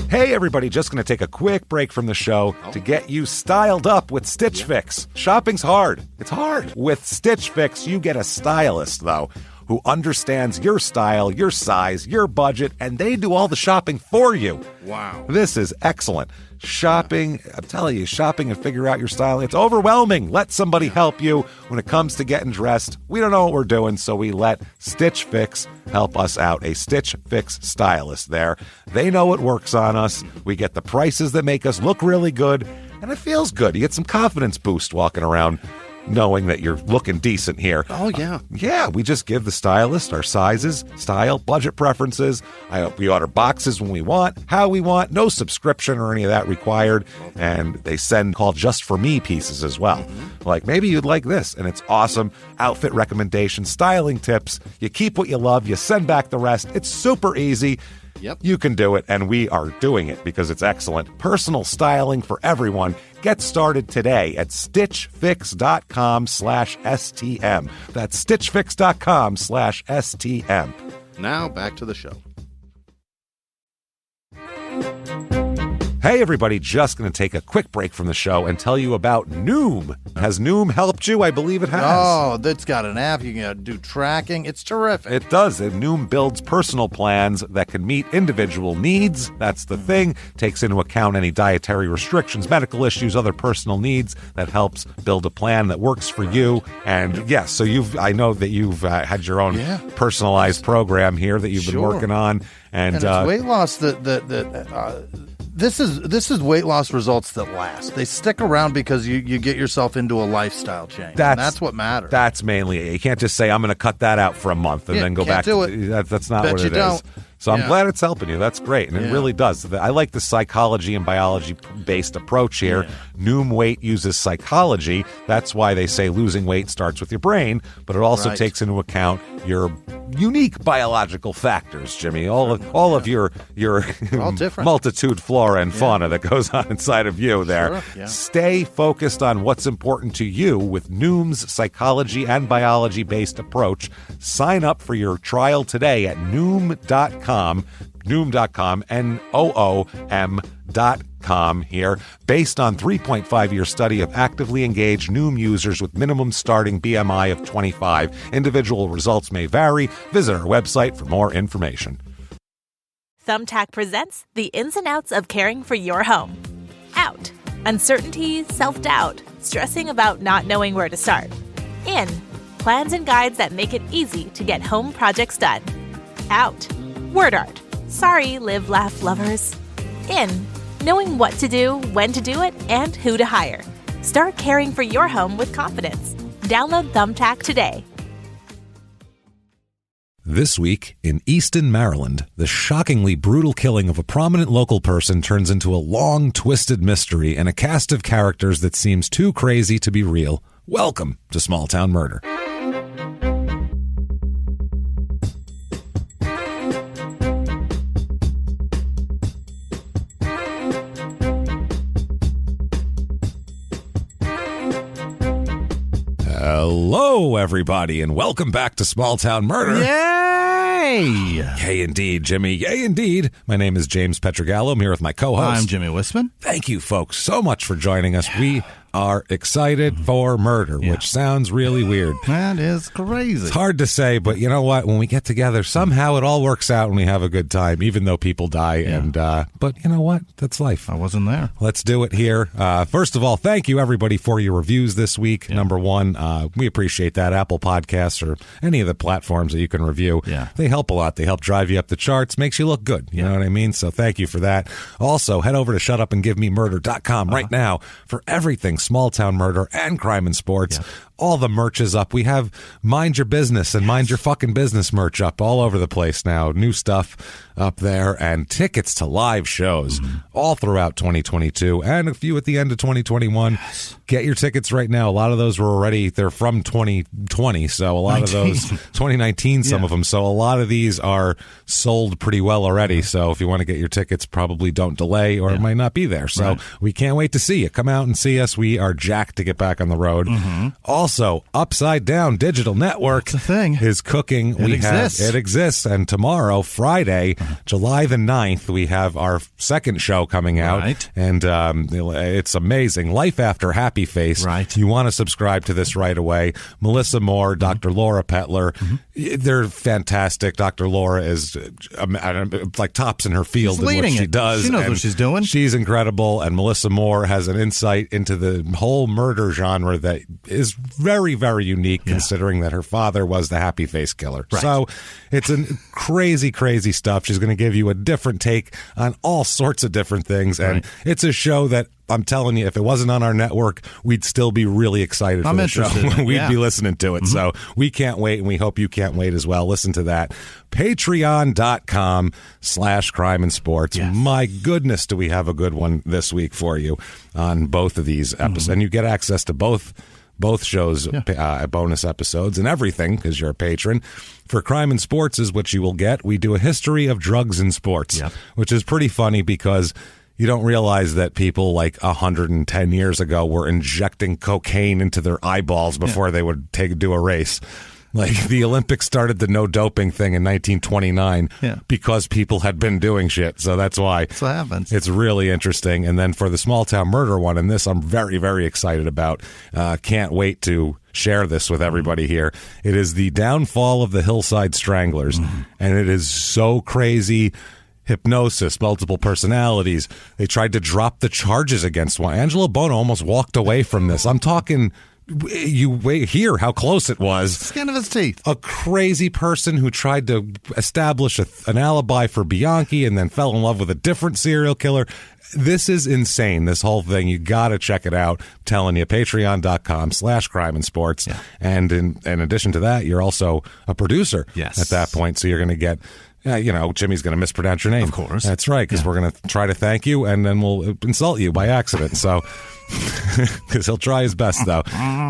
Hey everybody, just going to take a quick break from the show to get you styled up with Stitch Fix. Shopping's hard. It's hard. With Stitch Fix, you get a stylist, though, who understands your style, your size, your budget, and they do all the shopping for you. Wow. This is excellent. Shopping, I'm telling you, shopping and figure out your style, it's overwhelming. Let somebody help you when it comes to getting dressed. We don't know what we're doing, so we let Stitch Fix help us out. A Stitch Fix stylist there. They know what works on us. We get the prices that make us look really good, and it feels good. You get some confidence boost walking around knowing that you're looking decent here. Oh, yeah. Yeah, we just give the stylist our sizes, style, budget preferences. We order boxes when we want, how we want, no subscription or any of that required. And they send called Just For Me pieces as well. Like, maybe you'd like this, and it's awesome. Outfit recommendations, styling tips. You keep what you love, you send back the rest. It's super easy. Yep. You can do it, and we are doing it because it's excellent. Personal styling for everyone. Get started today at stitchfix.com/STM. That's stitchfix.com/STM. Now back to the show. Hey everybody, just going to take a quick break from the show and tell you about Noom. Has Noom helped you? I believe it has. Oh, that's got an app. You can do tracking. It's terrific. It does. And Noom builds personal plans that can meet individual needs. That's the thing. Takes into account any dietary restrictions, medical issues, other personal needs. That helps build a plan that works for you. And yes, so I know that you've had your own personalized program here that you've been working on. And it's weight loss This is weight loss results that last. They stick around because you get yourself into a lifestyle change. That's what matters. That's mainly it. You can't just say, I'm going to cut that out for a month and then go back to it. That's not what it is. So I'm glad it's helping you. That's great. And it really does. I like the psychology and biology-based approach here. Yeah. Noom Weight uses psychology. That's why they say losing weight starts with your brain, but it also takes into account your unique biological factors, Jimmy. All of your multitude flora and fauna that goes on inside of you there. Sure. Yeah. Stay focused on what's important to you with Noom's psychology and biology-based approach. Sign up for your trial today at Noom.com, Noom.com here. Based on 3.5-year study of actively engaged Noom users with minimum starting BMI of 25. Individual results may vary. Visit our website for more information. Thumbtack presents the ins and outs of caring for your home. Out. Uncertainty, self-doubt, stressing about not knowing where to start. In. Plans and guides that make it easy to get home projects done. Out. Word art. Sorry, live, laugh, lovers. In. Knowing what to do, when to do it, and who to hire. Start caring for your home with confidence. Download Thumbtack today. This week, in Easton, Maryland, the shockingly brutal killing of a prominent local person turns into a long, twisted mystery and a cast of characters that seems too crazy to be real. Welcome to Small Town Murder. Hello, everybody, and welcome back to Small Town Murder. Yay! Yay, indeed, Jimmy. Yay, indeed. My name is James Pietragallo. I'm here with my co-host. I'm Jimmy Whisman. Thank you, folks, so much for joining us. We are excited for murder, which sounds really weird. That is crazy. It's hard to say, but you know what? When we get together, somehow it all works out and we have a good time, even though people die. Yeah. And but you know what? That's life. I wasn't there. Let's do it here. First of all, thank you, everybody, for your reviews this week. Yeah. Number one, we appreciate that. Apple Podcasts or any of the platforms that you can review. Yeah. They help a lot. They help drive you up the charts, makes you look good. You know what I mean? So thank you for that. Also, head over to shutupandgivememurder.com right now for everything Small Town Murder and Crime and Sports. Yeah. All the merch is up. We have Mind Your Business and Mind Your Fucking Business merch up all over the place now. New stuff up there and tickets to live shows all throughout 2022 and a few at the end of 2021. Yes. Get your tickets right now. A lot of those were already, they're from 2020. So a lot of those, 2019, some of them. So a lot of these are sold pretty well already. So if you want to get your tickets, probably don't delay or it might not be there. So we can't wait to see you. Come out and see us. We are jacked to get back on the road. Also, Upside Down Digital Network is cooking. It exists. And tomorrow, Friday, July the 9th, we have our second show coming out. Right. And it's amazing. Life After Happy Face. Right. You want to subscribe to this right away. Melissa Moore, Dr. Laura Petler. They're fantastic. Dr. Laura is like tops in her field in what she does. She knows what she's doing. She's incredible. And Melissa Moore has an insight into the whole murder genre that is very, very unique, considering that her father was the happy face killer. Right. So it's a crazy, crazy stuff. She's going to give you a different take on all sorts of different things. And it's a show that I'm telling you, if it wasn't on our network, we'd still be really excited for the show. We'd be listening to it. So we can't wait, and we hope you can't wait as well. Listen to that. Patreon.com/crime and sports. Yes. My goodness, do we have a good one this week for you on both of these episodes. And you get access to both shows, bonus episodes and everything because you're a patron. For Crime and Sports is what you will get. We do a history of drugs in sports, which is pretty funny because you don't realize that people like 110 years ago were injecting cocaine into their eyeballs before they would do a race. Like the Olympics started the no doping thing in 1929 because people had been doing shit. So that's why. That's what happens. It's really interesting. And then for the small town murder one, and this I'm very, very excited about. Can't wait to share this with everybody here. It is the downfall of the Hillside Stranglers. And it is so crazy. Hypnosis, multiple personalities. They tried to drop the charges against one. Angelo Bono almost walked away from this. I'm talking, you hear how close it was. Skin of his teeth. A crazy person who tried to establish an alibi for Bianchi and then fell in love with a different serial killer. This is insane, this whole thing. You got to check it out. I'm telling you, patreon.com/crime and sports. And in addition to that, you're also a producer at that point. So you're going to get... Jimmy's going to mispronounce your name. Of course. That's right, because we're going to try to thank you, and then we'll insult you by accident. So, because he'll try his best, though.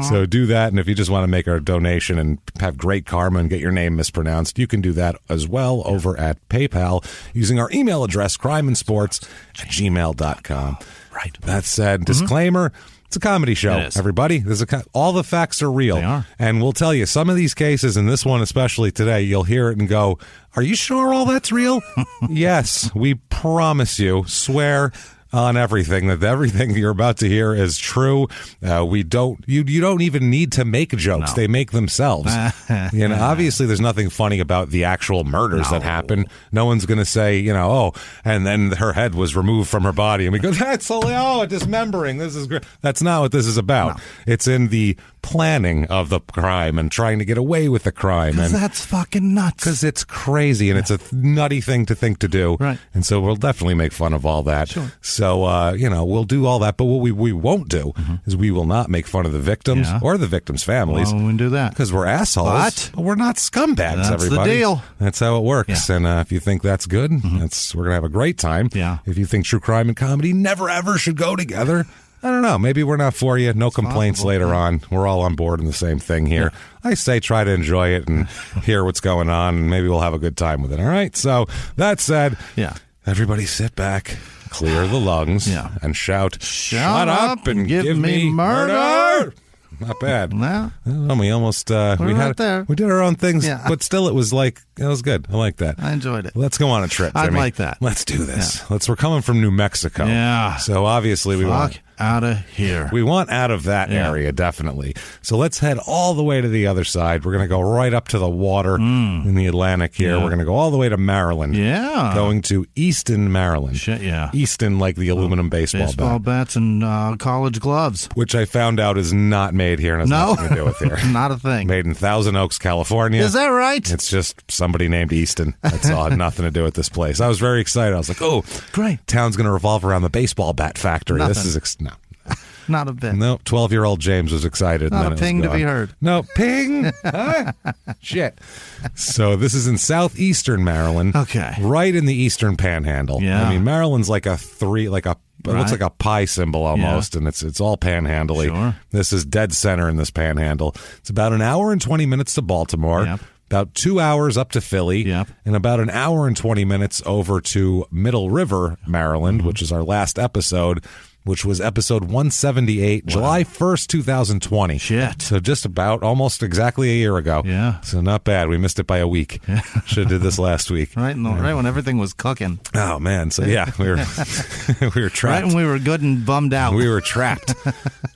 So do that, and if you just want to make a donation and have great karma and get your name mispronounced, you can do that as well over at PayPal using our email address, crimeandsports@gmail.com. Right. That said, disclaimer... It's a comedy show, everybody. All the facts are real. They are. And we'll tell you, some of these cases, and this one especially today, you'll hear it and go, are you sure all that's real? Yes, we promise you, swear on everything, that everything you're about to hear is true. You don't even need to make jokes. No. They make themselves. Obviously there's nothing funny about the actual murders that happen. No one's going to say, and then her head was removed from her body. And we go, that's a dismembering. This is great. That's not what this is about. No. It's in the planning of the crime and trying to get away with the crime. And that's fucking nuts. Because it's crazy and it's a nutty thing to think to do. Right. And so we'll definitely make fun of all that. Sure. So, we'll do all that. But what we won't do is we will not make fun of the victims or the victims' families. Well, we wouldn't do that. Because we're assholes. But we're not scumbags, that's everybody. The deal. That's how it works. Yeah. And if you think that's good, we're going to have a great time. Yeah. If you think true crime and comedy never, ever should go together, I don't know. Maybe we're not for you. No complaints later on. We're all on board in the same thing here. Yeah. I say try to enjoy it and hear what's going on, and maybe we'll have a good time with it. All right? So that said, everybody sit back, clear the lungs, and shout, shut up and give me murder. Not bad. No. We almost we did our own things, but still it was good. I like that. I enjoyed it. Let's go on a trip, Jimmy. I'd like that. Let's do this. We're coming from New Mexico. Yeah. So obviously we want out of here. We want out of that area, definitely. So let's head all the way to the other side. We're going to go right up to the water in the Atlantic here. Yeah. We're going to go all the way to Maryland. Yeah. Going to Easton, Maryland. Shit, yeah. Easton, like the aluminum baseball bats and college gloves. Which I found out is not made here and has nothing to do with here. Not a thing. Made in Thousand Oaks, California. Is that right? It's just somebody named Easton. That's all. Had nothing to do with this place. I was very excited. I was like, oh, great. Town's going to revolve around the baseball bat factory. Nothing. This is no. Not a bit. No, 12-year-old James was excited. Not and a then ping to be heard. No, ping! Huh? Shit. So this is in southeastern Maryland. Okay. Right in the eastern panhandle. Yeah. I mean, Maryland's like it looks like a pi symbol almost, and it's all panhandly. Sure. This is dead center in this panhandle. It's about an hour and 20 minutes to Baltimore. Yep. About 2 hours up to Philly, and about an hour and 20 minutes over to Middle River, Maryland, which is our last episode. which was episode 178, wow. July 1st, 2020. Shit. So just about almost exactly a year ago. Yeah. So not bad. We missed it by a week. Yeah. Should have did this last week. Right when everything was cooking. Oh, man. So, yeah, we were trapped. Right when we were good and bummed out. We were trapped.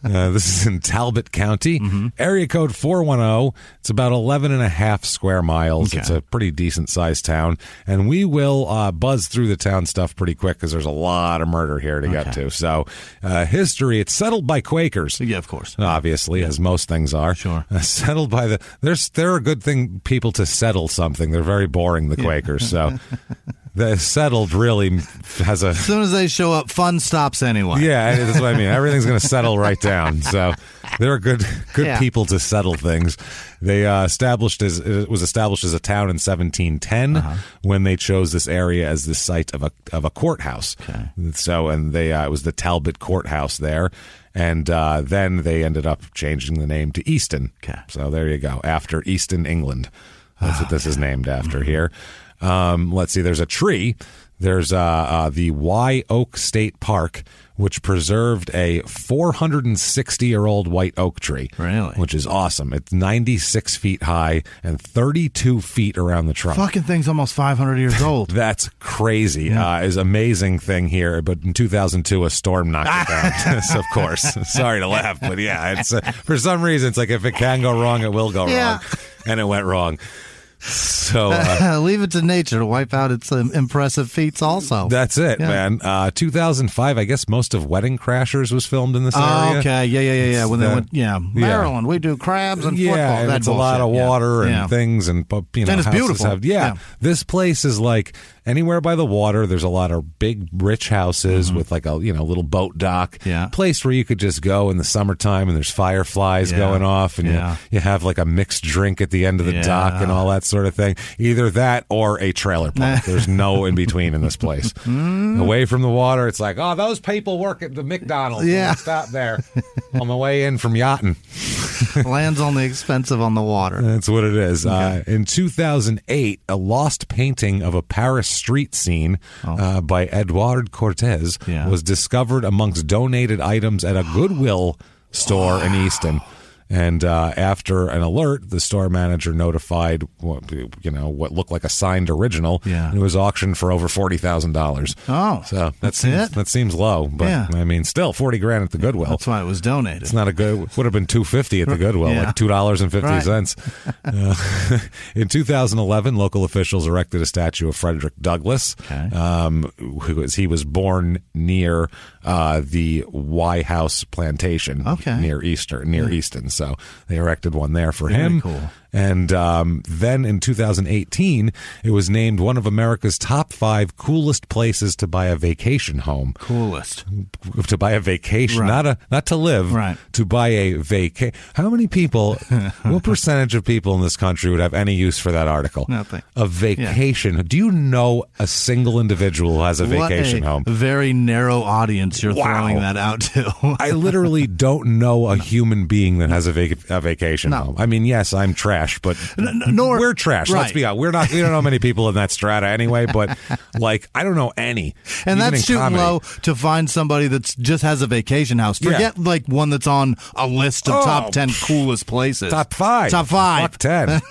This is in Talbot County. Area code 410. It's about 11 and a half square miles. Okay. It's a pretty decent-sized town. And we will buzz through the town stuff pretty quick because there's a lot of murder here to get to. So, history, it's settled by Quakers. Yeah, of course. Obviously, as most things are. Sure. Settled by they're a good thing people to settle something. They're very boring, the Quakers. So, the settled really has a... As soon as they show up, fun stops anyway. Yeah, that's what I mean. Everything's going to settle right down. So, they're good people to settle things. They it was established as a town in 1710 when they chose this area as the site of a courthouse. Okay. So, and it was the Talbot Courthouse there, and then they ended up changing the name to Easton. Okay. So there you go, after Easton, England. That's what this is named after here. Let's see. There's a tree. There's the Y Oak State Park, which preserved a 460-year-old white oak tree. Really? Which is awesome. It's 96 feet high and 32 feet around the trunk. Fucking thing's almost 500 years old. That's crazy. Yeah. Is amazing thing here. But in 2002, a storm knocked it down. So, of course. Sorry to laugh, but yeah, it's for some reason, it's like if it can go wrong, it will go wrong. And it went wrong. So leave it to nature to wipe out its impressive feats also. That's it, man. 2005, I guess most of Wedding Crashers was filmed in this area. Okay. Yeah. When they went, Maryland, we do crabs and football. And it's a lot of water and things, and and it's beautiful. This place is like anywhere by the water. There's a lot of big, rich houses with like a little boat dock. Yeah. Place where you could just go in the summertime, and there's fireflies going off, and you have like a mixed drink at the end of the dock and all that sort of thing. Either that or a trailer park. There's no in between in this place. Away from the water, it's like, oh, those people work at the McDonald's. Yeah. Stop there on the way in from yachting. Land's only expensive on the water. That's what it is. Okay. In 2008, a lost painting of a Paris street scene by Eduard Cortez was discovered amongst donated items at a Goodwill store in Easton. And after an alert, the store manager notified what looked like a signed original. Yeah. And it was auctioned for over $40,000. Oh, so that seems low, but I mean, still $40,000 at the Goodwill. That's why it was donated. It's not a good. Would have been $250 at the Goodwill, like $2.50. Right. In 2011, local officials erected a statue of Frederick Douglass. Okay. He was born near the Y House plantation. Near Easton. So they erected one there for him. Cool. And then in 2018, it was named one of America's top 5 coolest places to buy a vacation home. Coolest. To buy a vacation, right. not to live, right. To buy a vacation. How many people, what percentage of people in this country would have any use for that article? Nothing. A vacation. Yeah. Do you know a single individual who has a vacation home? Very narrow audience you're throwing that out to. I literally don't know a human being that has a vacation home. I mean, yes, I'm trash, but we're trash. Right. Let's be honest. We don't know many people in that strata anyway, but like I don't know any. And even that's shooting comedy. low to find somebody that just has a vacation house. Forget like one that's on a list of top 10 coolest places. Top 5. Fuck 10.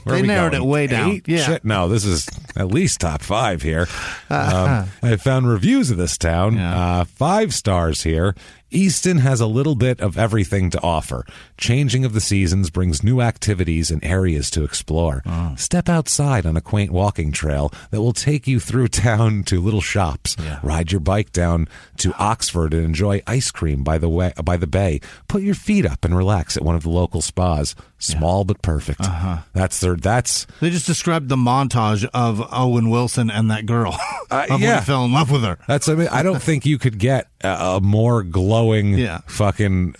They narrowed it way down. 8? Yeah. Shit, no, this is at least top 5 here. I found reviews of this town. 5 stars here. Easton has a little bit of everything to offer. Changing of the seasons brings new activities and areas to explore. Step outside on a quaint walking trail that will take you through town to little shops. Ride your bike down to Oxford and enjoy ice cream by the bay. Put your feet up and relax at one of the local spas. Small but perfect. They just described the montage of Owen Wilson and that girl. When he fell in love with her. I don't think you could get a more glowing fucking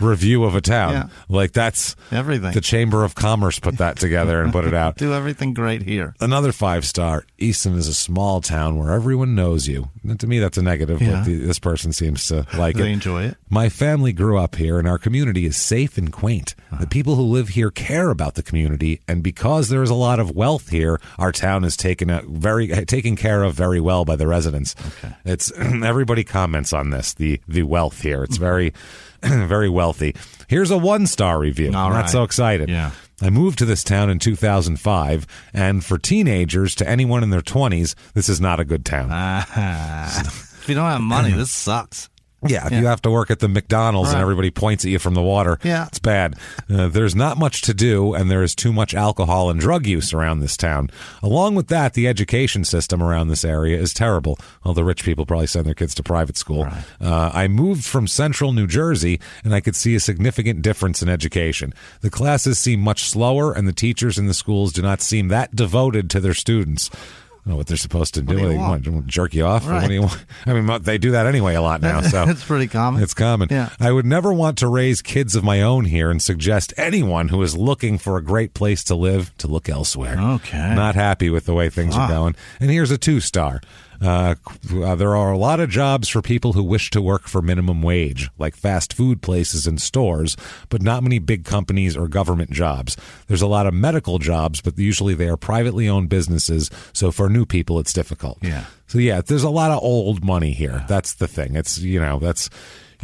review of a town. Yeah. Like that's everything. The Chamber of Commerce put that together and put it out. Do everything great here. Another 5-star. Easton is a small town where everyone knows you. And to me, that's a negative, but this person seems to like it. They enjoy it. My family grew up here, and our community is safe and quaint. The people who live here care about the community, and because there is a lot of wealth here, our town is taken care of very well by the residents. Okay. It's everybody comments on this, the wealth here. It's very, very wealthy. Here's a 1-star review. I'm not so excited. Yeah. I moved to this town in 2005, and for teenagers to anyone in their 20s, this is not a good town. If you don't have money, this sucks. Yeah, if you have to work at the McDonald's and everybody points at you from the water, it's bad. There's not much to do, and there is too much alcohol and drug use around this town. Along with that, the education system around this area is terrible. Well, the rich people probably send their kids to private school. Right. I moved from central New Jersey, and I could see a significant difference in education. The classes seem much slower, and the teachers in the schools do not seem that devoted to their students. I don't know what they're supposed to do. What do They want to jerk you off? Right. What do you want? I mean, they do that anyway a lot now. So it's pretty common. It's common. Yeah. I would never want to raise kids of my own here and suggest anyone who is looking for a great place to live to look elsewhere. Okay. Not happy with the way things are going. And here's a 2-star. There are a lot of jobs for people who wish to work for minimum wage, like fast food places and stores, but not many big companies or government jobs. There's a lot of medical jobs, but usually they are privately owned businesses, so for new people it's difficult. Yeah. So there's a lot of old money here. That's the thing. It's, you're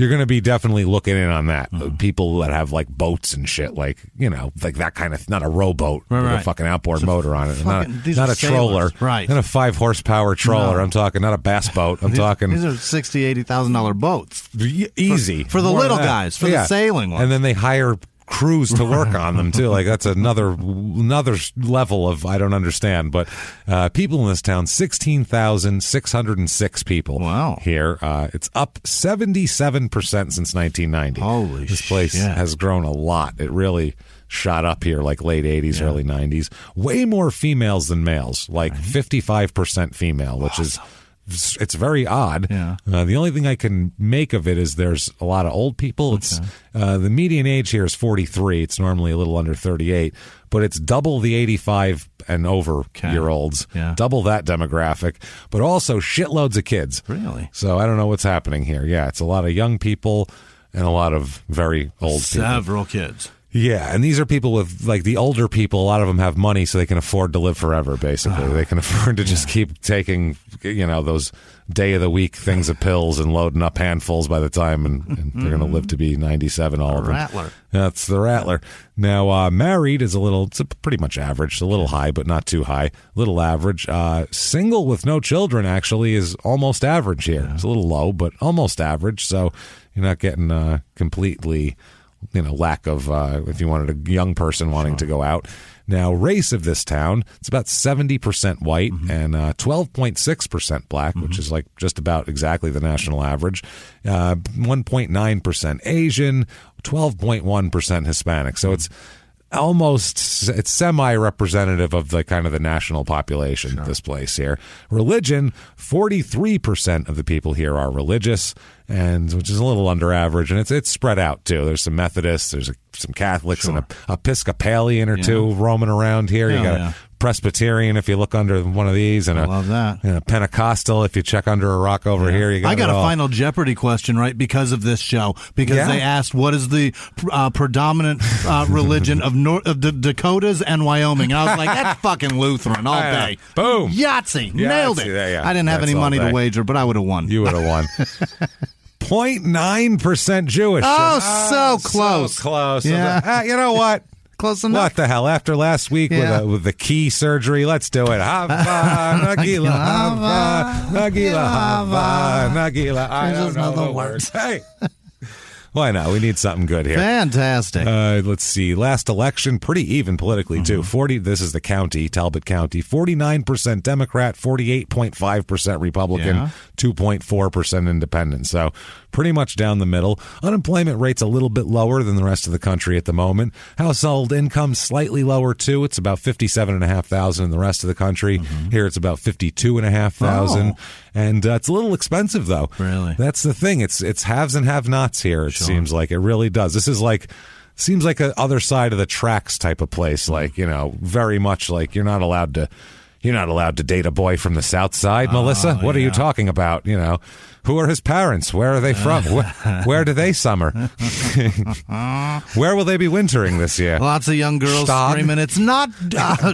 going to be definitely looking in on that. People that have like boats and shit, like that kind of, not a rowboat with a fucking outboard motor on it. Not a troller. Right. Not a 5-horsepower troller. I'm talking not a bass boat. I'm talking. These are $60,000, $80,000 boats. Easy. For the little guys, for the sailing ones. And then they hire crews to work on them too. Like that's another level of I don't understand. But people in this town, 16,606 people. Wow. Here, it's up 77% since 1990. Holy This place has grown a lot. It really shot up here like late 80s, early 90s. Way more females than males, like 55% female, which is. It's very odd. Yeah. The only thing I can make of it is there's a lot of old people. It's the median age here is 43. It's normally a little under 38, but it's double the 85 and over year olds. Yeah. Double that demographic, but also shitloads of kids. Really? So I don't know what's happening here. Yeah, it's a lot of young people and a lot of very old people. Several kids. Yeah, and these are people with, like, the older people, a lot of them have money, so they can afford to live forever, basically. They can afford to just keep taking, those day-of-the-week things of pills and loading up handfuls by the time, and they're going to live to be 97, all of them. Rattler. That's the Rattler. Now, married is it's pretty much average. It's a little high, but not too high. A little average. Single with no children, actually, is almost average here. It's a little low, but almost average, so you're not getting completely... lack of, if you wanted a young person wanting to go out. Now, race of this town, it's about 70% white and 12.6% black, which is like just about exactly the national average. 1.9% Asian, 12.1% Hispanic. So it's semi-representative of the kind of the national population, this place here. Religion, 43% of the people here are religious, and which is a little under average, and it's spread out too. There's some Methodists, there's some Catholics, and a Episcopalian or two roaming around here. You got a Presbyterian if you look under one of these, and love that. And a Pentecostal if you check under a rock over here. You got I got a Final Jeopardy question right because of this show, because they asked what is the predominant religion of the Dakotas and Wyoming, and I was like, that's fucking Lutheran all day. Boom. Yahtzee. Nailed it. Yeah. I didn't have any money to wager, but I would have won. You would have won. 0.9% Jewish. Oh, so close. So close. Yeah. You know what? Close enough. What the hell? After last week with the key surgery, let's do it. Hava, Nagila, Hava, Nagila, Hava, Nagila. I don't know the words. Hey. Why not? We need something good here. Fantastic. Let's see. Last election, pretty even politically, too. This is the county, Talbot County. 49% Democrat, 48.5% Republican, 2.4% Independent. So pretty much down the middle. Unemployment rate's a little bit lower than the rest of the country at the moment. Household income slightly lower, too. It's about $57,500 in the rest of the country. Here it's about $52,500. And it's a little expensive, though. Really? That's the thing. It's haves and have-nots here. It's seems like. It really does. This is seems like a other side of the tracks type of place. Like, very much like you're not allowed to date a boy from the South Side, Melissa. What are you talking about? Who are his parents? Where are they from? Where do they summer? Where will they be wintering this year? Lots of young girls screaming, it's not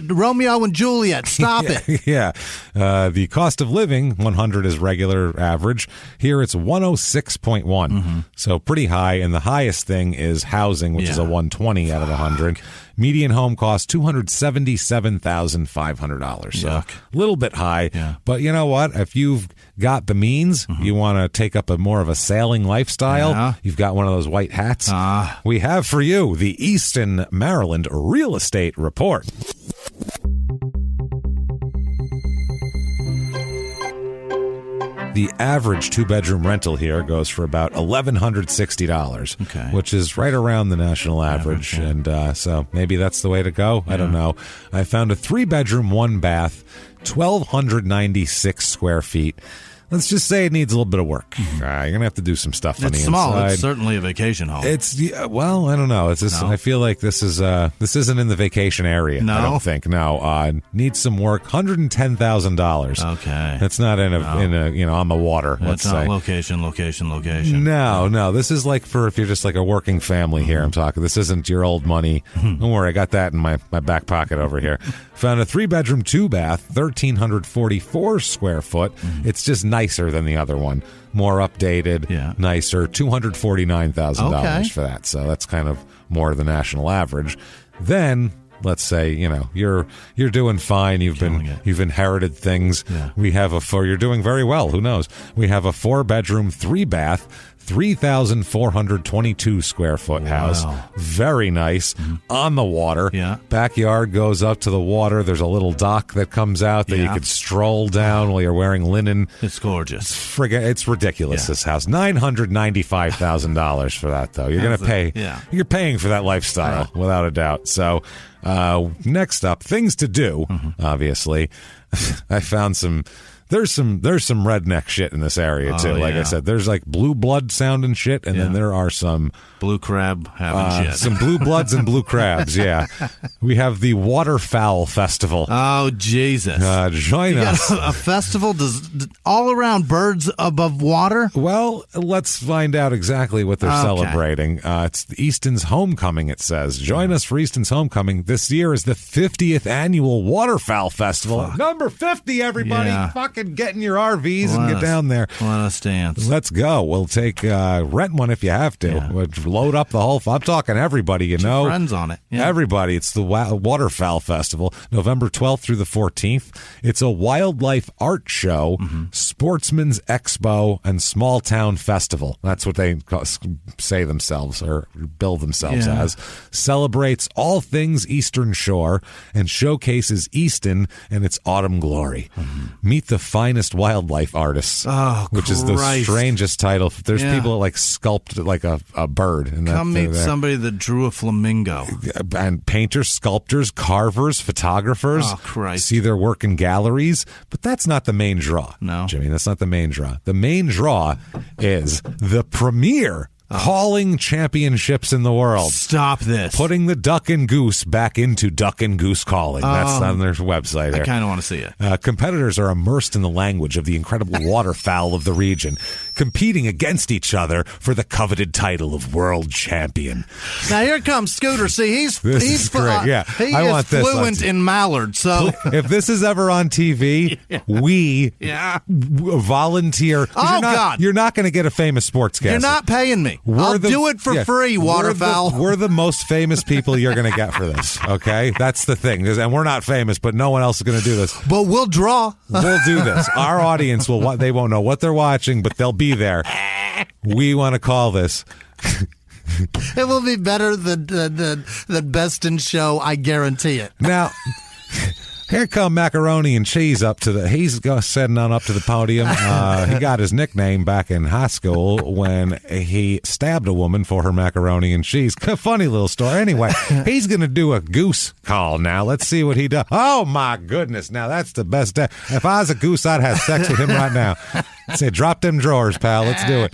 Romeo and Juliet. Stop it. Yeah. The cost of living, 100 is regular average. Here it's 106.1. Mm-hmm. So pretty high. And the highest thing is housing, which is a 120 out of 100. Median home cost $277,500. So a little bit high. Yeah. But you know what? If you've got the means, you want to take up more of a sailing lifestyle, you've got one of those white hats, we have for you the Easton, Maryland Real Estate Report. The average two-bedroom rental here goes for about $1,160, which is right around the national average. And so maybe that's the way to go. I don't know. I found a three-bedroom, one-bath, 1,296 square feet. Let's just say it needs a little bit of work. You're going to have to do some stuff on the inside. It's small. It's certainly a vacation home. I don't know. It's just, I feel like this isn't in the vacation area. No? I don't think. No. Needs some work. $110,000. Okay. It's not in a on the water, let's say. Location. No. This is like for if you're just like a working family here, I'm talking. This isn't your old money. Don't worry. I got that in my back pocket over here. Found a three-bedroom, two-bath, 1,344 square foot. It's just nicer than the other one. More updated, nicer, $249,000 for that. So that's kind of more the national average. Then let's say you're doing fine. You've inherited things. Yeah. We have you're doing very well. Who knows? We have a 4-bedroom, 3-bath. 3,422 square foot house. Very nice. On the water. Yeah. Backyard goes up to the water. There's a little dock that comes out that you could stroll down while you're wearing linen. It's gorgeous. It's ridiculous, this house. $995,000 for that, though. You're going to pay. Yeah. You're paying for that lifestyle, without a doubt. So next up, things to do, obviously. I found some... There's some redneck shit in this area, too. Like I said, there's like blue blood sounding shit, and then there are some... Blue crab having shit. Some blue bloods and blue crabs, yeah. We have the Waterfowl Festival. Oh, Jesus. Join us. A festival all around birds above water? Well, let's find out exactly what they're celebrating. It's the Easton's Homecoming, it says. Join us for Easton's Homecoming. This year is the 50th annual Waterfowl Festival. Number 50, everybody. Fucking get in your RVs and get down there. Let us dance. Let's go. We'll take rent one if you have to. Yeah. We'll load up the whole. I'm talking everybody. Friends on it. Yeah. Everybody. It's the Waterfowl Festival, November 12th through the 14th. It's a wildlife art show, sportsman's expo, and small town festival. That's what they say themselves or bill themselves as. Celebrates all things Eastern Shore and showcases Easton and its autumn glory. Meet the finest wildlife artists, which is the strangest title. There's people that like sculpt like a bird. And come meet somebody that drew a flamingo. And painters, sculptors, carvers, photographers. Oh, Christ. See their work in galleries. But that's not the main draw. No. Jimmy, that's not the main draw. The main draw is the premier calling championships in the world. Stop this. Putting the duck and goose back into duck and goose calling. That's on their website. I kind of want to see it. Competitors are immersed in the language of the incredible waterfowl of the region, competing against each other for the coveted title of world champion. Now here comes Scooter. See, he's great. Yeah, he is fluent in Mallard. So if this is ever on TV, we volunteer. God, you're not going to get a famous sportscaster. You're not paying me. I'll do it for free, Waterfowl. We're the most famous people you're going to get for this, okay? That's the thing. And we're not famous, but no one else is going to do this. But we'll draw. We'll do this. Our audience, they won't know what they're watching, but they'll be there. We want to call this. It will be better than Best in Show, I guarantee it. Now... Here come Macaroni and Cheese he's setting on up to the podium. He got his nickname back in high school when he stabbed a woman for her macaroni and cheese. Funny little story. Anyway, he's going to do a goose call now. Let's see what he does. Oh, my goodness. Now, that's the best day. If I was a goose, I'd have sex with him right now. I'd say, drop them drawers, pal. Let's do it.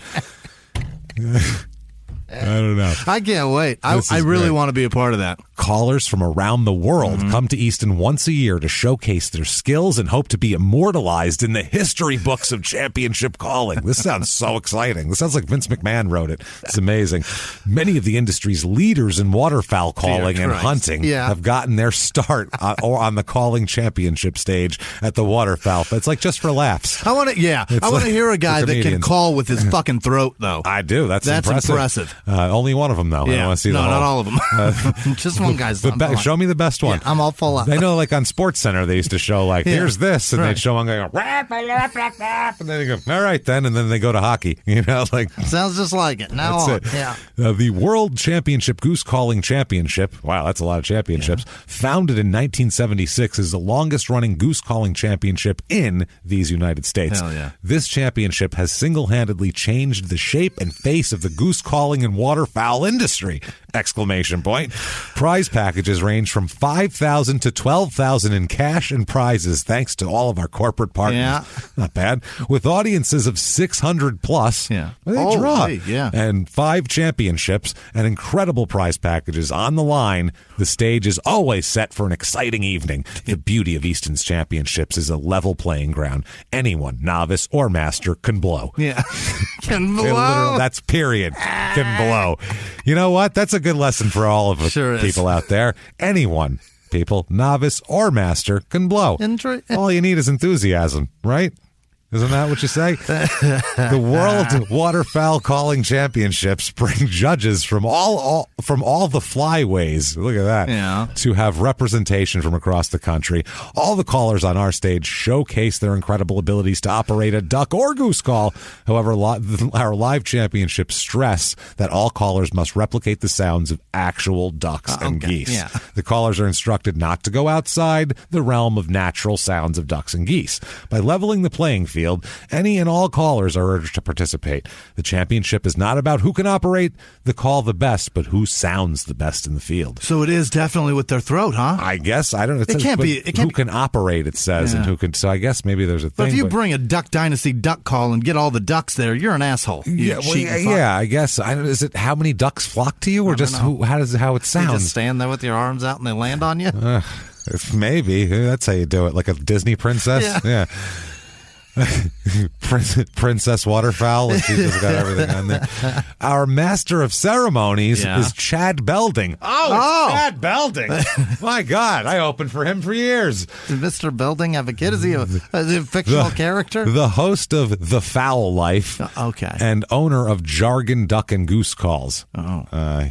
don't know. I can't wait. I really want to be a part of that. Callers from around the world come to Easton once a year to showcase their skills and hope to be immortalized in the history books of championship calling. This sounds so exciting. This sounds like Vince McMahon wrote it. It's amazing. Many of the industry's leaders in waterfowl calling and hunting have gotten their start on the calling championship stage at the waterfowl. It's like just for laughs. I want to hear a guy that can call with his fucking throat, though. I do. That's impressive. Only one of them, though. I don't want to see them all. Not all of them. Just one guy's. Show me the best one. Yeah, I'm all full up. I know, like on SportsCenter, they used to show here's this, and they'd show one guy go, and then they go, all right then, and then they go to hockey. Sounds just like it. Now that's it. Yeah. The World Championship Goose Calling Championship. Wow, that's a lot of championships. Yeah. Founded in 1976, is the longest-running goose calling championship in these United States. Hell yeah. This championship has single-handedly changed the shape and face of the goose calling and waterfowl industry! Exclamation point. Prize packages range from $5,000 to $12,000 in cash and prizes, thanks to all of our corporate partners. Yeah. Not bad. With audiences of 600 plus, they draw. And 5 championships and incredible prize packages on the line. The stage is always set for an exciting evening. The beauty of Easton's championships is a level playing ground. Anyone, novice or master, can blow. Yeah. Can blow. That's period. Can blow. You know what? That's a good lesson for all of us people out there. Anyone, people, novice or master, can blow. All you need is enthusiasm, right? Isn't that what you say? The World Waterfowl Calling Championships bring judges from all the flyways. Look at that. Yeah. To have representation from across the country. All the callers on our stage showcase their incredible abilities to operate a duck or goose call. However, our live championships stress that all callers must replicate the sounds of actual ducks and geese. Yeah. The callers are instructed not to go outside the realm of natural sounds of ducks and geese. By leveling the playing field, any and all callers are urged to participate. The championship is not about who can operate the call the best, but who sounds the best in the field. So it is definitely with their throat, huh? I guess. I don't know. It can't be. Who can operate, it says, and who can. So I guess maybe there's a thing. But if you bring a Duck Dynasty duck call and get all the ducks there, you're an asshole. I guess. Is it how many ducks flock to you, or just how it sounds? You just stand there with your arms out and they land on you? Maybe. That's how you do it, like a Disney princess. Yeah. Princess Waterfowl, and she's just got everything on there. Our master of ceremonies is Chad Belding. Oh, Chad Belding. My God, I opened for him for years. Did Mr. Belding have a kid? Is he a fictional character? The host of The Fowl Life. And owner of Jargon Duck and Goose Calls.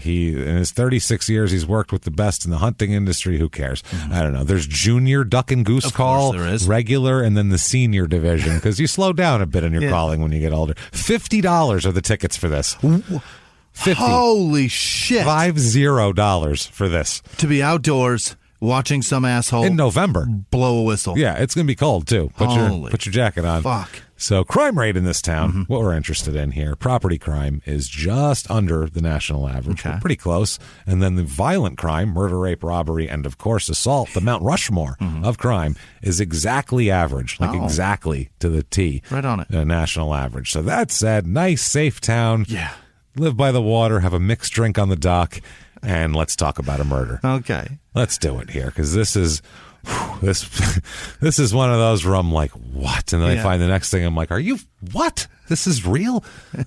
He, in his 36 years, he's worked with the best in the hunting industry. Who cares? I don't know. There's Junior Duck and Goose Call, there is. Regular, and then the Senior Division. Because you slow down a bit on your calling when you get older. $50 are the tickets for this. 50. Holy shit. $50 for this. To be outdoors watching some asshole in November blow a whistle. Yeah, it's going to be cold too. Put your jacket on. Fuck. So crime rate in this town, what we're interested in here, property crime is just under the national average. We're pretty close. And then the violent crime, murder, rape, robbery, and of course assault, the Mount Rushmore of crime, is exactly average, exactly to the T. Right on it. National average. So that said, nice, safe town. Yeah. Live by the water, have a mixed drink on the dock, and let's talk about a murder. Okay. Let's do it here, because this is one of those where I'm like, what? And then I find the next thing, I'm like, are you, what? This is real?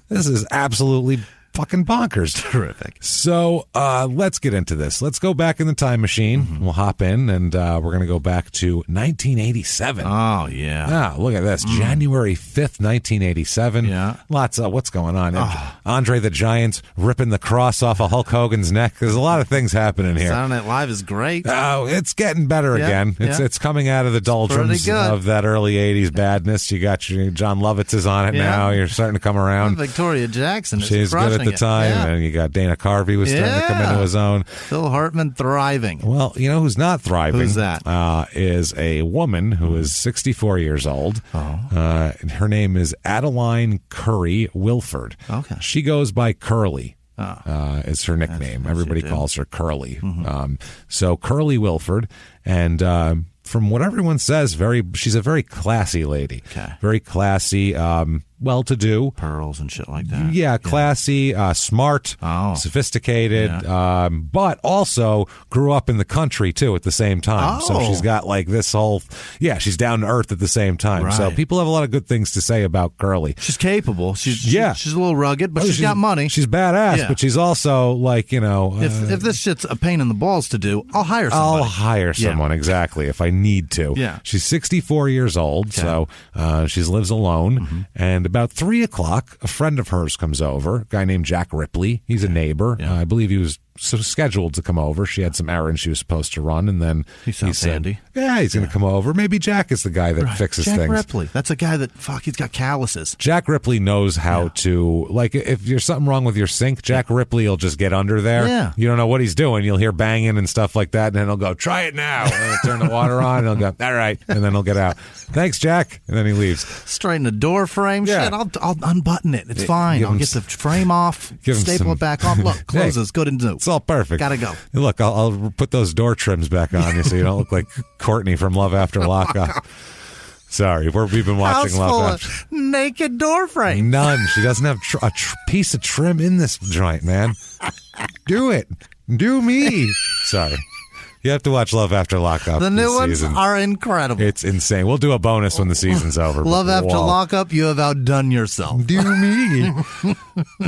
This is absolutely fucking bonkers. Terrific. So let's get into this. Let's go back in the time machine. We'll hop in, and we're going to go back to 1987. Oh, yeah. Look at this. January 5th, 1987. Yeah. Lots of what's going on. Andre the Giant's ripping the cross off of Hulk Hogan's neck. There's a lot of things happening here. Saturday Night Live is great. Oh, it's getting better again. It's coming out of the doldrums of that early 80s badness. You got your John Lovitz is on it now. You're starting to come around. Victoria Jackson is She's good at the time, and you got Dana Carvey was starting to come into his own. Phil Hartman thriving. Well, you know who's not thriving? Who's that? Is a woman who is 64 years old. Her name is Adeline Curry Wilford. Okay. She goes by Curly. It's her nickname. Everybody calls her Curly. So Curly Wilford, and from what everyone says, she's a very classy lady. Okay. Very classy. well-to-do. Pearls and shit like that. Yeah, classy, smart, sophisticated, but also grew up in the country, too, at the same time. So she's got like this whole, she's down to earth at the same time. Right. So people have a lot of good things to say about Curly. She's capable. She's a little rugged, but she's got money. She's badass, but she's also like, if this shit's a pain in the balls to do, I'll hire somebody. I'll hire someone, exactly, if I need to. Yeah. She's 64 years old, so she lives alone. And about 3 o'clock, a friend of hers comes over, a guy named Jack Ripley. He's a neighbor. I believe he was scheduled to come over. She had some errands she was supposed to run, and then he said, handy. Yeah, he's going to come over. Maybe Jack is the guy that fixes Jack things. Jack Ripley. That's a guy that, he's got calluses. Jack Ripley knows how to, like, if there's something wrong with your sink, Jack Ripley will just get under there. Yeah. You don't know what he's doing. You'll hear banging and stuff like that, and then he'll go, try it now. And he'll turn the water on, and he'll go, all right. And then he'll get out. Thanks, Jack. And then he leaves. Straighten the door frame. Yeah. Shit, I'll unbutton it. It's fine. I'll get the frame off, staple it back on. Look, closes. Good and do. It's all perfect. Gotta go. Look, I'll put those door trims back on you so you don't look like Courtney from Love After Lockup. Sorry, we've been watching Love After. Naked door frame. None. She doesn't have a piece of trim in this joint, man. Do it. Do me. Sorry. You have to watch Love After Lockup. The new ones are incredible. It's insane. We'll do a bonus when the season's over. Love After Lockup, you have outdone yourself. Do me.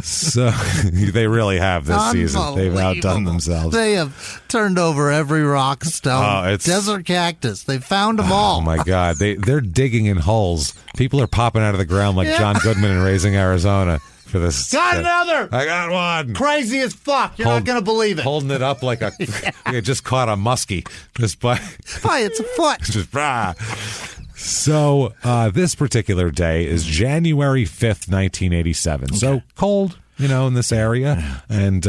So they really have this season. They've outdone themselves. They have turned over every rock, stone, desert cactus. They found them all. Oh, my God. They're digging in holes. People are popping out of the ground like John Goodman in Raising Arizona. For this, got another! I got one. Crazy as fuck. You're not going to believe it. Holding it up like it just caught a muskie. Just by it's a foot. Just So this particular day is January 5th, 1987. Okay. So cold, in this area. And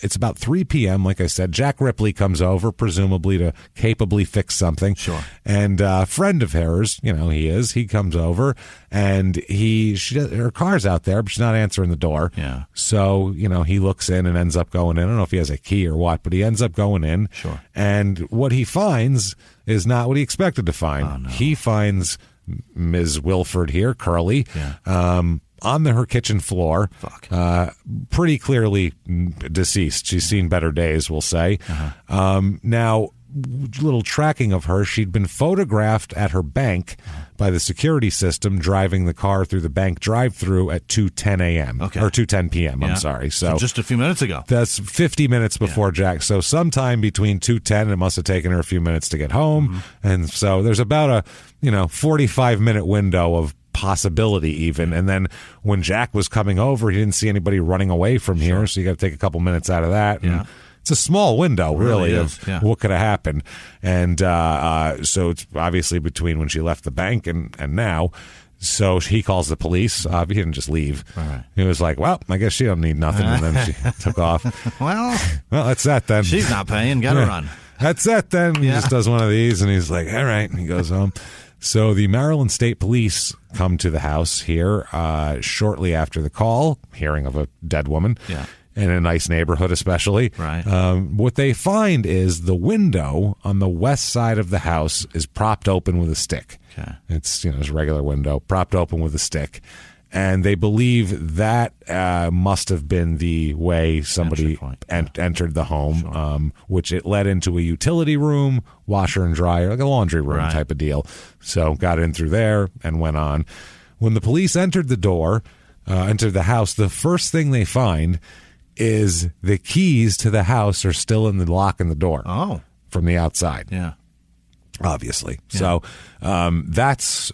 it's about 3 p.m., like I said. Jack Ripley comes over, presumably to capably fix something. Sure. And a friend of hers, he comes over, and her car's out there, but she's not answering the door. Yeah. So, he looks in and ends up going in. I don't know if he has a key or what, but he ends up going in. Sure. And what he finds is not what he expected to find. Oh, no. He finds Ms. Wilford here, Curly, on her kitchen floor, pretty clearly deceased. She's seen better days, we'll say. Now, little tracking of her, she'd been photographed at her bank by the security system driving the car through the bank drive-through at 2:10 a.m. Okay. Or 2:10 p.m., I'm sorry. So just a few minutes ago. That's 50 minutes before Jack. So sometime between 2:10, it must have taken her a few minutes to get home. And so there's about a 45-minute window of possibility even. And then when Jack was coming over, he didn't see anybody running away from here, so you got to take a couple minutes out of that. And it's a small window, really, of what could have happened. And so it's obviously between when she left the bank and now. So he calls the police. He didn't just leave. Right. He was like, well, I guess she don't need nothing. And then she took off. Well, that's that then. She's not paying. Got to run. That's that then. He just does one of these, and he's like, all right. And he goes home. So the Maryland State Police come to the house here shortly after the call, hearing of a dead woman. Yeah. In a nice neighborhood, especially. Right. What they find is the window on the west side of the house is propped open with a stick. Okay. It's it's a regular window propped open with a stick, and they believe that must have been the way somebody entered the home, which it led into a utility room, washer and dryer, like a laundry room type of deal. So got in through there and went on. When the police entered the house, the first thing they find is the keys to the house are still in the lock in the door. Oh. From the outside. Yeah. Obviously. Yeah. So that's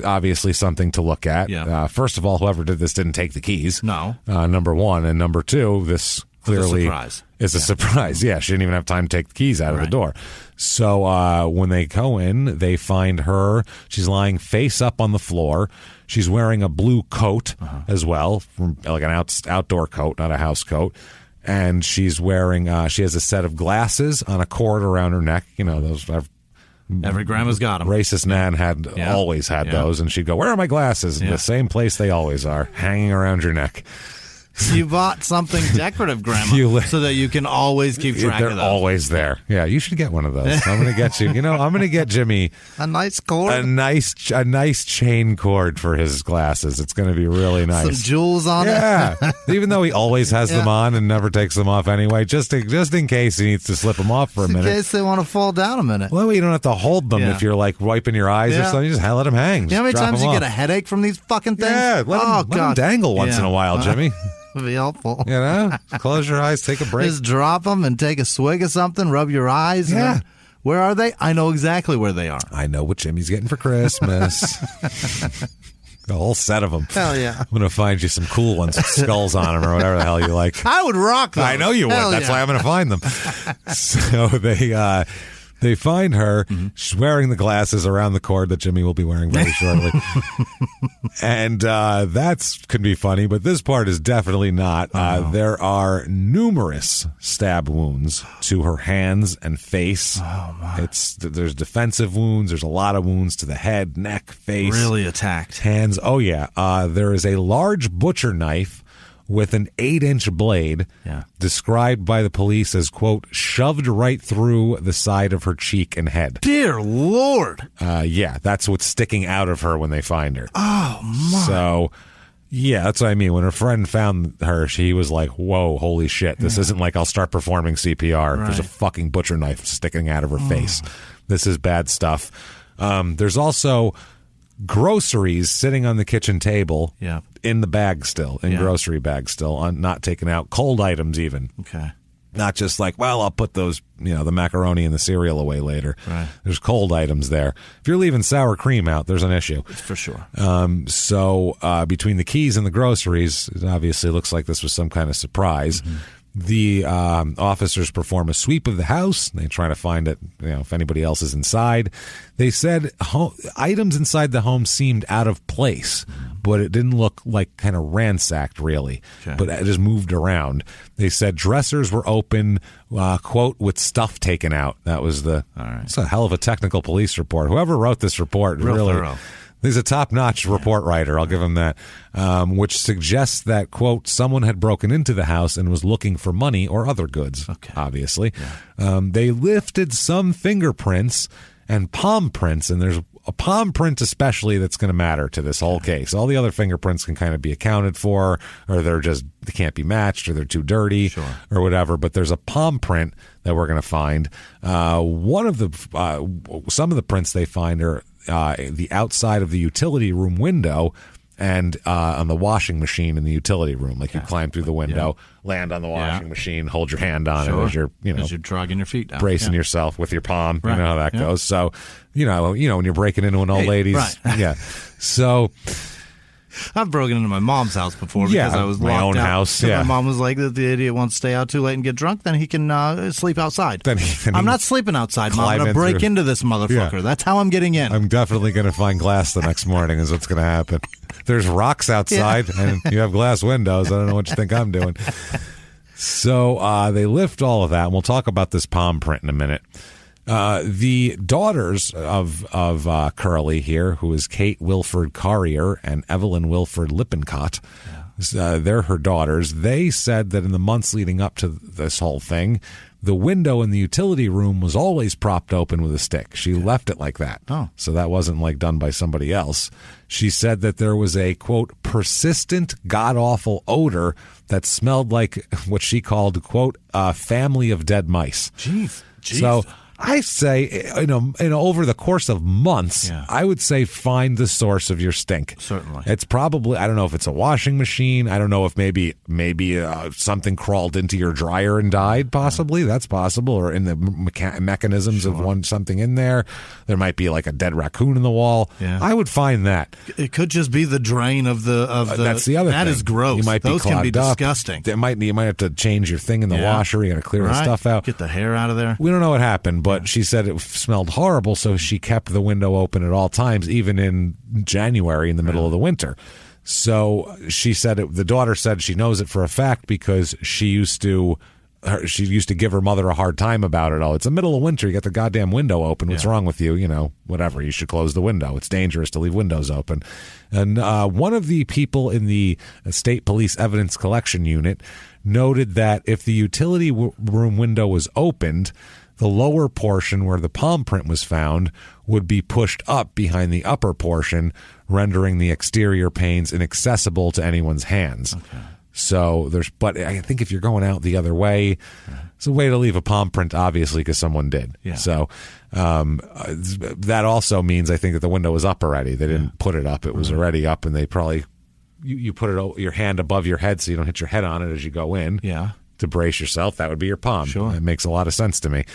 obviously something to look at. Yeah. First of all, whoever did this didn't take the keys. No. Number one. And number two, this clearly is a surprise. Yeah, she didn't even have time to take the keys out of the door. So when they go in, they find her. She's lying face up on the floor. She's wearing a blue coat as well, like an outdoor coat, not a house coat. And she's wearing, she has a set of glasses on a cord around her neck. Those every grandma's got them. Racist Nan always had those. And she'd go, where are my glasses? In the same place they always are, hanging around your neck. You bought something decorative, Grandma, so that you can always keep track of those. They're always there. Yeah, you should get one of those. I'm going to get you. I'm going to get Jimmy a nice cord, a nice chain cord for his glasses. It's going to be really nice. Some jewels on it. Yeah, even though he always has them on and never takes them off anyway, just in case he needs to slip them off for a minute. In case they want to fall down a minute. Well, you don't have to hold them if you're like wiping your eyes or something. You just let them hang. You know how many times you get a headache from these fucking things? Yeah, let them dangle once in a while, Jimmy. Would be helpful. Close your eyes, take a break. Just drop them and take a swig of something, rub your eyes. Yeah. Where are they? I know exactly where they are. I know what Jimmy's getting for Christmas. A whole set of them. Hell yeah. I'm going to find you some cool ones with skulls on them or whatever the hell you like. I would rock them. I know you would. That's why I'm going to find them. So they find her. She's wearing the glasses around the cord that Jimmy will be wearing very shortly. And that can be funny, but this part is definitely not. There are numerous stab wounds to her hands and face. Oh, my. There's defensive wounds. There's a lot of wounds to the head, neck, face. Really attacked. Hands. Oh, yeah. There is a large butcher knife with an 8-inch blade, described by the police as, quote, shoved right through the side of her cheek and head. Dear Lord. That's what's sticking out of her when they find her. Oh, my. So, yeah, that's what I mean. When her friend found her, she was like, whoa, holy shit. This isn't like I'll start performing CPR. Right. There's a fucking butcher knife sticking out of her face. This is bad stuff. There's also groceries sitting on the kitchen table in the bag still, grocery bags still, not taken out. Cold items even. Okay. Not just like, well, I'll put those, the macaroni and the cereal away later. Right. There's cold items there. If you're leaving sour cream out, there's an issue. For sure. So between the keys and the groceries, it obviously looks like this was some kind of surprise. The officers perform a sweep of the house. They try to find it, if anybody else is inside. They said items inside the home seemed out of place, but it didn't look like kind of ransacked, really. Okay. But it just moved around. They said dressers were open, quote, with stuff taken out. That was It's a hell of a technical police report. Whoever wrote this report really thorough. He's a top-notch report writer, I'll give him that, which suggests that, quote, someone had broken into the house and was looking for money or other goods, obviously. Yeah. They lifted some fingerprints and palm prints, and there's a palm print especially that's going to matter to this whole case. All the other fingerprints can kind of be accounted for, or they can't be matched, or they're too dirty, or whatever, but there's a palm print that we're going to find. Some of the prints they find are the outside of the utility room window and on the washing machine in the utility room. Like you climb through the window, land on the washing machine, hold your hand on it as you're, as you're dragging your feet down. Bracing yourself with your palm. Right. You know how that goes. So, when you're breaking into an old lady's. Right. Yeah. So I've broken into my mom's house before because I was my locked own out. house. So my mom was like, "The idiot wants to stay out too late and get drunk, then he can sleep outside." I'm not sleeping outside, Mom. I'm going to break into this motherfucker. Yeah. That's how I'm getting in. I'm definitely going to find glass the next morning is what's going to happen. There's rocks outside and you have glass windows. I don't know what you think I'm doing. So they lift all of that, and we'll talk about this palm print in a minute. The daughters of Curly here, who is Kate Wilford Carrier and Evelyn Wilford Lippincott, they're her daughters. They said that in the months leading up to this whole thing, the window in the utility room was always propped open with a stick. She left it like that. Oh. So that wasn't like done by somebody else. She said that there was a, quote, persistent, god-awful odor that smelled like what she called, quote, a family of dead mice. Jeez. So I say, over the course of months, I would say find the source of your stink. Certainly. It's probably, I don't know if it's a washing machine. I don't know if maybe something crawled into your dryer and died, possibly. That's possible. Or in the mechanisms of something in there. There might be like a dead raccoon in the wall. Yeah. I would find that. It could just be the drain of the that's the other thing. That is gross. You might Those be can be up. disgusting. You might have to change your thing in the washer. You got to clear the stuff out. Get the hair out of there. We don't know what happened, but she said it smelled horrible, so she kept the window open at all times, even in January in the middle of the winter. So she said the daughter said she knows it for a fact because she used to she used to give her mother a hard time about it. Oh, it's the middle of winter. You got the goddamn window open. What's wrong with you? You know, whatever. You should close the window. It's dangerous to leave windows open. And one of the people in the State Police Evidence Collection Unit noted that if the utility room window was opened, the lower portion where the palm print was found would be pushed up behind the upper portion, rendering the exterior panes inaccessible to anyone's hands. Okay. So but I think if you're going out the other way, it's a way to leave a palm print, obviously, because someone did. Yeah. So that also means I think that the window was up already. They didn't put it up; it was already up, and they probably you put your hand above your head so you don't hit your head on it as you go in. Yeah. To brace yourself, that would be your palm. Sure. It makes a lot of sense to me.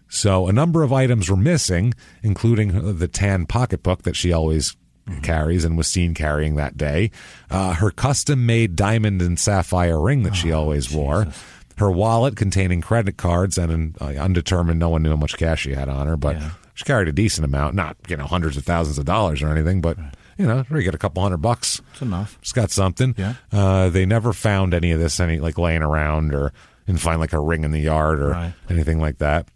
So a number of items were missing, including the tan pocketbook that she always carries and was seen carrying that day, her custom-made diamond and sapphire ring that she always wore, her wallet containing credit cards and undetermined, no one knew how much cash she had on her, but she carried a decent amount, not hundreds of thousands of dollars or anything, but you get a couple $100. It's enough. It's got something. Yeah. They never found any of this like laying around or didn't find like a ring in the yard or anything like that,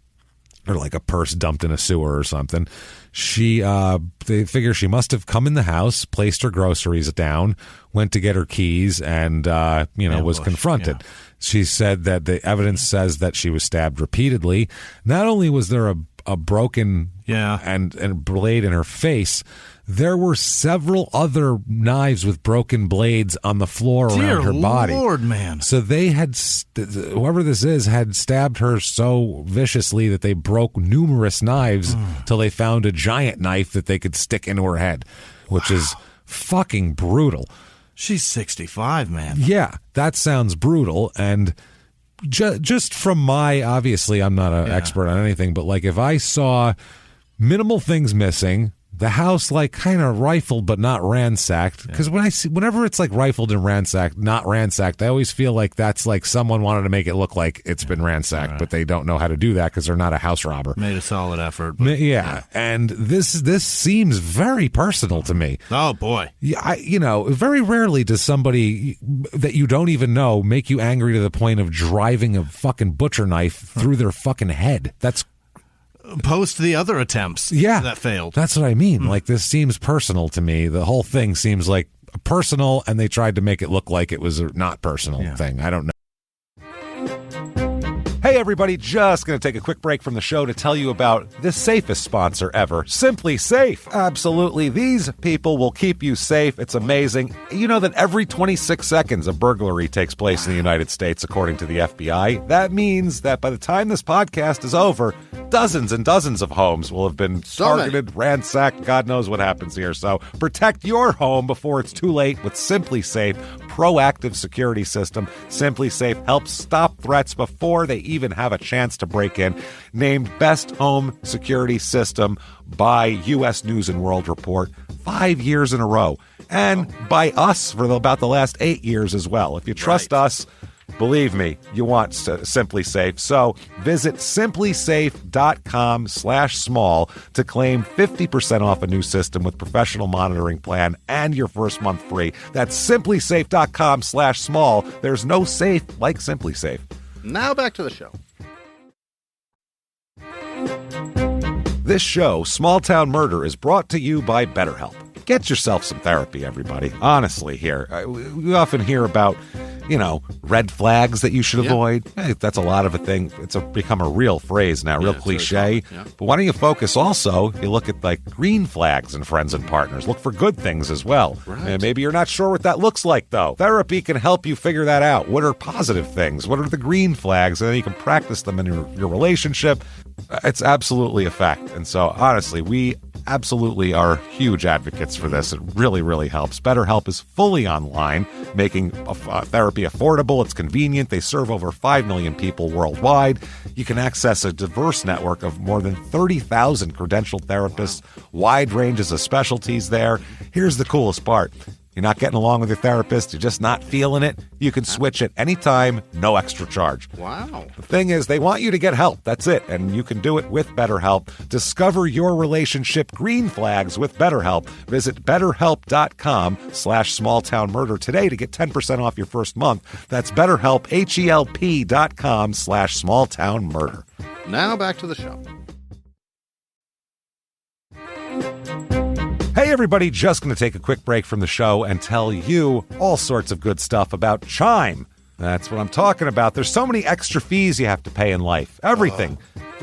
or like a purse dumped in a sewer or something. They figure she must have come in the house, placed her groceries down, went to get her keys, and was confronted. Yeah. She said that the evidence says that she was stabbed repeatedly. Not only was there a broken and blade in her face, there were several other knives with broken blades on the floor around her body. Lord, man. So they had, whoever this is, had stabbed her so viciously that they broke numerous knives till they found a giant knife that they could stick into her head, which is fucking brutal. She's 65, man. Yeah, that sounds brutal. And just from obviously I'm not an expert on anything, but like if I saw minimal things missing, the house like kind of rifled but not ransacked, because whenever it's like rifled and ransacked, not ransacked, I always feel like that's like someone wanted to make it look like it's been ransacked, but they don't know how to do that because they're not a house robber. Made a solid effort. But, and this seems very personal to me. Oh boy. Yeah, very rarely does somebody that you don't even know make you angry to the point of driving a fucking butcher knife through their fucking head. That's post the other attempts that failed. That's what I mean. Like, this seems personal to me. The whole thing seems like personal, and they tried to make it look like it was a not personal thing. I don't know. Hey everybody, just going to take a quick break from the show to tell you about the safest sponsor ever, Simply Safe. Absolutely, these people will keep you safe. It's amazing. You know that every 26 seconds a burglary takes place in the United States, according to the FBI. That means that by the time this podcast is over, dozens and dozens of homes will have been targeted, ransacked, God knows what happens here. So protect your home before it's too late with Simply Safe proactive security system. Simply Safe helps stop threats before they even have a chance to break in. Named Best Home Security System by U.S. News and World Report 5 years in a row. And by us for about the last 8 years as well. If you trust us, believe me, you want Simply Safe. So visit simplysafe.com/small to claim 50% off a new system with professional monitoring plan and your first month free. That's simplysafe.com/small. There's no safe like Simply Safe. Now back to the show. This show, Small Town Murder, is brought to you by BetterHelp. Get yourself some therapy, everybody. Honestly, here. We often hear about, red flags that you should avoid. Hey, that's a lot of a thing. It's become a real phrase now, real cliche. But why don't you focus also, you look at like green flags in friends and partners. Look for good things as well. Right. And maybe you're not sure what that looks like, though. Therapy can help you figure that out. What are positive things? What are the green flags? And then you can practice them in your relationship. It's absolutely a fact. And so, honestly, we absolutely are huge advocates for this. It really, really helps. BetterHelp is fully online, making therapy affordable. It's convenient. They serve over 5 million people worldwide. You can access a diverse network of more than 30,000 credentialed therapists, wide ranges of specialties there. Here's the coolest part. You're not getting along with your therapist, you're just not feeling it, you can switch at any time, no extra charge. Wow. The thing is, they want you to get help. That's it. And you can do it with BetterHelp. Discover your relationship green flags with BetterHelp. Visit BetterHelp.com/smalltownmurder today to get 10% off your first month. That's BetterHelp, HELP.com/smalltownmurder. Now back to the show. Hey everybody, just going to take a quick break from the show and tell you all sorts of good stuff about Chime. That's what I'm talking about. There's so many extra fees you have to pay in life. Everything.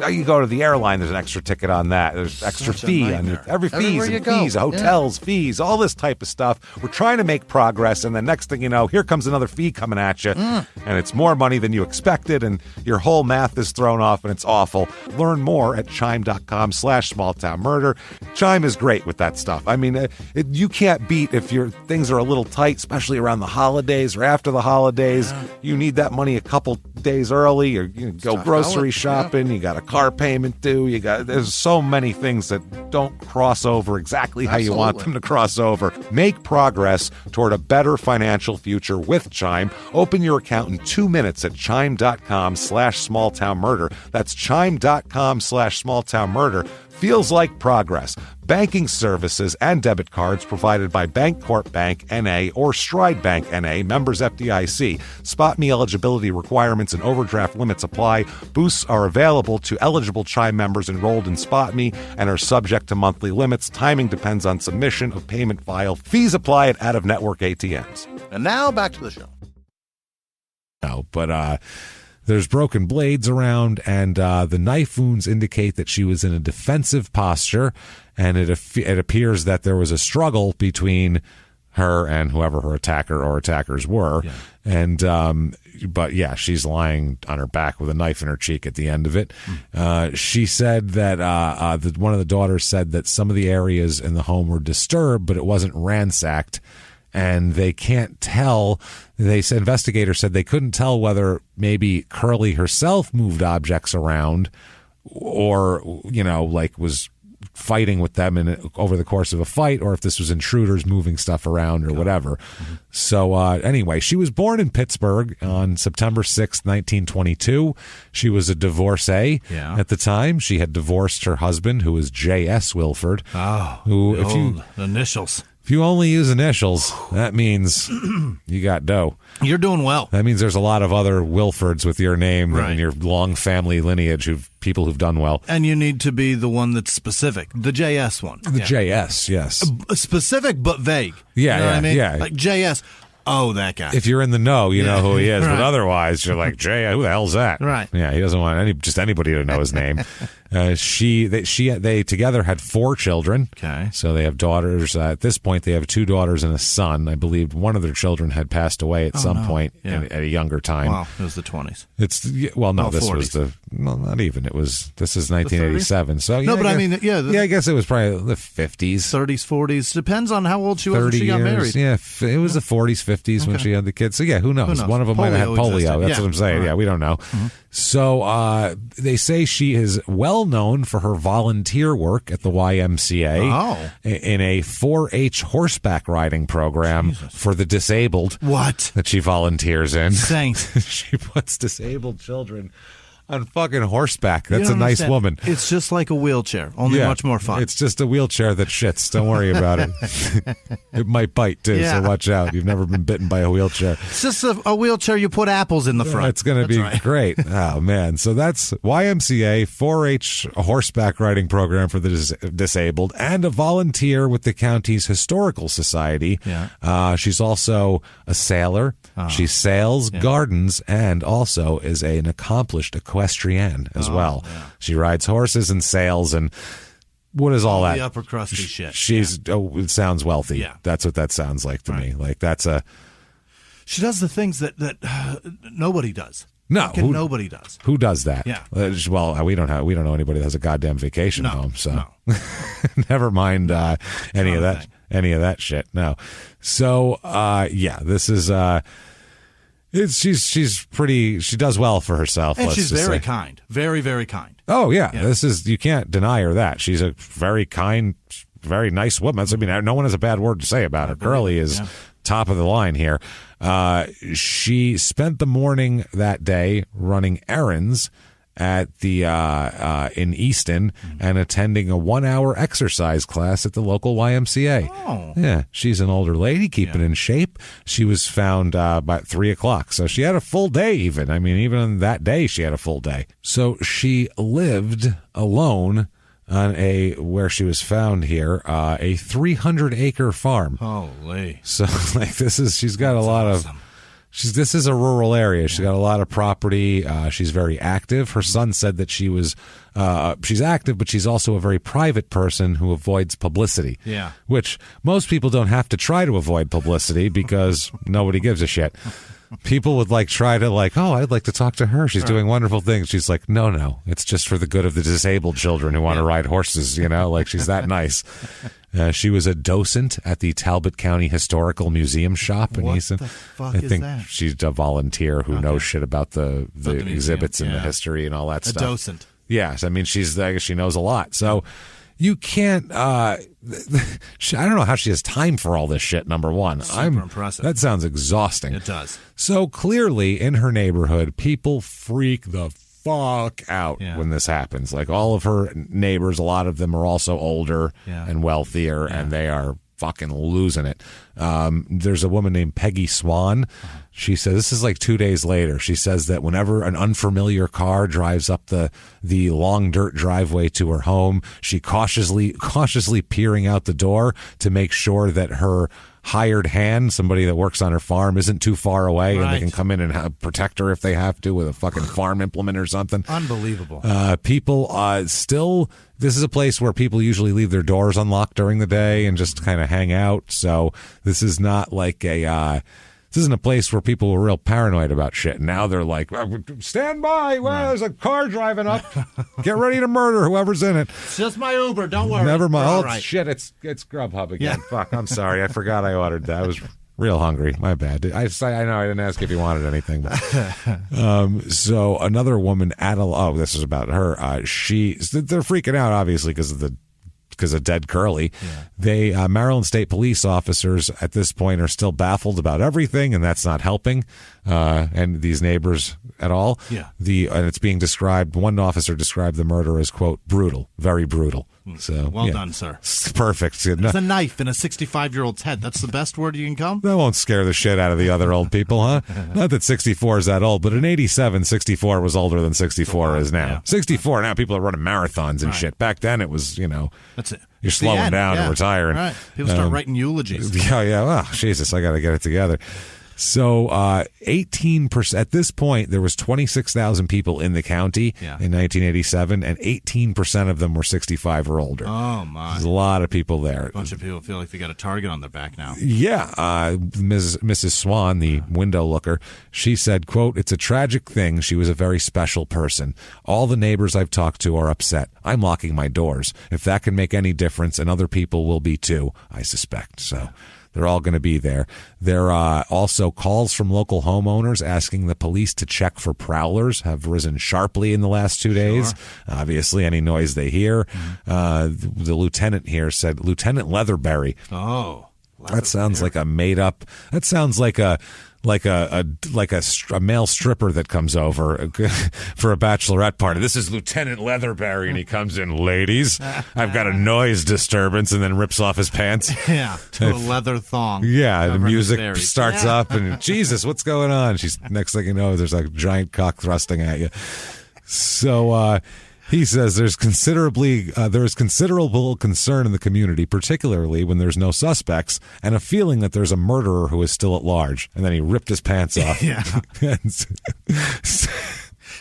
You go to the airline, there's an extra ticket on that. There's extra fee on every fees and fees, hotels, fees, all this type of stuff. We're trying to make progress, and the next thing you know, here comes another fee coming at you, and it's more money than you expected, and your whole math is thrown off, and it's awful. Learn more at chime.com/smalltownmurder. Chime is great with that stuff. I mean, you can't beat if your things are a little tight, especially around the holidays or after the holidays. You need that money a couple days early, or you go grocery shopping. You got a car payment due. There's so many things that don't cross over exactly how you want them to cross over. Make progress toward a better financial future with Chime. Open your account in 2 minutes at chime.com/smalltownmurder. That's chime.com/smalltownmurder. Feels like progress. Banking services and debit cards provided by Bancorp Bank N.A. or Stride Bank N.A., members FDIC. Spot me eligibility requirements and overdraft limits apply. Boosts are available to eligible Chime members enrolled in Spot Me and are subject to monthly limits. Timing depends on submission of payment file. Fees apply at out-of-network ATMs. And now back to the show. No, but there's broken blades around, and the knife wounds indicate that she was in a defensive posture, and it appears that there was a struggle between her and whoever her attacker or attackers were. Yeah. And but yeah, she's lying on her back with a knife in her cheek at the end of it. She said that one of the daughters said that some of the areas in the home were disturbed, but it wasn't ransacked. And they can't tell. Investigators said they couldn't tell whether maybe Curly herself moved objects around, or was fighting with them over the course of a fight, or if this was intruders moving stuff around or whatever. So anyway, she was born in Pittsburgh on September 6th, 1922. She was a divorcee at the time. She had divorced her husband, who was J.S. Wilford. Initials. If you only use initials, that means you got dough. You're doing well. That means there's a lot of other Wilfords with your name and your long family lineage people who've done well. And you need to be the one that's specific. The JS one. The JS, yes. Specific but vague. Yeah, you know what I mean? Yeah. Like JS. Oh, that guy. If you're in the know, you know who he is. But otherwise, you're like, Jay, who the hell's that? Right. Yeah, he doesn't want anybody to know his name. They together had 4 children. Okay. So they have daughters. At this point, they have 2 daughters and a son. I believe one of their children had passed away at some point at a younger time. Wow, it was the 20s. This 40s. Not even. This is 1987. So no, but I mean, I guess it was probably the 50s, 30s, 40s. Depends on how old she was when she got married. Yeah, it was the 40s, 50s when she had the kids. So yeah, who knows? One of them might have had polio. Existed. That's what I'm saying. Right. Yeah, we don't know. Mm-hmm. So they say she is well known for her volunteer work at the YMCA in a 4-H horseback riding program for the disabled. What? That she volunteers in. Saints. She puts disabled children on fucking horseback. That's a nice woman. It's just like a wheelchair, only much more fun. It's just a wheelchair that shits. Don't worry about it. It might bite, too, so watch out. You've never been bitten by a wheelchair. It's just a wheelchair you put apples in the front. It's going to be great. Oh, man. So that's YMCA, 4-H horseback riding program for the disabled, and a volunteer with the county's historical society. Yeah. She's also a sailor. She sails, gardens, and also is an accomplished equestrian as well. Yeah. She rides horses and sails, and what is all that? The upper crusty shit. It sounds wealthy. Yeah. That's what that sounds like to me. Like she does the things that nobody does. No, nobody does. Who does that? Yeah. Well, we don't know anybody that has a goddamn vacation home. So never mind any of that shit. No. So this is. She's pretty. She does well for herself. And she's very kind, very, very kind. Oh yeah, this is, you can't deny her that. She's a very kind, very nice woman. I mean, no one has a bad word to say about her. Curly is top of the line here. She spent the morning that day running errands at the in Easton and attending a 1-hour exercise class at the local YMCA. Oh. Yeah, she's an older lady, keeping in shape. She was found about 3 o'clock, so she had a full day even. I mean, even that day she had a full day. So she lived alone on where she was found here, a 300-acre farm. Holy. So, like, she's got a lot of... This is a rural area. She's got a lot of property. She's very active. Her son said that she's active, but she's also a very private person who avoids publicity. Yeah. Which most people don't have to try to avoid publicity because nobody gives a shit. People would try to I'd like to talk to her. She's doing wonderful things. She's like, no, it's just for the good of the disabled children who want to ride horses, she's that nice. She was a docent at the Talbot County Historical Museum shop in Easton. What the fuck I think that? She's a volunteer who knows shit about the exhibits and the history and all that stuff. A docent. Yes, I mean, she knows a lot. So you can't. I don't know how she has time for all this shit. Number one, Super impressive. That sounds exhausting. It does. So clearly, in her neighborhood, people freak the fuck out when this happens. Like, all of her neighbors, a lot of them are also older and wealthier, and they are fucking losing it. There's a woman named Peggy Swan. She says, this is 2 days later, she says that whenever an unfamiliar car drives up the long dirt driveway to her home, she cautiously peering out the door to make sure that her hired hand, somebody that works on her farm, isn't too far away, and they can come in and protect her if they have to with a fucking farm implement or something. Unbelievable. People still, this is a place where people usually leave their doors unlocked during the day and just kind of hang out. So this is not this isn't a place where people were real paranoid about shit. Now they're like, stand by. Well, there's a car driving up. Get ready to murder whoever's in it. It's just my Uber. Don't worry. Never mind. All Oh, right. shit. It's Grubhub again. Fuck. I'm sorry. I forgot I ordered that. I was real hungry. My bad. I know I didn't ask if you wanted anything. But, so another woman, this is about her. They're freaking out, obviously, because of dead Curly. Maryland State police officers at this point are still baffled about everything, and that's not helping and these neighbors at all. And it's being described, one officer described the murder as, quote, brutal, very brutal. So well done, sir. Perfect. There's a knife in a 65-year-old's head. That's the best word you can come? That won't scare the shit out of the other old people, huh? Not that 64 is that old, but in 87, 64 was older than 64 is now. Yeah. 64, now people are running marathons and shit. Back then it was, that's it. You're slowing down and retiring. Right. People start writing eulogies. Yeah. Well, Jesus, I got to get it together. So 18%, at this point, there was 26,000 people in the county in 1987, and 18% of them were 65 or older. Oh, my. There's a lot of people there. A bunch of people feel like they got a target on their back now. Yeah. Mrs. Swan, the window looker, she said, quote, "It's a tragic thing. She was a very special person. All the neighbors I've talked to are upset. I'm locking my doors. If that can make any difference, and other people will be too, I suspect." So they're all going to be there. There are also calls from local homeowners asking the police to check for prowlers have risen sharply in the last 2 days. Obviously, any noise they hear. The lieutenant here said, Lieutenant Leatherberry. Oh. That sounds like a made-up... That sounds like a male stripper that comes over for a bachelorette party. This is Lieutenant Leatherberry, and he comes in, ladies, I've got a noise disturbance, and then rips off his pants. Yeah, to a leather thong. Yeah, the music starts up, and Jesus, what's going on? Next thing you know, there's a giant cock thrusting at you. So, he says there is considerable concern in the community, particularly when there's no suspects, and a feeling that there's a murderer who is still at large. And then he ripped his pants off. Yeah.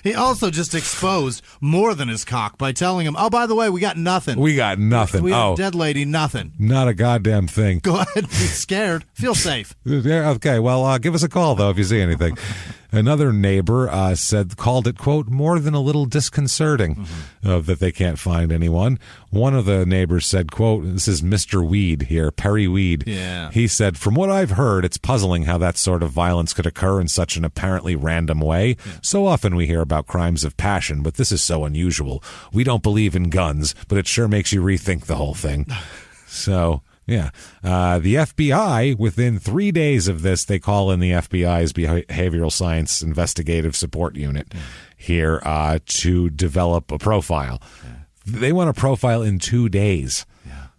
He also just exposed more than his cock by telling him, oh, by the way, we got nothing. We got nothing. We have a dead lady, nothing. Not a goddamn thing. Go ahead. Be scared. Feel safe. Yeah, okay. Well, give us a call, though, if you see anything. Another neighbor called it, quote, more than a little disconcerting that they can't find anyone. One of the neighbors said, quote, this is Mr. Weed here, Perry Weed. Yeah. He said, from what I've heard, it's puzzling how that sort of violence could occur in such an apparently random way. Yeah. So often we hear about crimes of passion, but this is so unusual. We don't believe in guns, but it sure makes you rethink the whole thing. So, yeah. The FBI, within 3 days of this, they call in the FBI's Behavioral Science Investigative Support Unit here to develop a profile. They want a profile in 2 days.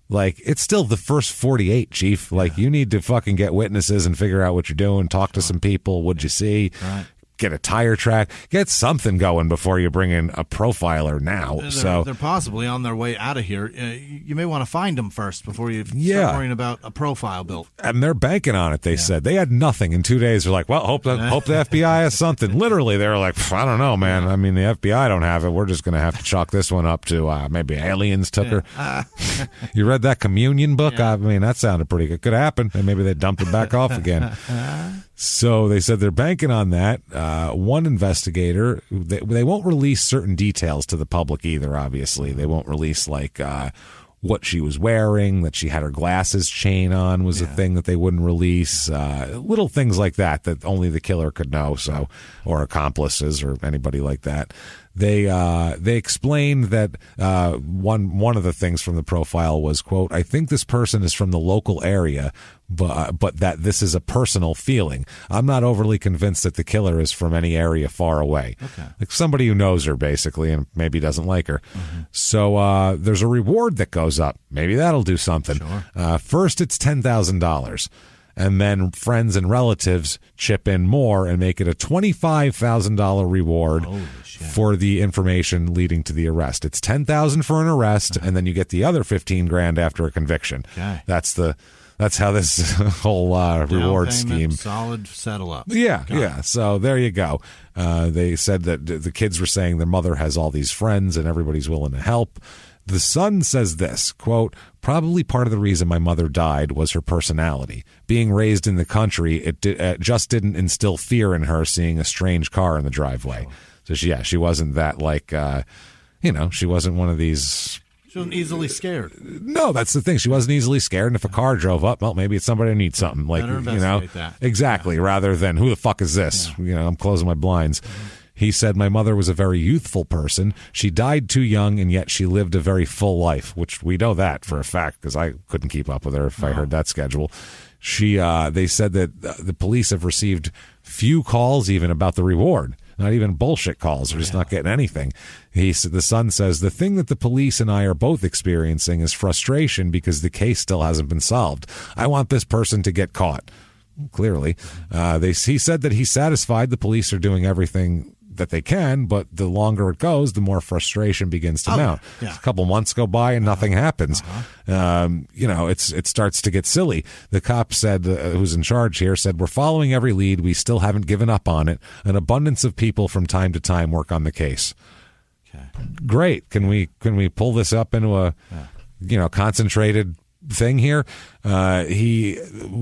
Like, it's still the first 48, Chief. Like, you need to fucking get witnesses and figure out what you're doing, talk to some people. What'd you see? Right. Get a tire track, get something going before you bring in a profiler now. They're possibly on their way out of here. You may want to find them first before you start worrying about a profile built. And they're banking on it, they said. They had nothing in 2 days. They're like, well, hope the FBI has something. Literally, they were like, I don't know, man. I mean, the FBI don't have it. We're just going to have to chalk this one up to maybe aliens took her. You read that communion book? Yeah. I mean, that sounded pretty good. Could happen. And maybe they dumped it back off again. So they said they're banking on that. One investigator, they won't release certain details to the public either, obviously. They won't release, like, what she was wearing, that she had her glasses chain on was a thing that they wouldn't release. Little things like that only the killer could know, so, or accomplices or anybody like that. They explained that one of the things from the profile was, quote, I think this person is from the local area, but that this is a personal feeling. I'm not overly convinced that the killer is from any area far away. Okay. Like somebody who knows her, basically, and maybe doesn't like her. Mm-hmm. So there's a reward that goes up. Maybe that'll do something. Sure. First, it's $10,000. And then friends and relatives chip in more and make it a $25,000 reward for the information leading to the arrest. It's $10,000 for an arrest, and then you get the other $15,000 after a conviction. Okay. That's how this whole reward scheme. Solid settle up. Yeah. So there you go. They said that the kids were saying their mother has all these friends and everybody's willing to help. The son says this, quote, probably part of the reason my mother died was her personality. Being raised in the country, it just didn't instill fear in her seeing a strange car in the driveway. So she wasn't that like, she wasn't one of these. She wasn't easily scared. No, that's the thing. She wasn't easily scared. And if a car drove up, well, maybe it's somebody who needs something. Like, that. Exactly. Yeah. Rather than who the fuck is this? Yeah. I'm closing my blinds. Mm-hmm. He said, my mother was a very youthful person. She died too young, and yet she lived a very full life, which we know that for a fact because I couldn't keep up with her if I heard that schedule. They said that the police have received few calls even about the reward, not even bullshit calls. They're just not getting anything. The son says, the thing that the police and I are both experiencing is frustration because the case still hasn't been solved. I want this person to get caught. Clearly. He said that he's satisfied the police are doing everything that they can, but the longer it goes, the more frustration begins to mount. Yeah. A couple months go by and nothing happens. It starts to get silly. The cop said, who's in charge here, said, we're following every lead. We still haven't given up on it. An abundance of people from time to time work on the case. Okay. Great. Can we pull this up into a concentrated thing here? He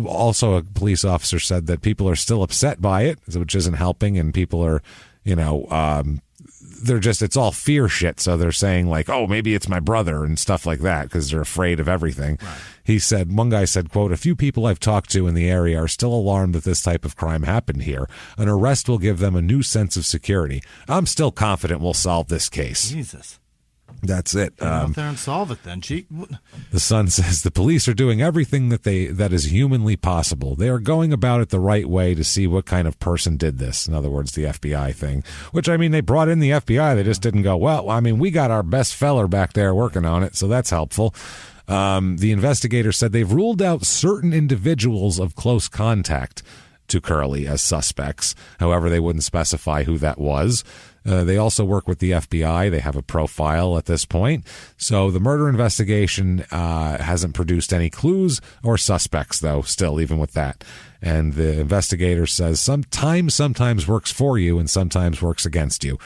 also, a police officer, said that people are still upset by it, which isn't helping, and people are they're just, it's all fear shit. So they're saying like, oh, maybe it's my brother and stuff like that because they're afraid of everything. Right. He said, one guy said, quote, a few people I've talked to in the area are still alarmed that this type of crime happened here. An arrest will give them a new sense of security. I'm still confident we'll solve this case. Jesus. That's it. Get out there and solve it then, Cheek. The son says the police are doing everything that is humanly possible. They are going about it the right way to see what kind of person did this. In other words, the FBI thing, which, I mean, they brought in the FBI. They just didn't go, well, I mean, we got our best feller back there working on it, so that's helpful. The investigator said they've ruled out certain individuals of close contact to Curley as suspects. However, they wouldn't specify who that was. They also work with the FBI. They have a profile at this point. So the murder investigation hasn't produced any clues or suspects, though, still, even with that. And the investigator says sometimes works for you and sometimes works against you.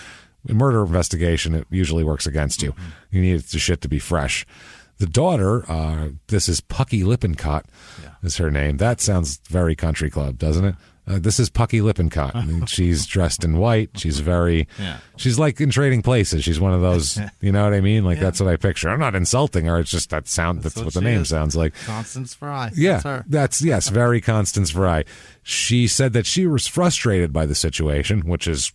In murder investigation, it usually works against you. You need the shit to be fresh. The daughter, this is Pucky Lippincott, is her name. That sounds very country club, doesn't it? This is Pucky Lippincott. I mean, she's dressed in white. She's she's like in Trading Places. She's one of those, you know what I mean? Like, that's what I picture. I'm not insulting her. It's just that's what the name sounds like. Constance Fry. Yeah, that's her. Very Constance Fry. She said that she was frustrated by the situation, which is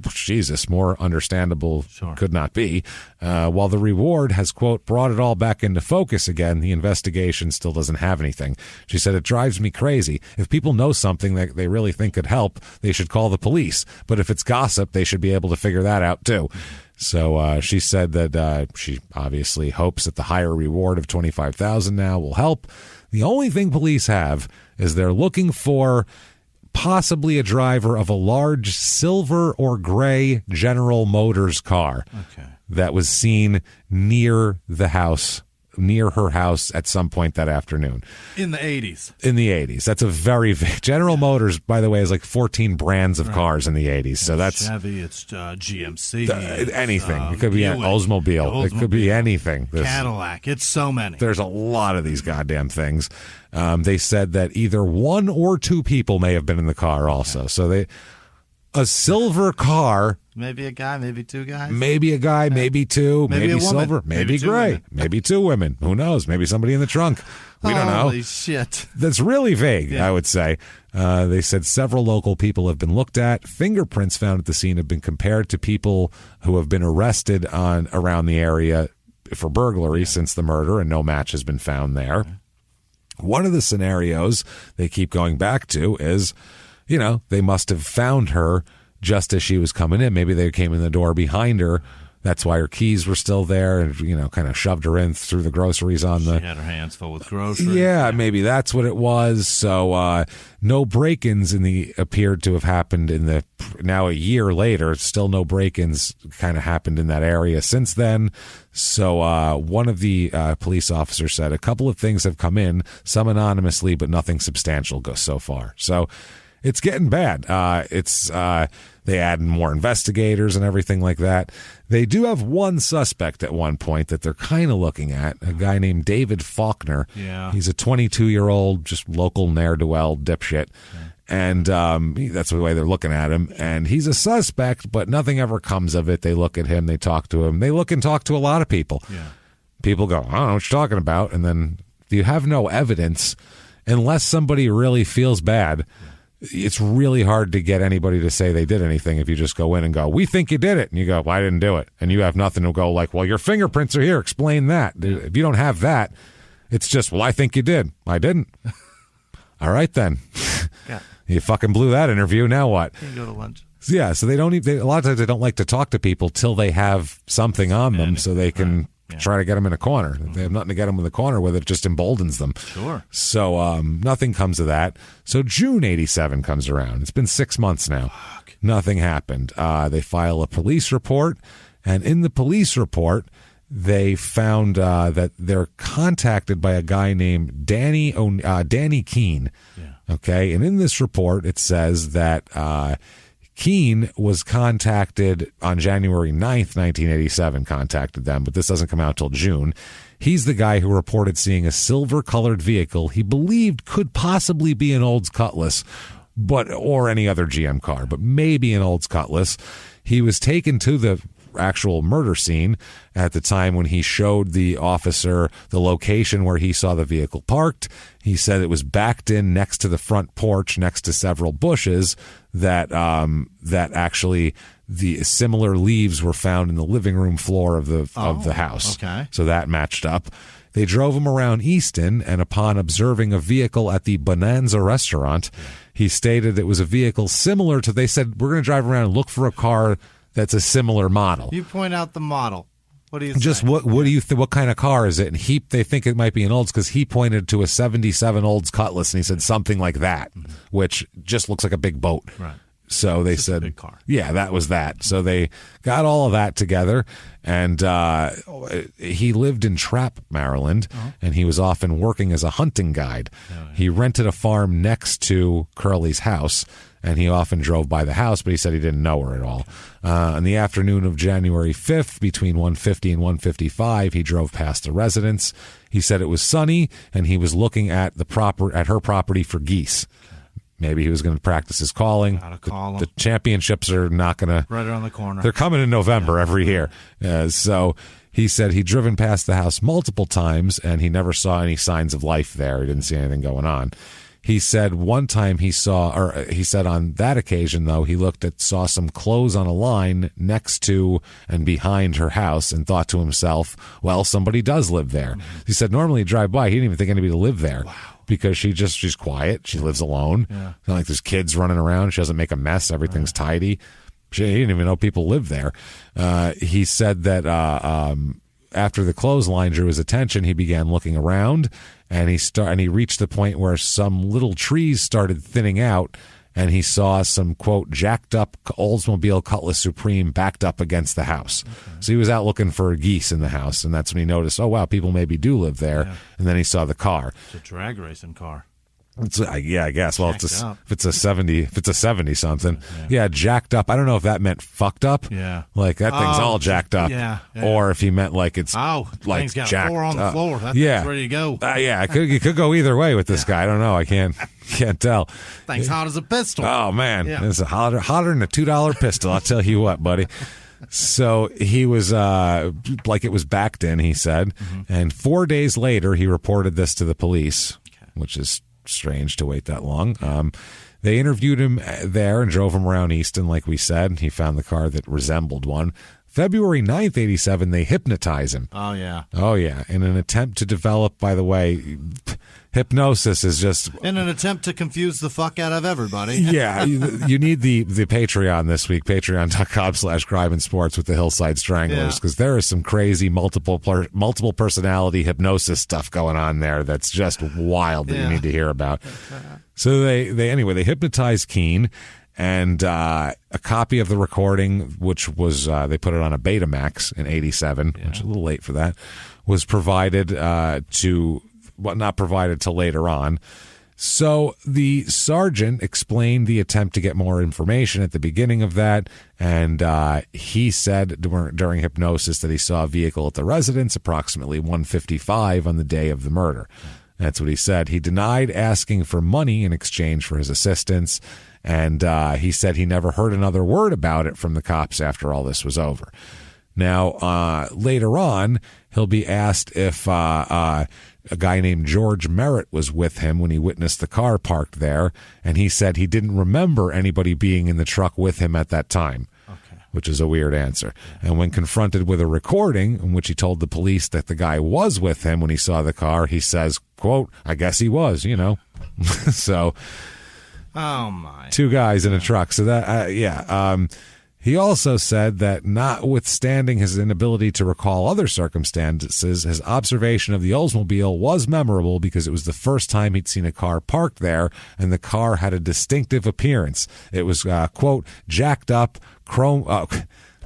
Jesus, more understandable could not be. While the reward has, quote, brought it all back into focus again, the investigation still doesn't have anything. She said, it drives me crazy. If people know something that they really think could help, they should call the police. But if it's gossip, they should be able to figure that out too. So she said that she obviously hopes that the higher reward of $25,000 now will help. The only thing police have is they're looking for possibly a driver of a large silver or gray General Motors car that was seen near the house, near her house at some point that afternoon. In the 80s. In the 80s. That's a very General Motors, by the way, is like 14 brands of cars in the 80s. So that's Chevy, it's GMC. Anything. It could be an Oldsmobile. It could be anything. Cadillac. It's so many. There's a lot of these goddamn things. They said that either one or two people may have been in the car also. So a silver car. Maybe a guy, maybe two guys. Maybe a guy, maybe two, maybe silver, maybe gray, maybe two women. Who knows? Maybe somebody in the trunk. We don't know. Holy shit. That's really vague, I would say. They said several local people have been looked at. Fingerprints found at the scene have been compared to people who have been arrested around the area for burglary since the murder, and no match has been found there. One of the scenarios they keep going back to is, they must have found her just as she was coming in. Maybe they came in the door behind her. That's why her keys were still there and, kind of shoved her in through the groceries She had her hands full with groceries. Yeah, maybe that's what it was. So no break-ins appeared to have happened now a year later. Still no break-ins kind of happened in that area since then. So one of the police officers said a couple of things have come in, some anonymously, but nothing substantial so far. So it's getting bad. They add more investigators and everything like that. They do have one suspect at one point that they're kind of looking at, a guy named David Faulkner. Yeah. He's a 22-year-old, just local ne'er-do-well dipshit. Okay. And that's the way they're looking at him. And he's a suspect, but nothing ever comes of it. They look at him, they talk to him. They look and talk to a lot of people. Yeah. People go, I don't know what you're talking about. And then you have no evidence unless somebody really feels bad. Yeah. It's really hard to get anybody to say they did anything if you just go in and go, we think you did it. And you go, well, I didn't do it. And you have nothing to go like, well, your fingerprints are here. Explain that. If you don't have that, it's just, well, I think you did. I didn't. All right, then. Yeah. You fucking blew that interview. Now what? You can go to lunch. Yeah, so a lot of times they don't like to talk to people till they have something on them so they can try to get them in a corner. If they have nothing to get them in the corner with, it just emboldens them. Sure. So nothing comes of that. So June 87 comes around. It's been 6 months now. Fuck. Nothing happened. They file a police report, and in the police report, they found that they're contacted by a guy named Danny Keene. Yeah. Okay, and in this report, it says that Keene was contacted on January 9th, 1987, contacted them, but this doesn't come out till June. He's the guy who reported seeing a silver-colored vehicle he believed could possibly be an Olds Cutlass, or any other GM car, but maybe an Olds Cutlass. He was taken to the actual murder scene at the time when he showed the officer the location where he saw the vehicle parked. He said it was backed in next to the front porch, next to several bushes, that actually the similar leaves were found in the living room floor of the house. Okay. So that matched up. They drove him around Easton, and upon observing a vehicle at the Bonanza restaurant, he stated it was a vehicle similar to, they said, we're going to drive around and look for a car that's a similar model. You point out the model. What do you just think? What do you think? What kind of car is it? And they think it might be an Olds because he pointed to a '77 Olds Cutlass and he said something like that, which just looks like a big boat. Right. So they said, a big car. Yeah, that was that. So they got all of that together, and he lived in Trapp, Maryland, and he was often working as a hunting guide. Oh, yeah. He rented a farm next to Curly's house, and he often drove by the house, but he said he didn't know her at all. On the afternoon of January 5th, between 1:50 and 1:55, he drove past the residence. He said it was sunny, and he was looking at her property for geese. Maybe he was going to practice his calling. The championships are not going to... Right around the corner. They're coming in November every year. So he said he'd driven past the house multiple times, and he never saw any signs of life there. He didn't see anything going on. He said one time he said on that occasion, though, he saw some clothes on a line next to and behind her house and thought to himself, well, somebody does live there. He said normally he'd drive by, he didn't even think anybody lived there. Wow. Because she's quiet. She lives alone. Yeah. It's not like there's kids running around. She doesn't make a mess. Everything's tidy. He didn't even know people lived there. He said that after the clothesline drew his attention, he began looking around, and he reached the point where some little trees started thinning out, and he saw some, quote, jacked up Oldsmobile Cutlass Supreme backed up against the house. Okay. So he was out looking for geese in the house, and that's when he noticed, oh, wow, people maybe do live there. Yeah. And then he saw the car. It's a drag racing car. I guess. Well, if it's a 70 something, yeah, jacked up. I don't know if that meant fucked up. Yeah, like that thing's all jacked up. Yeah. Or if he meant like it's like thing's got jacked four on the floor. That thing's ready to go. It could go either way with this guy. I don't know. I can't tell. Thing's hot as a pistol. Oh man, it's hotter than a $2 pistol. I'll tell you what, buddy. So he was like it was backed in. He said, and 4 days later he reported this to the police, which is strange to wait that long. They interviewed him there and drove him around Easton, like we said. He found the car that resembled one. February 9th, 87, they hypnotize him. Oh, yeah. In an attempt to develop, by the way, hypnosis is just... In an attempt to confuse the fuck out of everybody. Yeah, you need the Patreon this week, patreon.com/crime and sports with the Hillside Stranglers, because there is some crazy multiple personality hypnosis stuff going on there that's just wild that you need to hear about. So they hypnotize Keene, and a copy of the recording, which was they put it on a Betamax in 87, which is a little late for that, was provided not provided till later on. So the sergeant explained the attempt to get more information at the beginning of that, and he said during hypnosis that he saw a vehicle at the residence approximately 1:55 on the day of the murder. That's what he said. He denied asking for money in exchange for his assistance, and he said he never heard another word about it from the cops after all this was over. Now, later on, he'll be asked if a guy named George Merritt was with him when he witnessed the car parked there, and he said he didn't remember anybody being in the truck with him at that time. Which is a weird answer. And when confronted with a recording in which he told the police that the guy was with him when he saw the car, he says, quote, I guess he was, So, oh my, two guys in a truck. So that, he also said that notwithstanding his inability to recall other circumstances, his observation of the Oldsmobile was memorable because it was the first time he'd seen a car parked there, and the car had a distinctive appearance. It was, quote, jacked up, chrome,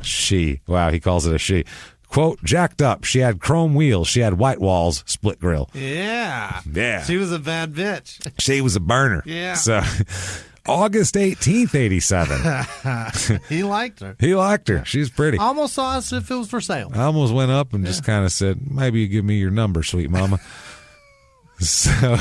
he calls it a she. Quote, jacked up. She had chrome wheels. She had white walls, split grill. Yeah. Yeah. She was a bad bitch. She was a burner. Yeah. So... August 18th, 87. He liked her. Yeah. She's pretty. Almost saw us if it was for sale. I almost went up and just kind of said, maybe you give me your number, sweet mama. So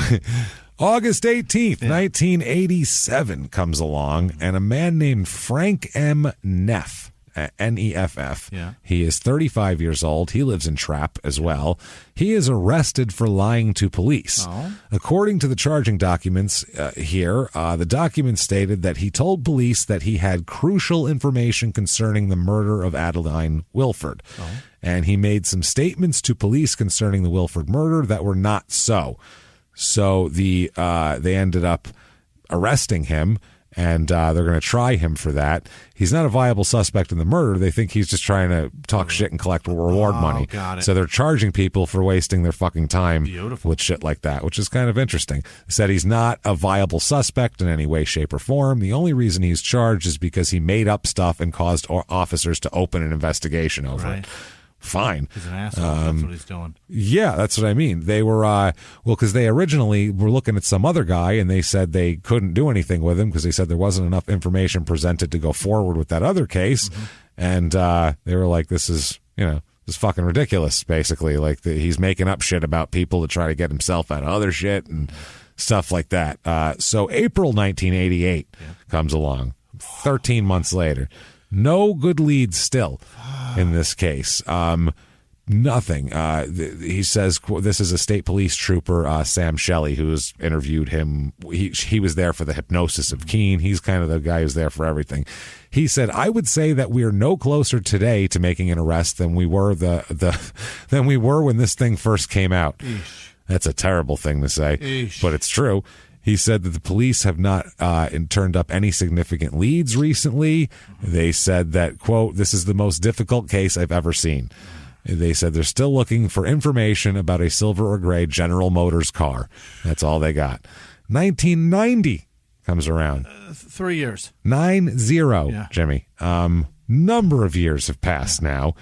August 18th, 1987 comes along, and a man named Frank M. Neff, Neff. Yeah. He is 35 years old. He lives in Trapp as well. He is arrested for lying to police. Oh. According to the charging documents the documents stated that he told police that he had crucial information concerning the murder of Adeline Wilford. Oh. And he made some statements to police concerning the Wilford murder that were not so. So they ended up arresting him, and they're going to try him for that. He's not a viable suspect in the murder. They think he's just trying to talk shit and collect reward money. Got it. So they're charging people for wasting their fucking time Beautiful. with shit like that, which is kind of interesting. They said he's not a viable suspect in any way, shape, or form. The only reason he's charged is because he made up stuff and caused officers to open an investigation over it. Fine. He's an asshole. That's what he's doing. Yeah, that's what I mean. They were, because they originally were looking at some other guy, and they said they couldn't do anything with him because they said there wasn't enough information presented to go forward with that other case. Mm-hmm. And they were like, this is fucking ridiculous, basically. Like, he's making up shit about people to try to get himself out of other shit and stuff like that. So April 1988 comes along, 13 months later. No good leads still in this case. Nothing. He says, this is a state police trooper, Sam Shelley, who's interviewed him. He was there for the hypnosis of Keene. He's kind of the guy who's there for everything. He said, I would say that we are no closer today to making an arrest than we were than we were when this thing first came out. Eesh. That's a terrible thing to say, Eesh. but it's true. He said that the police have not turned up any significant leads recently. They said that, quote, this is the most difficult case I've ever seen. They said they're still looking for information about a silver or gray General Motors car. That's all they got. 1990 comes around. 3 years. 9-0, yeah. Jimmy. Number of years have passed now,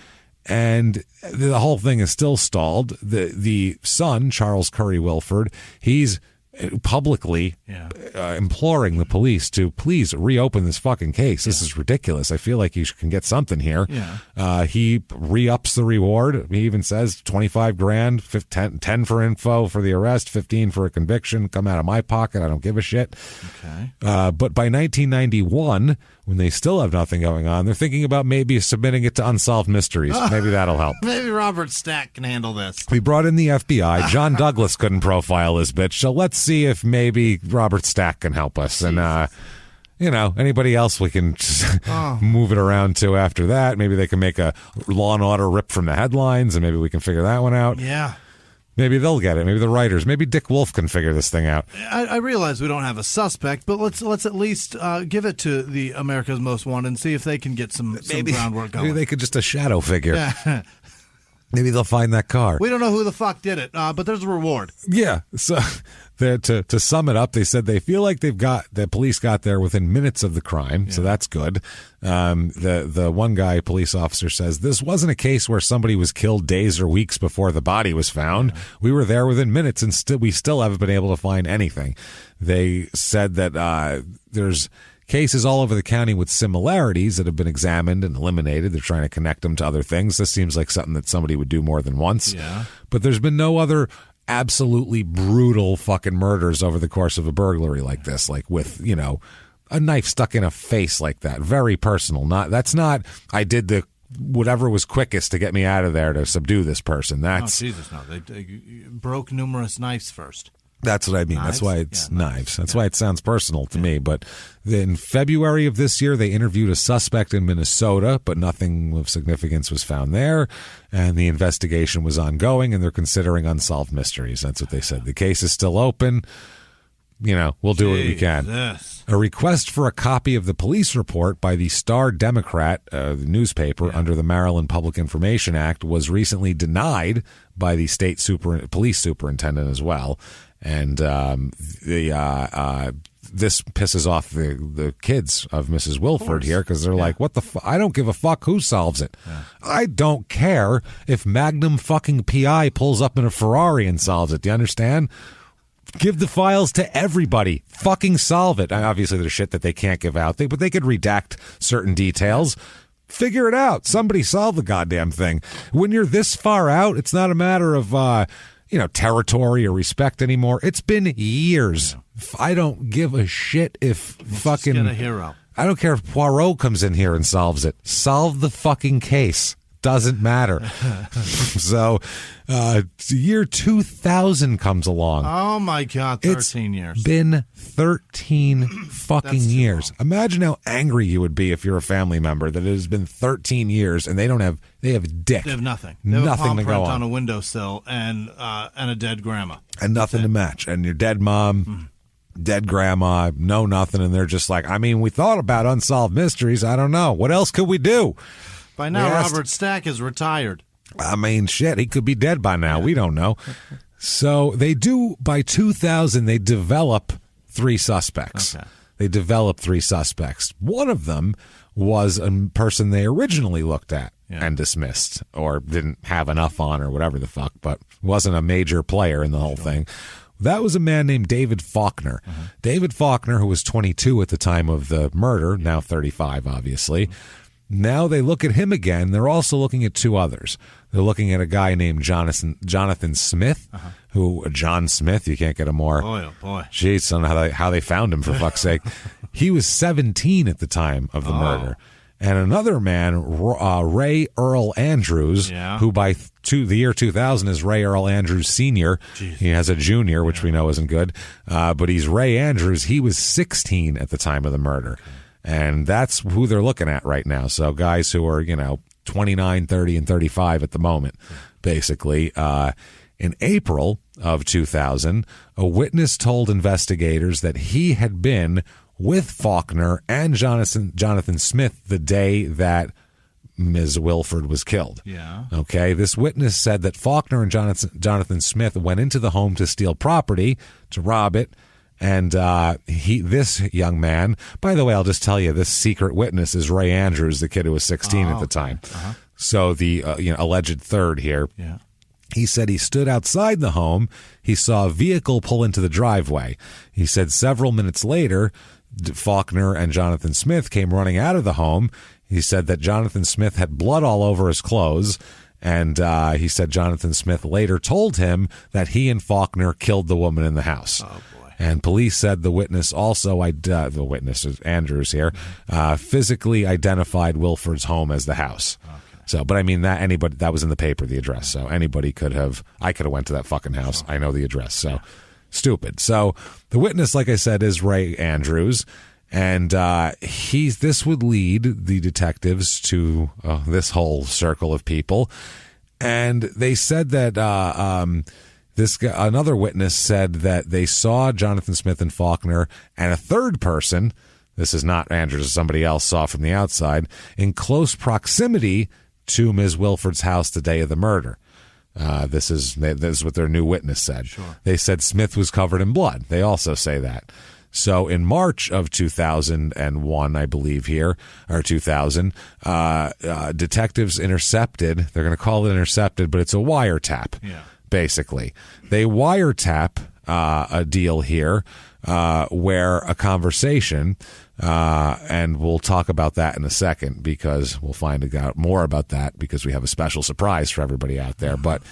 and the whole thing is still stalled. The son, Charles Curry Wilford, he's publicly imploring the police to please reopen this fucking case. This is ridiculous. I feel like you can get something here. He re-ups the reward. He even says $25,000, 10 for info for the arrest, 15 for a conviction. Come out of my pocket. I don't give a shit. Okay. But by 1991, when they still have nothing going on, they're thinking about maybe submitting it to Unsolved Mysteries. Maybe that'll help. Maybe Robert Stack can handle this. We brought in the FBI. John Douglas couldn't profile this bitch, so let's see if maybe Robert Stack can help us. And, anybody else we can just move it around to after that. Maybe they can make a Law and Order rip from the headlines, and maybe we can figure that one out. Yeah. Maybe they'll get it. Maybe the writers. Maybe Dick Wolf can figure this thing out. I realize we don't have a suspect, but let's at least give it to the America's Most Wanted and see if they can get some groundwork going. Maybe they could just a shadow figure. Yeah. Maybe they'll find that car. We don't know who the fuck did it, but there's a reward. Yeah. So to sum it up, they said they feel like the police got there within minutes of the crime, so that's good. The one guy, police officer, says this wasn't a case where somebody was killed days or weeks before the body was found. We were there within minutes, and we still haven't been able to find anything. They said that there's cases all over the county with similarities that have been examined and eliminated. They're trying to connect them to other things. This seems like something that somebody would do more than once. Yeah. But there's been no other absolutely brutal fucking murders over the course of a burglary like this, like with, a knife stuck in a face like that. Very personal. I did the whatever was quickest to get me out of there to subdue this person. That's Jesus, no. They broke numerous knives first. That's what I mean. Knives? That's why it's knives. That's why it sounds personal to me. But in February of this year, they interviewed a suspect in Minnesota, but nothing of significance was found there. And the investigation was ongoing, and they're considering unsolved mysteries. That's what they said. The case is still open. We'll do what we can. A request for a copy of the police report by the Star Democrat, the newspaper, under the Maryland Public Information Act was recently denied by the state police superintendent as well. And this pisses off the kids of Mrs. Wilford here because they're like, what the fuck? I don't give a fuck who solves it. Yeah. I don't care if Magnum fucking PI pulls up in a Ferrari and solves it. Do you understand? Give the files to everybody. Fucking solve it. Obviously, there's shit that they can't give out, but they could redact certain details. Figure it out. Somebody solve the goddamn thing. When you're this far out, it's not a matter of territory or respect anymore. It's been years. Yeah. I don't give a shit if fucking get a hero. I don't care if Poirot comes in here and solves it. Solve the fucking case. Doesn't matter. So, year 2000 comes along. Oh my God, 13 years. It's been 13 fucking years. Long. Imagine how angry you would be if you're a family member that it has been 13 years and they have dick. They have nothing. They have nothing a to go on a windowsill and a dead grandma. And nothing to match. And your dead mom, dead grandma, no nothing. And they're just like, we thought about unsolved mysteries. I don't know. What else could we do? By now, Robert Stack is retired. Shit, he could be dead by now. We don't know. So by 2000, they develop 3 suspects. Okay. They developed 3 suspects. One of them was a person they originally looked at and dismissed or didn't have enough on or whatever the fuck, but wasn't a major player in the whole thing. That was a man named David Faulkner. David Faulkner, who was 22 at the time of the murder, now 35, obviously. Now they look at him again. They're also looking at 2 others. They're looking at a guy named Jonathan Smith, John Smith. You can't get a more. Boy, oh boy. Jeez, I don't know how they found him, for fuck's sake. He was 17 at the time of the murder. and another man, Ray Earl Andrews, who by the year 2000 is Ray Earl Andrews Sr. Jeez. He has a junior, which we know isn't good, but he's Ray Andrews. He was 16 at the time of the murder. Okay. And that's who they're looking at right now. So guys who are, 29, 30, and 35 at the moment, basically. In April of 2000, a witness told investigators that he had been with Faulkner and Jonathan Smith the day that Ms. Wilford was killed. Yeah. Okay. This witness said that Faulkner and Jonathan Smith went into the home to steal property, to rob it. And this young man, by the way, I'll just tell you, this secret witness is Ray Andrews, the kid who was 16 at the time. Uh-huh. So the alleged third here. Yeah. He said he stood outside the home. He saw a vehicle pull into the driveway. He said several minutes later, Faulkner and Jonathan Smith came running out of the home. He said that Jonathan Smith had blood all over his clothes. And he said Jonathan Smith later told him that he and Faulkner killed the woman in the house. Oh, boy. And police said the witness also, the witness is Andrews here, physically identified Wilford's home as the house. Okay. So, but I mean that was in the paper, the address. So anybody I could have went to that fucking house. Sure. I know the address. So stupid. So the witness, like I said, is Ray Andrews, and this would lead the detectives to this whole circle of people, and they said that another witness said that they saw Jonathan Smith and Faulkner, and a third person, this is not Andrews, somebody else, saw from the outside, in close proximity to Ms. Wilford's house the day of the murder. This is what their new witness said. Sure. They said Smith was covered in blood. They also say that. So in March of 2001, I believe here, or 2000, detectives intercepted, they're going to call it intercepted, but it's a wiretap, basically. They wiretap a deal here where a conversation, and we'll talk about that in a second because we'll find out more about that because we have a special surprise for everybody out there. But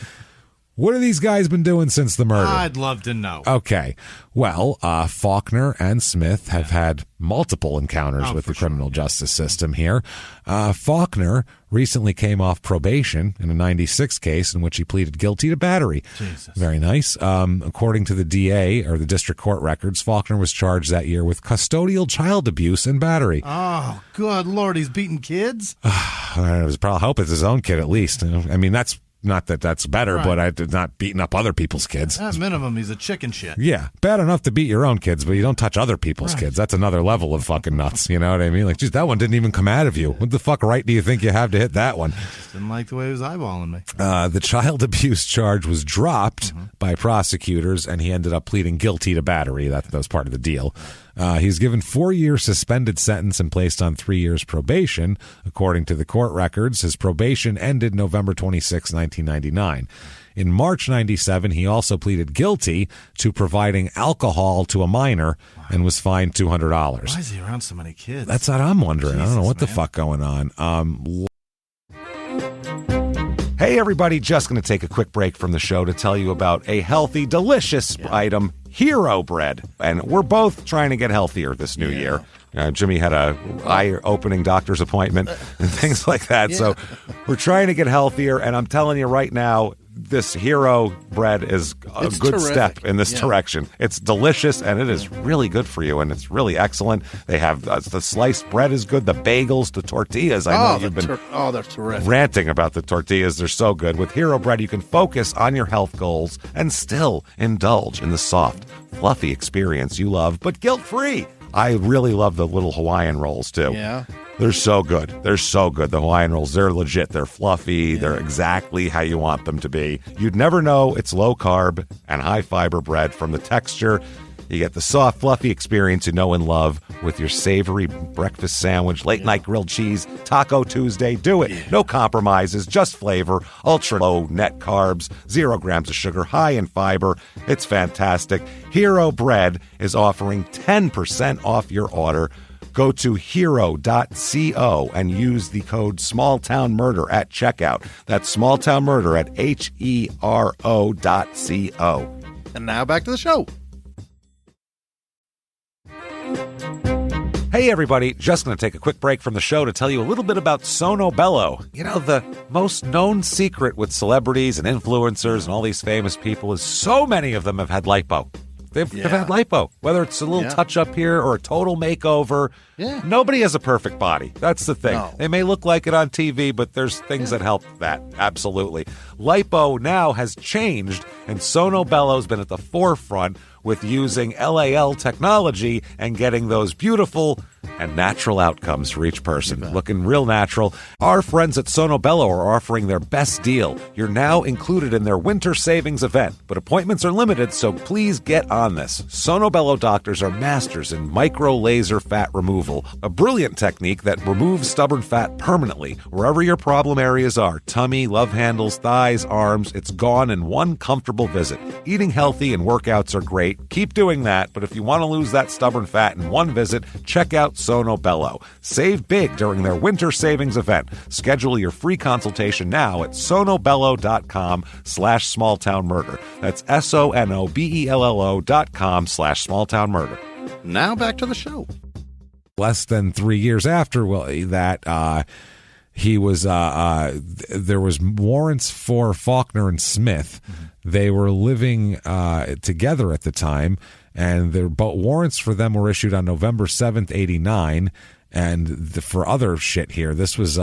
what have these guys been doing since the murder? I'd love to know. Okay. Well, Faulkner and Smith have had multiple encounters with the criminal justice system here. Faulkner recently came off probation in a 96 case in which he pleaded guilty to battery. Jesus. Very nice. According to the DA, or the district court records, Faulkner was charged that year with custodial child abuse and battery. Oh, good Lord, he's beating kids? I hope it's his own kid at least. I mean, that's not that that's better, right. But I did not beating up other people's kids. At minimum, he's a chicken shit. Yeah, bad enough to beat your own kids, but you don't touch other people's kids. That's another level of fucking nuts. You know what I mean? Like, geez, that one didn't even come out of you. What the fuck right do you think you have to hit that one? Just didn't like the way he was eyeballing me. The child abuse charge was dropped by prosecutors, and he ended up pleading guilty to battery. That was part of the deal. He's given 4-year suspended sentence and placed on 3 years probation. According to the court records, his probation ended November 26, 1999. In March 97, he also pleaded guilty to providing alcohol to a minor and was fined $200. Why is he around so many kids? That's what I'm wondering. Jesus, I don't know what the fuck going on. Hey, everybody, just going to take a quick break from the show to tell you about a healthy, delicious item, Hero Bread. And we're both trying to get healthier this new year. Jimmy had a eye-opening doctor's appointment and things like that. Yeah. So we're trying to get healthier, and I'm telling you right now, this Hero Bread is a good step in this direction. It's delicious, and it is really good for you, and it's really excellent. They have the sliced bread is good, the bagels, the tortillas. I know you've been they're terrific. Ranting about the tortillas. They're so good. With Hero Bread, you can focus on your health goals and still indulge in the soft, fluffy experience you love, but guilt-free. I really love the little Hawaiian rolls, too. Yeah. They're so good. They're so good. The Hawaiian rolls, they're legit. They're fluffy. Yeah. They're exactly how you want them to be. You'd never know it's low-carb and high-fiber bread from the texture. You get the soft, fluffy experience you know and love with your savory breakfast sandwich, late-night grilled cheese, Taco Tuesday. Do it. Yeah. No compromises, just flavor, ultra-low net carbs, 0 grams of sugar, high in fiber. It's fantastic. Hero Bread is offering 10% off your order. Go to hero.co and use the code SmallTownMurder at checkout. That's SmallTownMurder at HERO.co. And now back to the show. Hey, everybody. Just going to take a quick break from the show to tell you a little bit about Sono Bello. You know, the most known secret with celebrities and influencers and all these famous people is so many of them have had lipo. They've had lipo, whether it's a little touch-up here or a total makeover. Yeah. Nobody has a perfect body. That's the thing. No. They may look like it on TV, but there's things that help that. Absolutely. Lipo now has changed, and Sono Bello's been at the forefront with using LAL technology and getting those beautiful and natural outcomes for each person. Looking real natural. Our friends at Sono Bello are offering their best deal. You're now included in their winter savings event, but appointments are limited, so please get on this. Sono Bello doctors are masters in micro laser fat removal, a brilliant technique that removes stubborn fat permanently wherever your problem areas are. Tummy, love handles, thighs, arms, it's gone in one comfortable visit. Eating healthy and workouts are great. Keep doing that, but if you want to lose that stubborn fat in one visit, check out Sono Bello. Save big during their winter savings event. Schedule your free consultation now at sonobello.com/smalltownmurder. That's SONOBELLO.com/smalltownmurder. Now back to the show. Less than 3 years after he was there was warrants for Faulkner and Smith. They were living together at the time, and warrants for them were issued on November 7th, 1989. And for other shit here, this was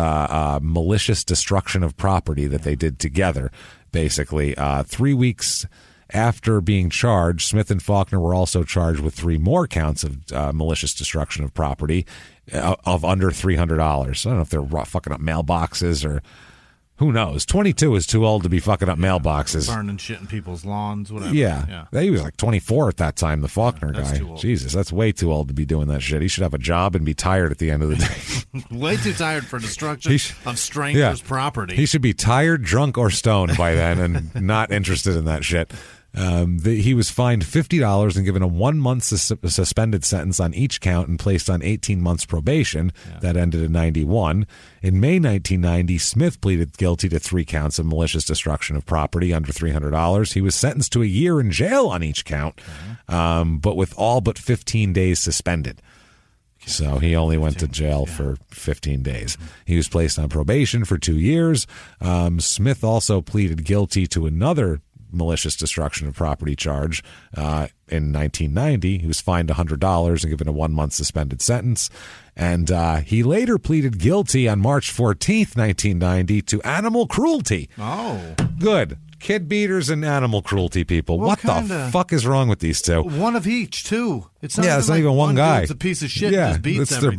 malicious destruction of property that they did together, basically. 3 weeks after being charged, Smith and Faulkner were also charged with 3 more counts of malicious destruction of property of under $300. I don't know if they're fucking up mailboxes or who knows. 22 is too old to be fucking up mailboxes. Burning shit in people's lawns, whatever. Yeah. He was like 24 at that time, the Faulkner guy. Too old. Jesus, that's way too old to be doing that shit. He should have a job and be tired at the end of the day. Way too tired for destruction of strangers' property. He should be tired, drunk, or stoned by then and not interested in that shit. He was fined $50 and given a 1-month suspended sentence on each count and placed on 18 months probation. That ended in 91. In May 1990, Smith pleaded guilty to 3 counts of malicious destruction of property under $300. He was sentenced to a year in jail on each count, but with all but 15 days suspended. So he only went to jail for 15 days. He was placed on probation for 2 years. Smith also pleaded guilty to another malicious destruction of property charge in 1990. He was fined $100 and given a 1-month suspended sentence. And he later pleaded guilty on March 14th, 1990 to animal cruelty. Oh. Good. Kid beaters and animal cruelty people. What the fuck is wrong with these two? One of each, too. It's not even one guy. It's a piece of shit. Just beats everything.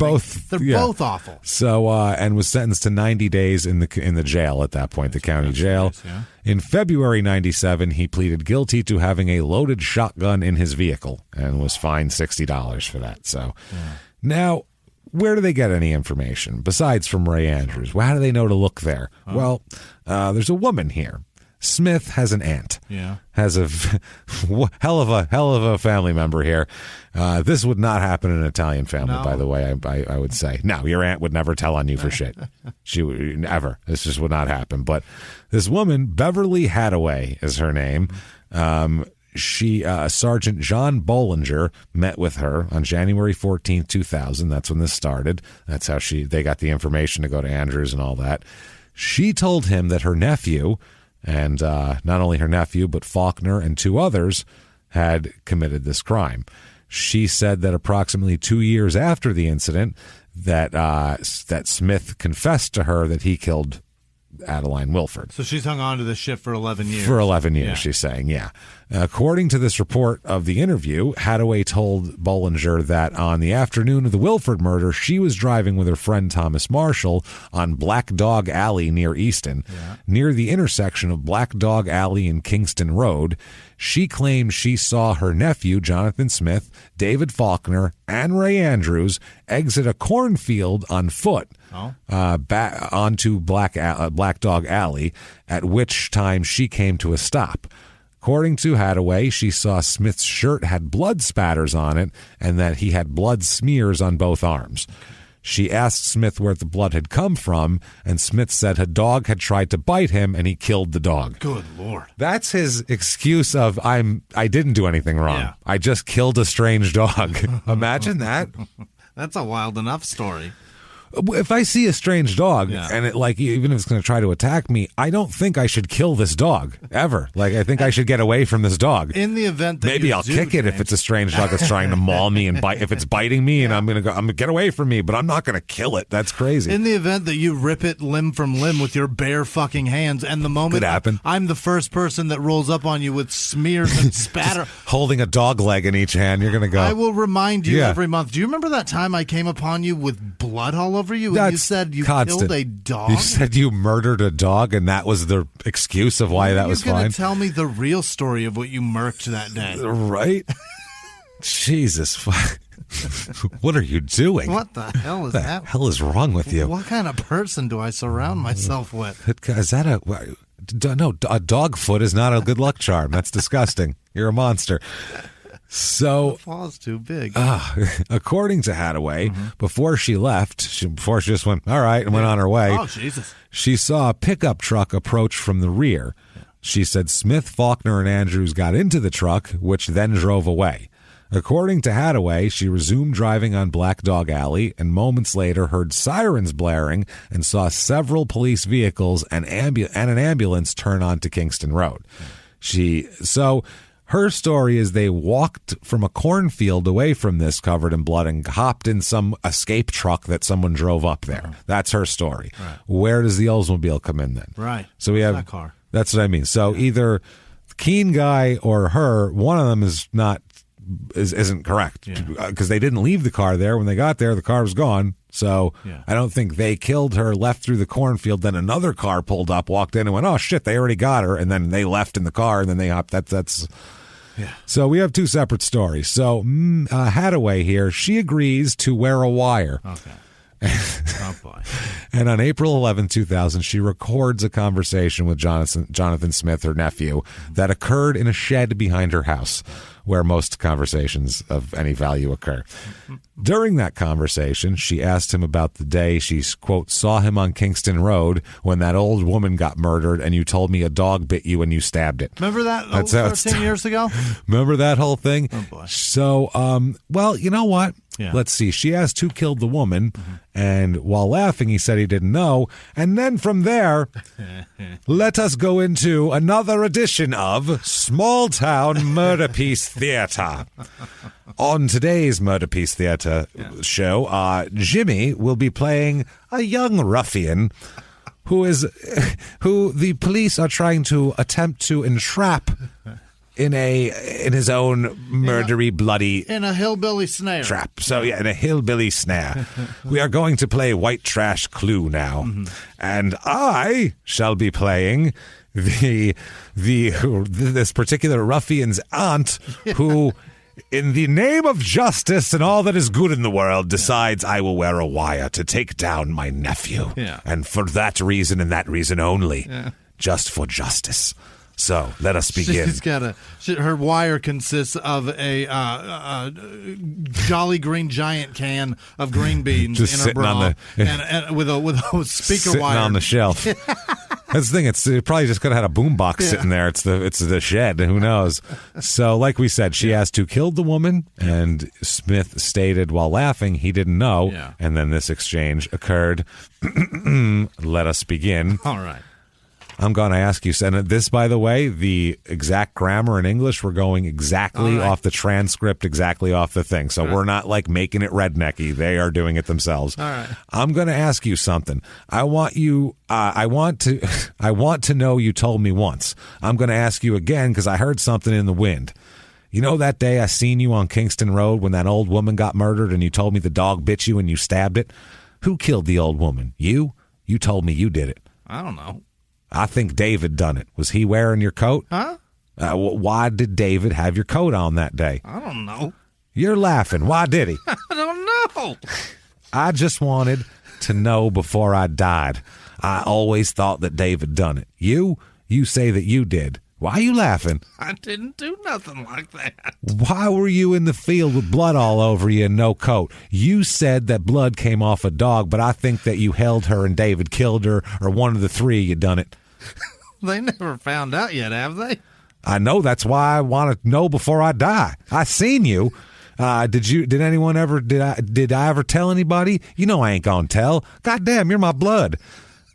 They're both awful. So, and was sentenced to 90 days in the jail at that point, the county jail. Nice, In February 97, he pleaded guilty to having a loaded shotgun in his vehicle and was fined $60 for that. So, now, where do they get any information besides from Ray Andrews? Well, how do they know to look there? Well, there's a woman here. Smith has an aunt. Has a hell of a family member here. This would not happen in an Italian family, by the way. I would say no. Your aunt would never tell on you for shit. She would never. This just would not happen. But this woman, Beverly Hadaway, is her name. Sergeant John Bollinger met with her on January 14th, 2000. That's when this started. That's how they got the information to go to Andrews and all that. She told him that her nephew. And not only her nephew, but Faulkner and 2 others had committed this crime. She said that approximately 2 years after the incident, that Smith confessed to her that he killed Adeline Wilford. So she's hung on to this shit for 11 years. For 11 years, she's saying, According to this report of the interview, Hadaway told Bollinger that on the afternoon of the Wilford murder, she was driving with her friend Thomas Marshall on Black Dog Alley near Easton. Near the intersection of Black Dog Alley and Kingston Road, she claimed she saw her nephew, Jonathan Smith, David Faulkner, and Ray Andrews exit a cornfield on foot back onto Black Dog Alley, at which time she came to a stop. According to Hadaway, she saw Smith's shirt had blood spatters on it and that he had blood smears on both arms. She asked Smith where the blood had come from, and Smith said a dog had tried to bite him and he killed the dog. Good Lord. That's his excuse of, I didn't do anything wrong. I just killed a strange dog. Imagine that. That's a wild enough story. If I see a strange dog and it even if it's going to try to attack me, I don't think I should kill this dog ever. I think I should get away from this dog. In the event that maybe I'll kick it if it's a strange dog that's trying to maul me and bite. If it's biting me and I'm going to get away from me, but I'm not going to kill it. That's crazy. In the event that you rip it limb from limb with your bare fucking hands, and the moment I'm the first person that rolls up on you with smears and spatter, holding a dog leg in each hand, you're going to go. I will remind you every month. Do you remember that time I came upon you with blood all over you, and you said you killed a dog? You said you murdered a dog, and that was the excuse of why that was fine? You're going to tell me the real story of what you murked that day. Right? Jesus. What are you doing? What the hell is that? What the hell is wrong with you? What kind of person do I surround myself with? Is that no, a dog foot is not a good luck charm. That's disgusting. You're a monster. So the fall's too big. According to Hadaway, before she left, before she just went, all right, and went on her way, Jesus. She saw a pickup truck approach from the rear. She said Smith, Faulkner, and Andrews got into the truck, which then drove away. According to Hadaway, she resumed driving on Black Dog Alley and moments later heard sirens blaring and saw several police vehicles and an ambulance turn onto Kingston Road. Her story is they walked from a cornfield away from this covered in blood and hopped in some escape truck that someone drove up there. That's her story. Right. Where does the Oldsmobile come in then? Right. So we have that car. That's what I mean. So either Keen guy or her, one of them isn't correct because they didn't leave the car there. When they got there, the car was gone. So I don't think they killed her, left through the cornfield, then another car pulled up, walked in and went, oh shit, they already got her. And then they left in the car and then they hopped. That's So we have two separate stories. So Hadaway here, she agrees to wear a wire. Okay. Oh boy. And on April 11, 2000, she records a conversation with Jonathan Smith, her nephew, that occurred in a shed behind her house, where most conversations of any value occur. During that conversation, she asked him about the day she, quote, saw him on Kingston Road when that old woman got murdered and you told me a dog bit you and you stabbed it. Remember that 13 years ago? Remember that whole thing? Oh, boy. So, well, you know what? Yeah. Let's see. She asked who killed the woman, and while laughing, he said he didn't know. And then from there, let us go into another edition of Small Town Murder Piece Theater. On today's Murder Piece Theater show, Jimmy will be playing a young ruffian who the police are trying to attempt to entrap in his own murdery, bloody... In a hillbilly snare. Trap. So, in a hillbilly snare. We are going to play White Trash Clue now. And I shall be playing this particular ruffian's aunt who... in the name of justice and all that is good in the world, decides I will wear a wire to take down my nephew. Yeah. And for that reason and that reason only, just for justice. So let us begin. She's got her wire consists of a Jolly Green Giant can of green beans just in her sitting bra, on and with a speaker sitting wire on the shelf. That's the thing. It probably just could have had a boombox sitting there. It's the shed. Who knows? So, like we said, she asked who killed the woman, and Smith stated while laughing he didn't know. Yeah. And then this exchange occurred. Let us begin. All right. I'm going to ask you, and this, by the way, the exact grammar in English, we're going exactly off the transcript, exactly off the thing. So we're not like making it rednecky. They are doing it themselves. All right. I'm going to ask you something. I want to know you told me once. I'm going to ask you again because I heard something in the wind. You know that day I seen you on Kingston Road when that old woman got murdered and you told me the dog bit you and you stabbed it? Who killed the old woman? You? You told me you did it. I don't know. I think David done it. Was he wearing your coat? Huh? Why did David have your coat on that day? I don't know. You're laughing. Why did he? I don't know. I just wanted to know before I died. I always thought that David done it. You say that you did. Why are you laughing? I didn't do nothing like that. Why were you in the field with blood all over you and no coat? You said that blood came off a dog, but I think that you held her and David killed her, or one of the three you done it. They never found out yet, have they? I know. That's why I want to know before I die. I seen you. Did I ever tell anybody? You know I ain't gonna tell. Goddamn, you're my blood.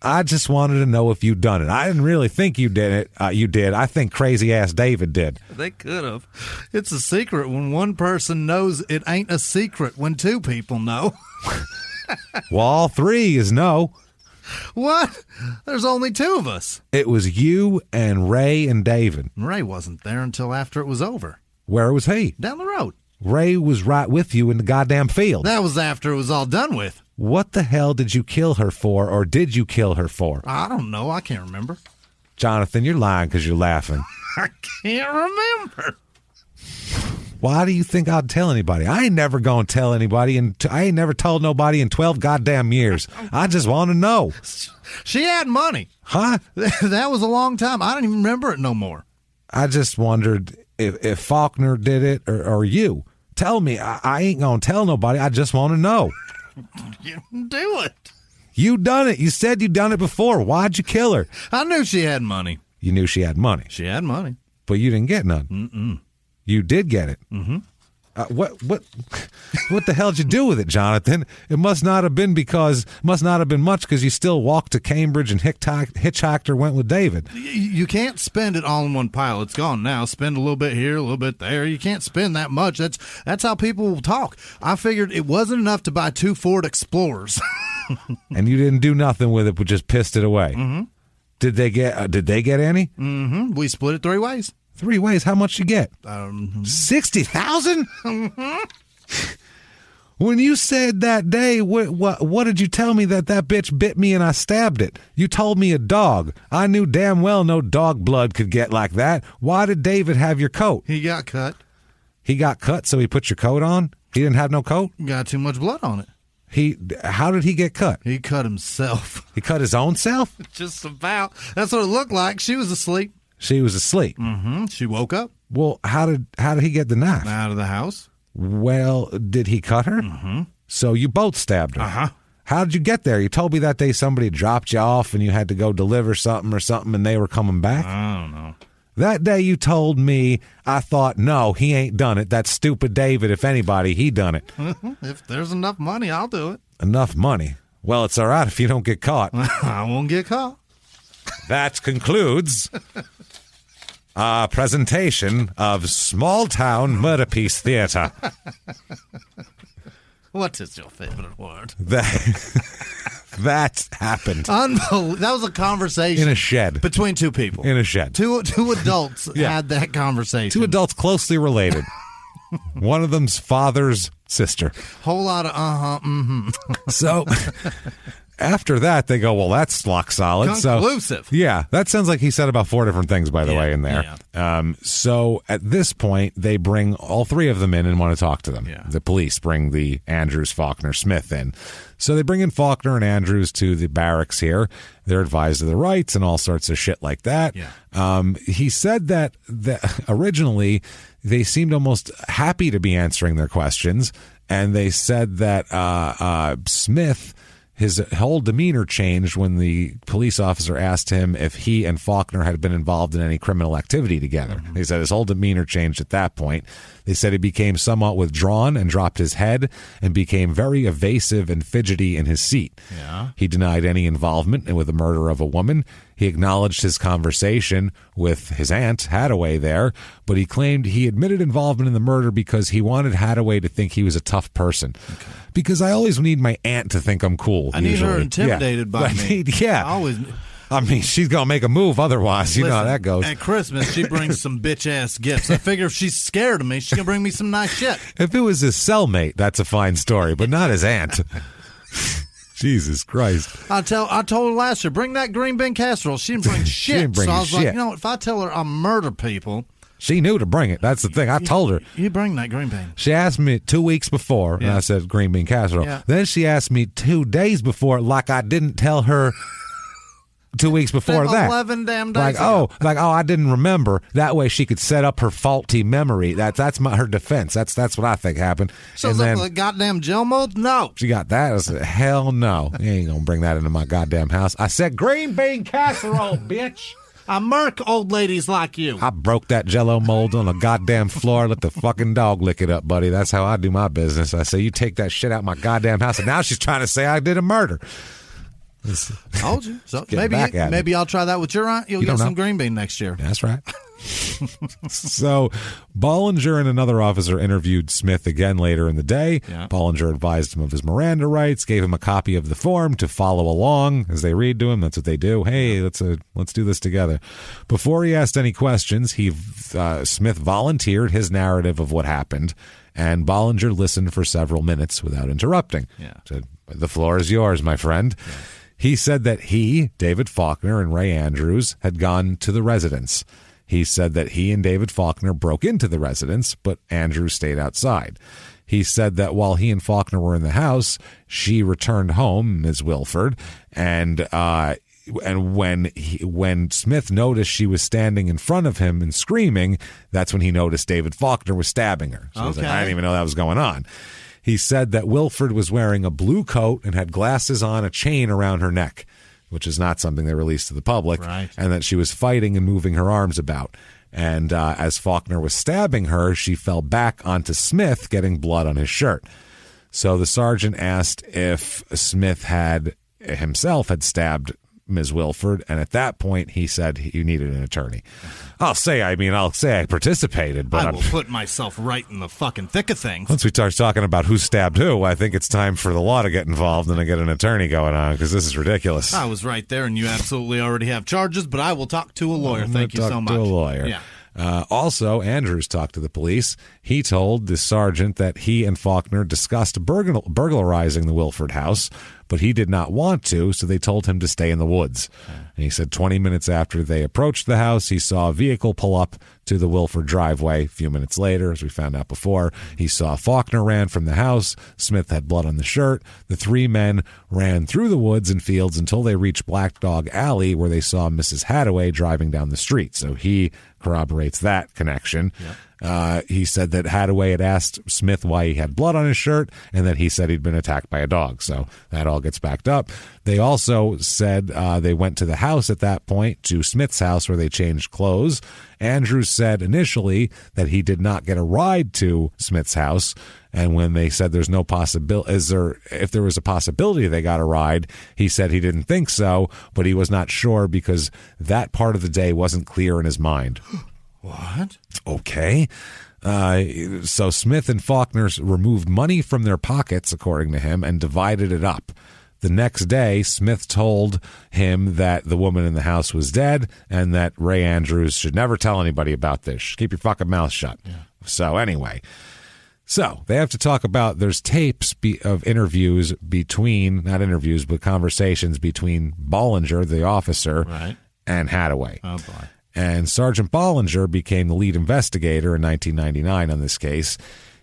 I just wanted to know if you'd done it. I didn't really think you did it. You did. I think crazy-ass David did. They could have. It's a secret when one person knows. It ain't a secret when two people know. Well, all three is no. What? There's only two of us. It was you and Ray and David. Ray wasn't there until after it was over. Where was he? Down the road. Ray was right with you in the goddamn field. That was after it was all done with. What the hell did you kill her for, or did you kill her for? I don't know. I can't remember. Jonathan, you're lying because you're laughing. I can't remember. Why do you think I'd tell anybody? I ain't never going to tell anybody, and I ain't never told nobody in 12 goddamn years. I just want to know. She had money. Huh? That was a long time. I don't even remember it no more. I just wondered if Faulkner did it or you. Tell me. I ain't going to tell nobody. I just want to know. You didn't do it. You done it. You said you done it before. Why'd you kill her? I knew she had money. You knew she had money. She had money. But you didn't get none. Mm-mm. You did get it. Mm-hmm. What the hell did you do with it, Jonathan? It must not have been much because you still walked to Cambridge and hitchhiked or went with David. You can't spend it all in one pile. It's gone now. Spend a little bit here, a little bit there. You can't spend that much. That's how people talk. I figured it wasn't enough to buy 2 Ford Explorers. And you didn't do nothing with it, but just pissed it away. Mm-hmm. Did they get any? Mm-hmm. We split it 3 ways. 3 ways. How much you get? 60,000. When you said that day, what did you tell me that bitch bit me and I stabbed it? You told me a dog. I knew damn well no dog blood could get like that. Why did David have your coat? He got cut. He got cut, so he put your coat on? He didn't have no coat? Got too much blood on it. How did he get cut? He cut himself. He cut his own self? Just about. That's what it looked like. She was asleep. She was asleep. Mm-hmm. She woke up. Well, how did he get the knife? Out of the house. Well, did he cut her? Mm-hmm. So you both stabbed her. Uh-huh. How did you get there? You told me that day somebody dropped you off and you had to go deliver something and they were coming back? I don't know. That day you told me, I thought, no, he ain't done it. That stupid David, if anybody, he done it. If there's enough money, I'll do it. Enough money? Well, it's all right if you don't get caught. I won't get caught. That concludes our presentation of Small Town Murder Piece Theater. What is your favorite word? That happened. Unbelievable. That was a conversation. In a shed. Between two people. In a shed. Two adults had that conversation. 2 adults closely related. One of them's father's sister. Whole lot of mm-hmm. So after that, they go, well, that's lock solid. Conclusive. So, yeah, that sounds like he said about 4 different things, by the way, in there. Yeah. So at this point, they bring all 3 of them in and want to talk to them. Yeah. The police bring the Andrews, Faulkner, Smith in. So they bring in Faulkner and Andrews to the barracks here. They're advised of their rights and all sorts of shit like that. Yeah. He said that originally they seemed almost happy to be answering their questions, and they said that Smith, his whole demeanor changed when the police officer asked him if he and Faulkner had been involved in any criminal activity together. Mm-hmm. They said his whole demeanor changed at that point. They said he became somewhat withdrawn and dropped his head and became very evasive and fidgety in his seat. Yeah. He denied any involvement with the murder of a woman. He acknowledged his conversation with his aunt, Hadaway, there, but he claimed he admitted involvement in the murder because he wanted Hadaway to think he was a tough person. Okay. Because I always need my aunt to think I'm cool. I need her intimidated by me. I mean, she's going to make a move otherwise. You know how that goes. At Christmas, she brings some bitch-ass gifts. I figure if she's scared of me, she's going to bring me some nice shit. If it was his cellmate, that's a fine story, but not his aunt. Jesus Christ. I told her last year, bring that green bean casserole. She didn't bring shit. She didn't bring so I was shit. like, you know, if I tell her I murder people. She knew to bring it. That's the thing. I told her. You bring that green bean. She asked me 2 weeks before, and I said green bean casserole. Yeah. Then she asked me 2 days before, like I didn't tell her 2 weeks before that. 11 damn days ago. I didn't remember. That way she could set up her faulty memory. That's her defense. That's what I think happened. So is that the goddamn gel mold? No. She got that. I said, hell no. You ain't going to bring that into my goddamn house. I said green bean casserole, bitch. I murk old ladies like you. I broke that Jell-O mold on the goddamn floor. Let the fucking dog lick it up, buddy. That's how I do my business. I say, you take that shit out my goddamn house. And now she's trying to say I did a murder. Told you. So maybe I'll try that with your aunt. You'll get some green bean next year. That's right. So Bollinger and another officer interviewed Smith again later in the day. Yeah. Bollinger advised him of his Miranda rights, gave him a copy of the form to follow along as they read to him. That's what they do. Hey, let's do this together. Before he asked any questions, Smith volunteered his narrative of what happened, and Bollinger listened for several minutes without interrupting. Yeah. Said, the floor is yours, my friend. Yeah. He said that he, David Faulkner, and Ray Andrews had gone to the residence. He said that he and David Faulkner broke into the residence, but Andrews stayed outside. He said that while he and Faulkner were in the house, she returned home, Ms. Wilford, and when Smith noticed she was standing in front of him and screaming, that's when he noticed David Faulkner was stabbing her. So he was like, I didn't even know that was going on. He said that Wilford was wearing a blue coat and had glasses on, a chain around her neck, which is not something they released to the public, right. And that she was fighting and moving her arms about. And as Faulkner was stabbing her, she fell back onto Smith, getting blood on his shirt. So the sergeant asked if Smith himself had stabbed Ms. Wilford, and at that point he said he needed an attorney. I'll say I participated, but I will put myself right in the fucking thick of things. Once we start talking about who stabbed who, I think it's time for the law to get involved and to get an attorney going on, because this is ridiculous. I was right there, and you absolutely already have charges, but I will talk to a lawyer. Thank you so much. To a lawyer. Yeah. Also, Andrews talked to the police. He told the sergeant that he and Faulkner discussed burglarizing the Wilford house, but he did not want to, so they told him to stay in the woods. And he said 20 minutes after they approached the house, he saw a vehicle pull up to the Wilford driveway. A few minutes later, as we found out before, he saw Faulkner ran from the house. Smith had blood on the shirt. The three men ran through the woods and fields until they reached Black Dog Alley, where they saw Mrs. Hadaway driving down the street. So he corroborates that connection. Yep. He said that Hadaway had asked Smith why he had blood on his shirt, and that he said he'd been attacked by a dog. So that all gets backed up. They also said they went to the house at that point, to Smith's house, where they changed clothes. Andrews said initially that he did not get a ride to Smith's house, and when they said there's no possibility, if there was a possibility they got a ride, he said he didn't think so, but he was not sure because that part of the day wasn't clear in his mind. What? Okay. So Smith and Faulkner removed money from their pockets, according to him, and divided it up. The next day, Smith told him that the woman in the house was dead and that Ray Andrews should never tell anybody about this. Keep your fucking mouth shut. Yeah. So anyway, they have to talk about, there's tapes of interviews between, not interviews, but conversations between Bollinger, the officer, right, and Hadaway. Oh, boy. And Sergeant Bollinger became the lead investigator in 1999 on this case.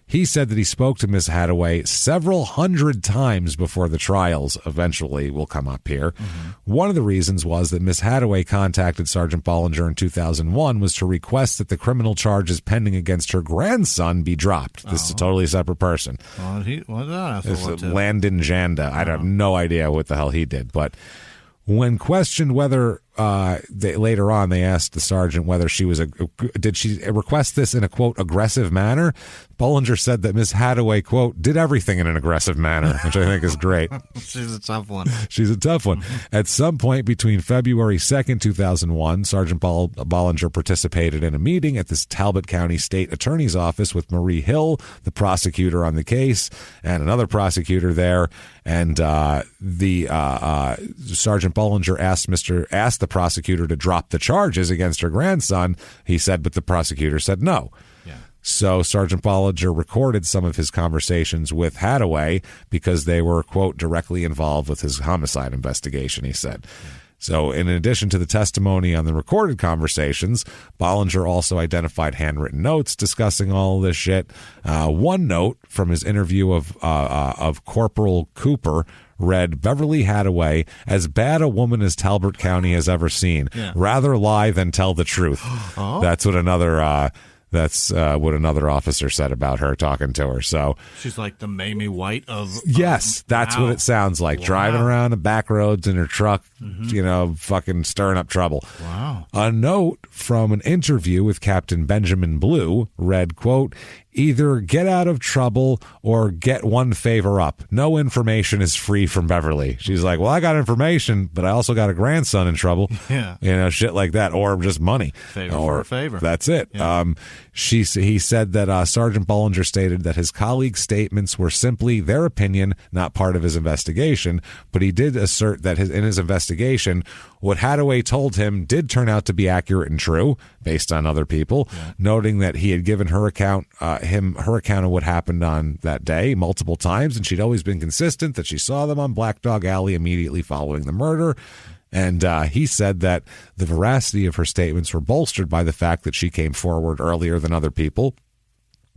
He said that he spoke to Miss Hadaway several hundred times before the trials eventually will come up here. Mm-hmm. One of the reasons was that Miss Hadaway contacted Sergeant Bollinger in 2001 was to request that the criminal charges pending against her grandson be dropped. This is a totally separate person. Landon Janda. I have no idea what the hell he did, but when questioned whether later on they asked the sergeant whether did she request this in a, quote, aggressive manner, Bollinger said that Miss Hadaway, quote, did everything in an aggressive manner, which I think is great. She's a tough one. She's a tough one. At some point between February 2nd, 2001, Sergeant Bollinger participated in a meeting at this Talbot County State Attorney's Office with Marie Hill, the prosecutor on the case, and another prosecutor there. And Sergeant Bollinger asked the prosecutor to drop the charges against her grandson. He said, but the prosecutor said no. Yeah. So Sergeant Bollinger recorded some of his conversations with Hadaway because they were, quote, directly involved with his homicide investigation, he said. Yeah. So in addition to the testimony on the recorded conversations, Bollinger also identified handwritten notes discussing all of this shit. One note from his interview of Corporal Cooper read, Beverly Hadaway, as bad a woman as Talbot County has ever seen. Yeah. Rather lie than tell the truth. Oh. That's what another That's what another officer said about her talking to her. So she's like the Mamie White of yes, that's what it sounds like. Wow. Driving around the back roads in her truck, fucking stirring up trouble. Wow. A note from an interview with Captain Benjamin Blue read, quote, either get out of trouble or get one favor up. No information is free from Beverly. She's like, well, I got information, but I also got a grandson in trouble. Yeah. Shit like that, or just money. Favor for a favor. That's it. Yeah. He said that Sergeant Bollinger stated that his colleague's statements were simply their opinion, not part of his investigation, but he did assert that in his investigation, what Hadaway told him did turn out to be accurate and true, based on other people, noting that he had given her account of what happened on that day multiple times, and she'd always been consistent that she saw them on Black Dog Alley immediately following the murder. And he said that the veracity of her statements were bolstered by the fact that she came forward earlier than other people,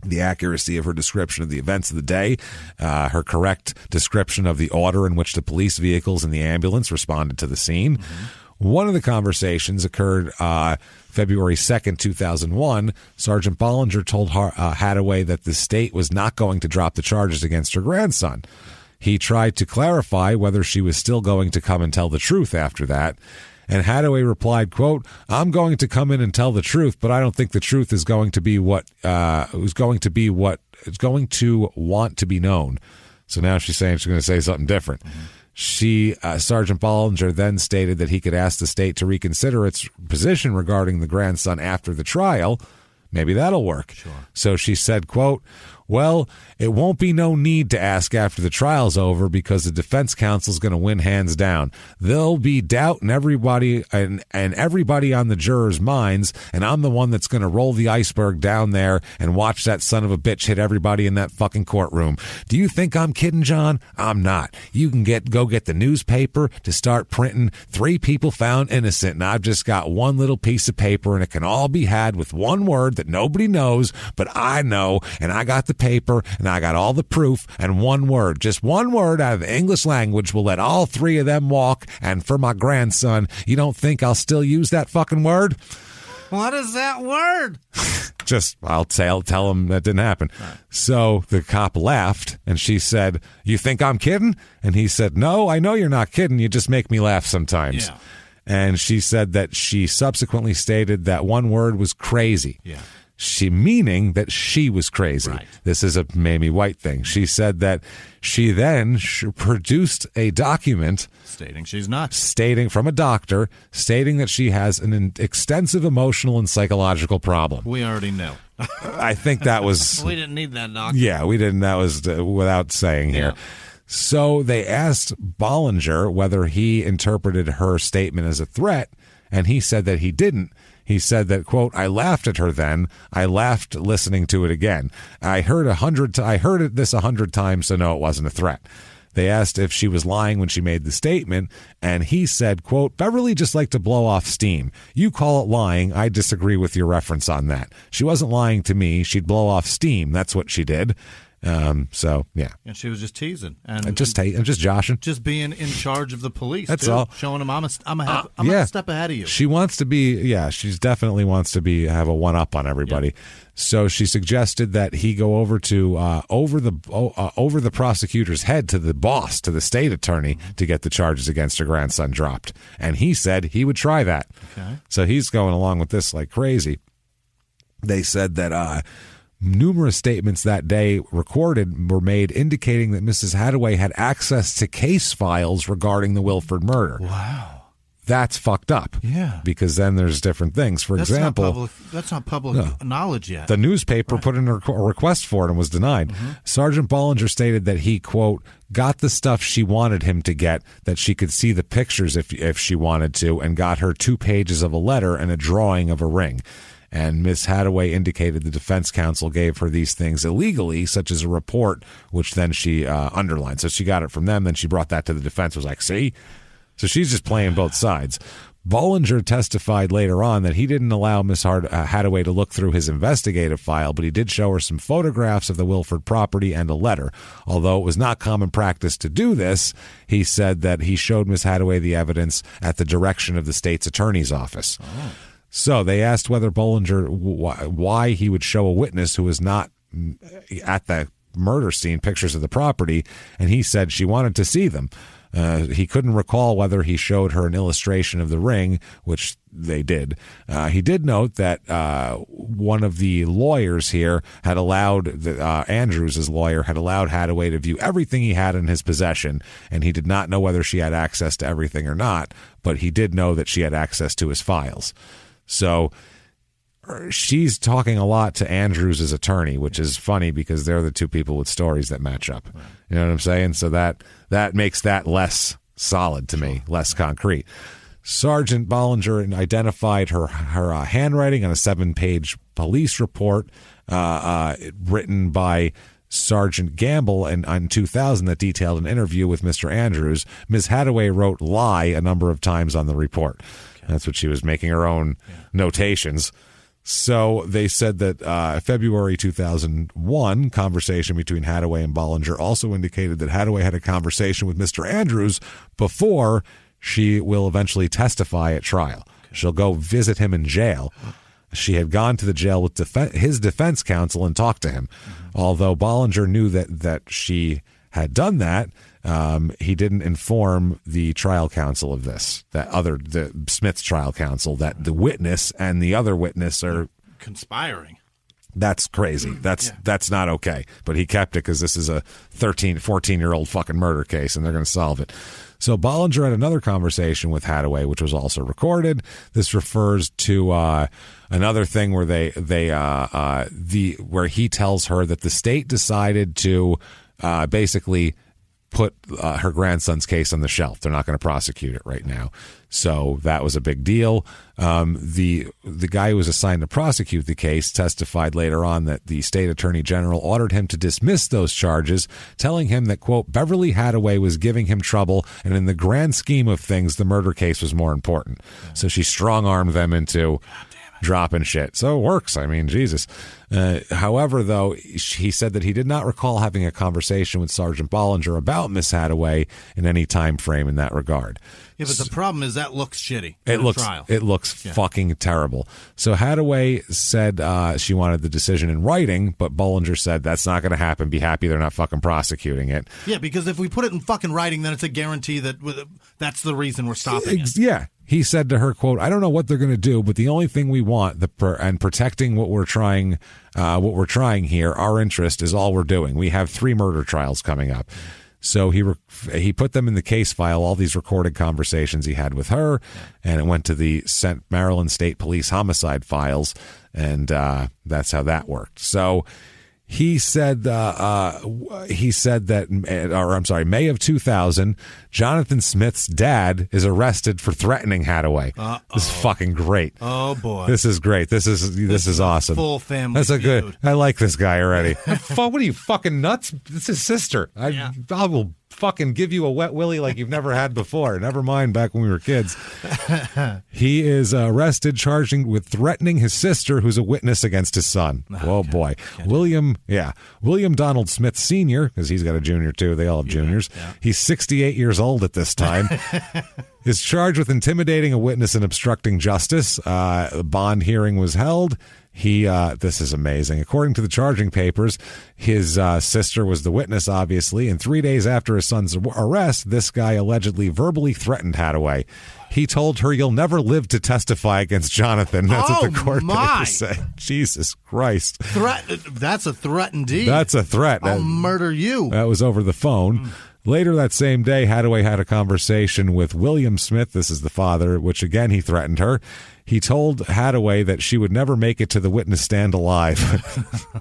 the accuracy of her description of the events of the day, her correct description of the order in which the police vehicles and the ambulance responded to the scene. One of the conversations occurred February 2nd, 2001. Sergeant Bollinger told Hadaway that the state was not going to drop the charges against her grandson. He tried to clarify whether she was still going to come and tell the truth after that. And Hadaway replied, quote, I'm going to come in and tell the truth, but I don't think the truth is going to be what is going to want to be known. So now she's saying she's going to say something different. Sergeant Bollinger then stated that he could ask the state to reconsider its position regarding the grandson after the trial. Maybe that'll work. Sure. So she said, quote, well, it won't be no need to ask after the trial's over because the defense counsel's going to win hands down. There'll be doubt in everybody and everybody on the jurors' minds, and I'm the one that's going to roll the iceberg down there and watch that son of a bitch hit everybody in that fucking courtroom. Do you think I'm kidding, John? I'm not. You can go get the newspaper to start printing 3 people found innocent, and I've just got one little piece of paper, and it can all be had with one word that nobody knows, but I know, and I got the paper, and I got all the proof, and one word, just one word out of the English language will let all 3 of them walk, and for my grandson, you don't think I'll still use that fucking word? What is that word? I'll tell him that didn't happen. Right. So the cop laughed, and she said, you think I'm kidding? And he said, no, I know you're not kidding, you just make me laugh sometimes. Yeah. And she said that she subsequently stated that one word was crazy. Yeah. Meaning that she was crazy. Right. This is a Mamie White thing. She said that she then produced a document stating she's not. Stating from a doctor, stating that she has an extensive emotional and psychological problem. We already know. I think that was... We didn't need that doctor. Yeah, we didn't. That was without saying here. So they asked Bollinger whether he interpreted her statement as a threat, and he said that he didn't. He said that, quote, I laughed at her then. I laughed listening to it again. I heard this 100 times, so no, it wasn't a threat. They asked if she was lying when she made the statement, and he said, quote, Beverly just liked to blow off steam. You call it lying. I disagree with your reference on that. She wasn't lying to me. She'd blow off steam. That's what she did. So yeah, and she was just teasing and just joshing, just being in charge of the police. That's too. all. Showing them I'm a step ahead of you. She wants to be. Yeah, she's definitely wants to be have a one up on everybody. Yep. So she suggested that he go over to over the prosecutor's head to the boss, to the state attorney, to get the charges against her grandson dropped, and he said he would try that. Okay. So he's going along with this like crazy. They said that. Numerous statements that day recorded were made indicating that Mrs. Hadaway had access to case files regarding the Wilford murder. Wow. That's fucked up. Yeah. Because then there's different things. For example... That's not public knowledge yet. The newspaper put in a request for it and was denied. Mm-hmm. Sergeant Bollinger stated that he, quote, got the stuff she wanted him to get, that she could see the pictures if she wanted to, and got her 2 pages of a letter and a drawing of a ring. And Ms. Hadaway indicated the defense counsel gave her these things illegally, such as a report, which then she underlined. So she got it from them, then she brought that to the defense, was like, see? So she's just playing both sides. Bollinger testified later on that he didn't allow Ms. Hadaway to look through his investigative file, but he did show her some photographs of the Wilford property and a letter. Although it was not common practice to do this, he said that he showed Ms. Hadaway the evidence at the direction of the state's attorney's office. Oh. So they asked whether Bollinger, why he would show a witness who was not at the murder scene pictures of the property, and he said she wanted to see them. He couldn't recall whether he showed her an illustration of the ring, which they did. He did note that one of the lawyers here had allowed, Andrews' lawyer, had allowed Hadaway to view everything he had in his possession, and he did not know whether she had access to everything or not, but he did know that she had access to his files. So she's talking a lot to Andrews' attorney, which is funny because they're the two people with stories that match up. Right. You know what I'm saying? So that makes that less solid to me, less concrete. Sergeant Bollinger identified her handwriting on a 7-page police report written by Sergeant Gamble in 2000 that detailed an interview with Mr. Andrews. Ms. Hadaway wrote lie a number of times on the report. Okay. That's what she was making her own notations. So they said that February 2001 conversation between Hadaway and Bollinger also indicated that Hadaway had a conversation with Mr. Andrews before she will eventually testify at trial. Okay. She'll go visit him in jail. She had gone to the jail with his defense counsel and talked to him. Mm-hmm. Although Bollinger knew that she had done that, he didn't inform the trial counsel of this, the Smith's trial counsel, that the witness and the other witness are conspiring. That's crazy. That's not okay. But he kept it because this is a 14-year-old fucking murder case, and they're going to solve it. So Bollinger had another conversation with Hadaway, which was also recorded. This refers to another thing where where he tells her that the state decided to basically put her grandson's case on the shelf. They're not going to prosecute it right now. So that was a big deal. The guy who was assigned to prosecute the case testified later on that the state attorney general ordered him to dismiss those charges, telling him that, quote, Beverly Hadaway was giving him trouble, and in the grand scheme of things, the murder case was more important. Yeah. So she strong-armed them into dropping shit. So it works. I mean, Jesus. However, though, he said that he did not recall having a conversation with Sergeant Bollinger about Miss Hadaway in any time frame in that regard. Yeah, but the problem is that looks shitty. It looks fucking terrible. So Hadaway said she wanted the decision in writing, but Bollinger said that's not going to happen. Be happy they're not fucking prosecuting it. Yeah, because if we put it in fucking writing, then it's a guarantee that that's the reason we're stopping it. Yeah. He said to her, quote, I don't know what they're going to do, but the only thing we want and protecting what we're trying here, our interest is all we're doing. We have 3 murder trials coming up. So he put them in the case file, all these recorded conversations he had with her, and it went to the Maryland State Police homicide files, and that's how that worked. So he said that, May of 2000, Jonathan Smith's dad is arrested for threatening Hadaway. This is fucking great. Oh boy, this is great. This is awesome. Full family. That's a good. I like this guy already. What are you, fucking nuts? It's his sister. I will fucking give you a wet willy like you've never had before. Never mind back when we were kids. He is arrested, charging with threatening his sister, who's a witness against his son. Oh boy. William Donald Smith Sr., because he's got a junior too. They all have juniors. Yeah. He's 68 years old at this time. Is charged with intimidating a witness and obstructing justice. A bond hearing was held. This is amazing. According to the charging papers, his sister was the witness, obviously, and 3 days after his son's arrest, this guy allegedly verbally threatened Hadaway. He told her, "You'll never live to testify against Jonathan." That's what the court papers say. Jesus Christ. That's a threat indeed. That's a threat. I'll murder you. That was over the phone. Later that same day, Hadaway had a conversation with William Smith, this is the father, which again he threatened her. He told Hadaway that she would never make it to the witness stand alive.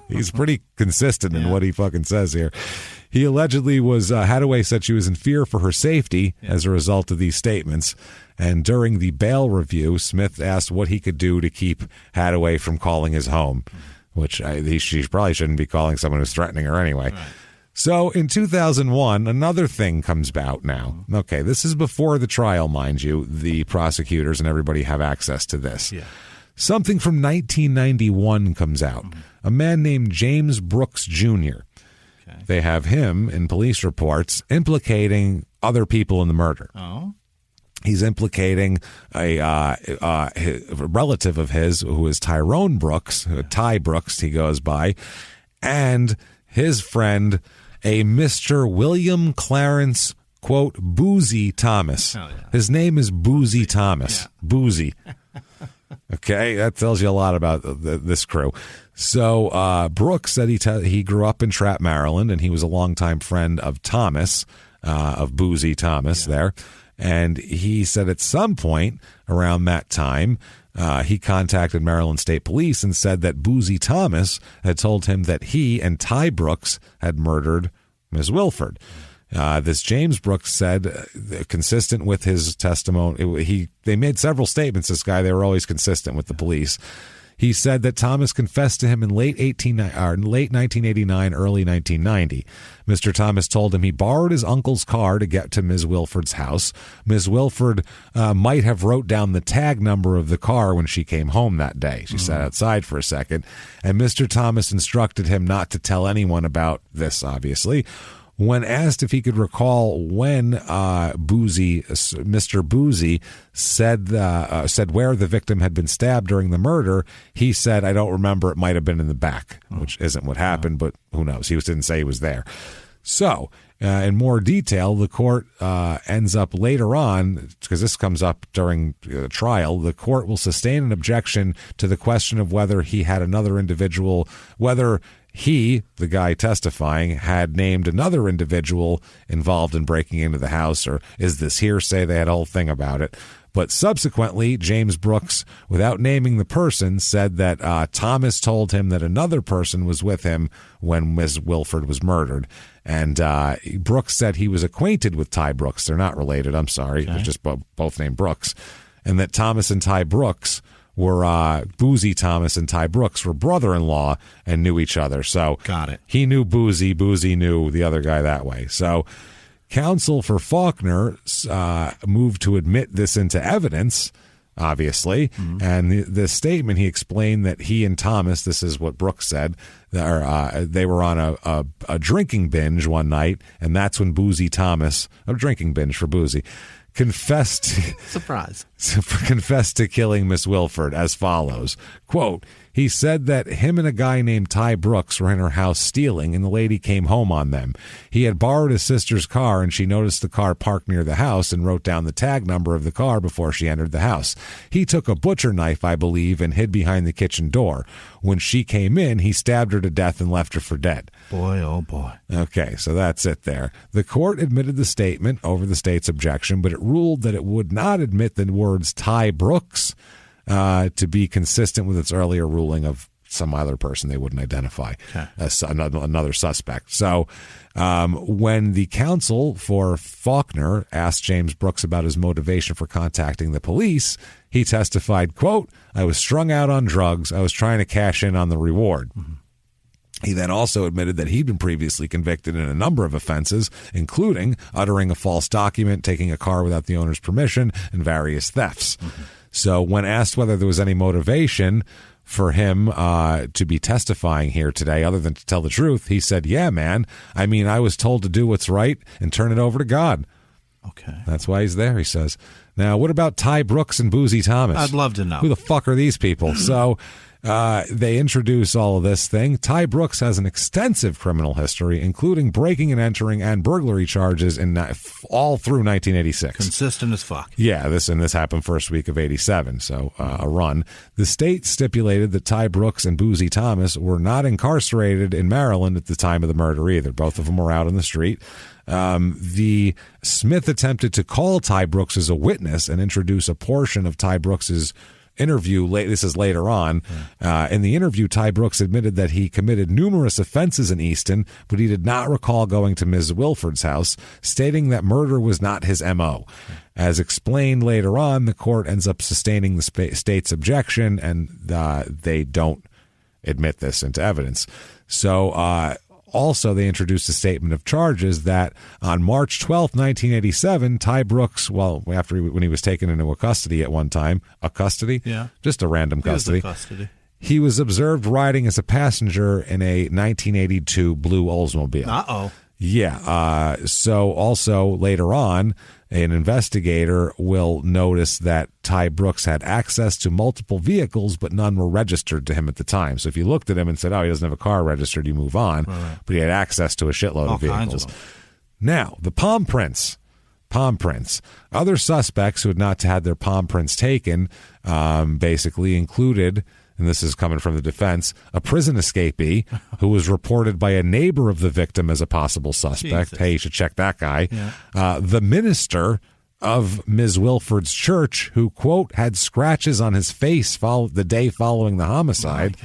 He's pretty consistent in what he fucking says here. He allegedly Hadaway said she was in fear for her safety as a result of these statements. And during the bail review, Smith asked what he could do to keep Hadaway from calling his home, which she probably shouldn't be calling someone who's threatening her anyway. Right. So in 2001, another thing comes out now. Okay, this is before the trial, mind you. The prosecutors and everybody have access to this. Yeah. Something from 1991 comes out. A man named James Brooks Jr. Okay. They have him in police reports implicating other people in the murder. Oh. He's implicating a relative of his who is Tyrone Brooks, Ty Brooks he goes by, and his friend, a Mr. William Clarence, quote, Boozy Thomas. Oh, yeah. His name is Boozy Thomas. Yeah. Boozy. Okay, that tells you a lot about this crew. So Brooks said he grew up in Trapp, Maryland, and he was a longtime friend of Thomas, of Boozy Thomas there. And he said at some point around that time, he contacted Maryland State Police and said that Boozy Thomas had told him that he and Ty Brooks had murdered Ms. Wilford. This James Brooks said, consistent with his testimony, they made several statements, this guy, they were always consistent with the police. He said that Thomas confessed to him in late 1989, early 1990. Mr. Thomas told him he borrowed his uncle's car to get to Ms. Wilford's house. Ms. Wilford might have wrote down the tag number of the car when she came home that day. She sat outside for a second, and Mr. Thomas instructed him not to tell anyone about this, obviously. When asked if he could recall when Mr. Boozy said where the victim had been stabbed during the murder, he said, I don't remember, it might have been in the back, which isn't what happened, but who knows? He didn't say he was there. So, in more detail, the court ends up later on, because this comes up during the trial, the court will sustain an objection to the question of whether he had another individual, whether he, the guy testifying, had named another individual involved in breaking into the house, or is this hearsay? They had a whole thing about it. But subsequently, James Brooks, without naming the person, said that Thomas told him that another person was with him when Ms. Wilford was murdered. And Brooks said he was acquainted with Ty Brooks. They're not related, I'm sorry. Okay. They're just both named Brooks. And that Thomas and Ty Brooks were Boozy Thomas and Ty Brooks were brother-in-law and knew each other. So got it. He knew Boozy knew the other guy that way. So counsel for Faulkner moved to admit this into evidence, obviously. And the statement, he explained that he and Thomas, this is what Brooks said, they were on a drinking binge one night, and that's when Boozy Thomas, a drinking binge for Boozy, confessed to killing Miss Wilford as follows. Quote, he said that him and a guy named Ty Brooks were in her house stealing, and the lady came home on them. He had borrowed his sister's car, and she noticed the car parked near the house and wrote down the tag number of the car before she entered the house. He took a butcher knife, I believe, and hid behind the kitchen door. When she came in, he stabbed her to death and left her for dead. Boy, oh boy. Okay, so that's it there. The court admitted the statement over the state's objection, but it ruled that it would not admit the words Ty Brooks to be consistent with its earlier ruling of some other person they wouldn't identify as another suspect. So when the counsel for Faulkner asked James Brooks about his motivation for contacting the police, he testified, quote, I was strung out on drugs. I was trying to cash in on the reward. He then also admitted that he'd been previously convicted in a number of offenses, including uttering a false document, taking a car without the owner's permission, and various thefts. So when asked whether there was any motivation for him to be testifying here today other than to tell the truth, he said, yeah, man. I mean, I was told to do what's right and turn it over to God. Okay. That's why he's there, he says. Now, what about Ty Brooks and Boozy Thomas? I'd love to know. Who the fuck are these people? So they introduce all of this thing. Ty Brooks has an extensive criminal history, including breaking and entering and burglary charges in all through 1986. Consistent as fuck. Yeah, this happened first week of 87, so a run. The state stipulated that Ty Brooks and Boozy Thomas were not incarcerated in Maryland at the time of the murder either. Both of them were out on the street. The Smith attempted to call Ty Brooks as a witness and introduce a portion of Ty Brooks's interview. This is later on. In the interview, Ty Brooks admitted that he committed numerous offenses in Easton, but he did not recall going to Ms. Wilford's house, stating that murder was not his M.O. As explained later on, the court ends up sustaining the state's objection, and they don't admit this into evidence. So also, they introduced a statement of charges that on March 12, 1987, Ty Brooks, when he was taken into a custody at one time, just a random custody, he was observed riding as a passenger in a 1982 blue Oldsmobile. Uh-oh. Yeah. So also later on, an investigator will notice that Ty Brooks had access to multiple vehicles, but none were registered to him at the time. So if you looked at him and said, oh, he doesn't have a car registered, you move on. Right. But he had access to a shitload of vehicles. Now, the palm prints. Other suspects who had not had their palm prints taken basically included, and this is coming from the defense, a prison escapee who was reported by a neighbor of the victim as a possible suspect. Jesus. Hey, you should check that guy. Yeah. The minister of Ms. Wilford's church who, quote, had scratches on his face the day following the homicide.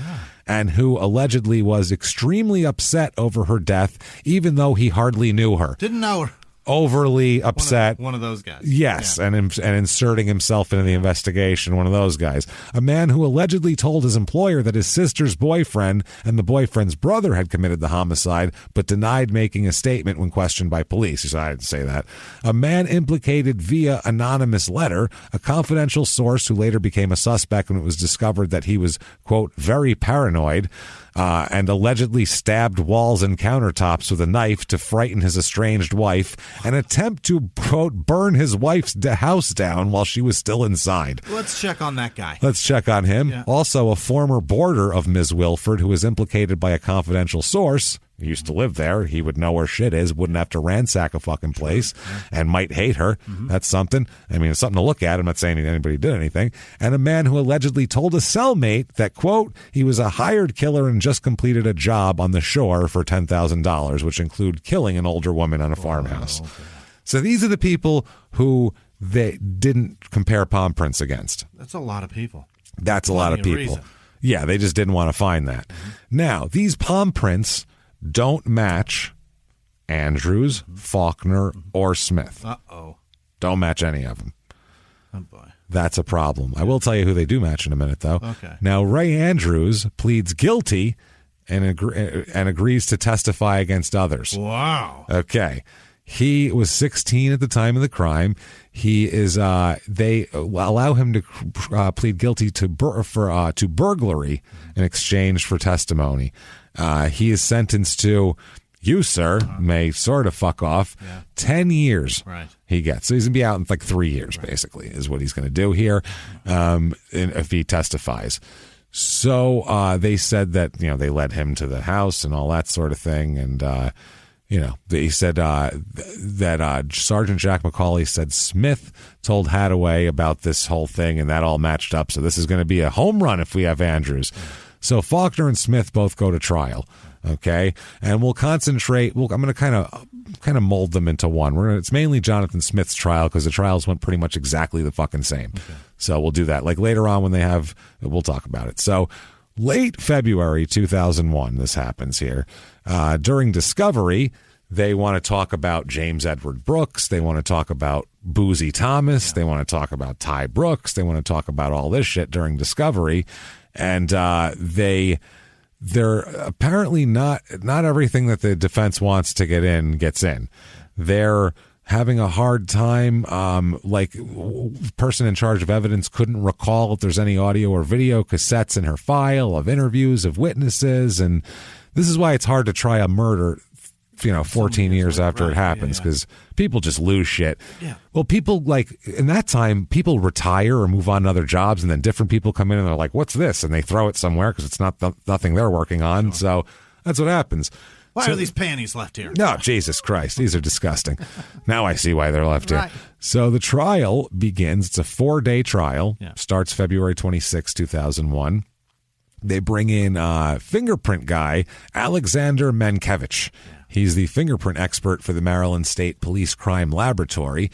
And who allegedly was extremely upset over her death, even though he hardly knew her. Didn't know her. Overly upset. One of those guys. Yes, yeah. and inserting himself into the investigation, one of those guys. A man who allegedly told his employer that his sister's boyfriend and the boyfriend's brother had committed the homicide, but denied making a statement when questioned by police. He said, I didn't say that. A man implicated via anonymous letter, a confidential source who later became a suspect when it was discovered that he was, quote, very paranoid, and allegedly stabbed walls and countertops with a knife to frighten his estranged wife, and attempt to, quote, burn his wife's house down while she was still inside. Let's check on that guy. Let's check on him. Yeah. Also, a former boarder of Ms. Wilford who was implicated by a confidential source. He used to live there. He would know where shit is, wouldn't have to ransack a fucking place, and might hate her. Mm-hmm. That's something. I mean, it's something to look at. I'm not saying anybody did anything. And a man who allegedly told a cellmate that, quote, he was a hired killer and just completed a job on the shore for $10,000, which include killing an older woman on a farmhouse. Okay. So these are the people who they didn't compare palm prints against. That's a lot of people. That's a lot of people. Reason. Yeah, they just didn't want to find that. Mm-hmm. Now, these palm prints don't match Andrews, Faulkner, or Smith. Uh-oh. Don't match any of them. Oh, boy. That's a problem. I will tell you who they do match in a minute, though. Okay. Now, Ray Andrews pleads guilty and agrees to testify against others. Wow. Okay. He was 16 at the time of the crime. He is. They allow him to plead guilty to burglary in exchange for testimony. He is sentenced to, you, sir, may sort of fuck off, 10 years. Right. He gets. So he's going to be out in like 3 years, basically, is what he's going to do here if he testifies. So they said that, they led him to the house and all that sort of thing. And, he said that Sergeant Jack McCauley said Smith told Hadaway about this whole thing, and that all matched up. So this is going to be a home run if we have Andrews. So Faulkner and Smith both go to trial, okay? And we'll concentrate. I'm going to kind of mold them into one. It's mainly Jonathan Smith's trial because the trials went pretty much exactly the fucking same. Okay. So we'll do that. Like later on when we'll talk about it. So late February 2001, this happens here. During discovery, they want to talk about James Edward Brooks. They want to talk about Boozy Thomas. Yeah. They want to talk about Ty Brooks. They want to talk about all this shit during discovery. And they're apparently not everything that the defense wants to get in gets in. They're having a hard time. Person in charge of evidence couldn't recall if there's any audio or video cassettes in her file of interviews of witnesses. And this is why it's hard to try a murder 14 years after it happens, because people just lose shit. Yeah. Well, people in that time, people retire or move on to other jobs, and then different people come in and they're like, what's this? And they throw it somewhere because it's not nothing they're working on. Sure. So that's what happens. Why are these panties left here? No, Jesus Christ. These are disgusting. Now I see why they're left here. So the trial begins. It's a 4-day trial. Yeah. Starts February 26, 2001. They bring in fingerprint guy, Alexander Mankiewicz. Yeah. He's the fingerprint expert for the Maryland State Police Crime Laboratory.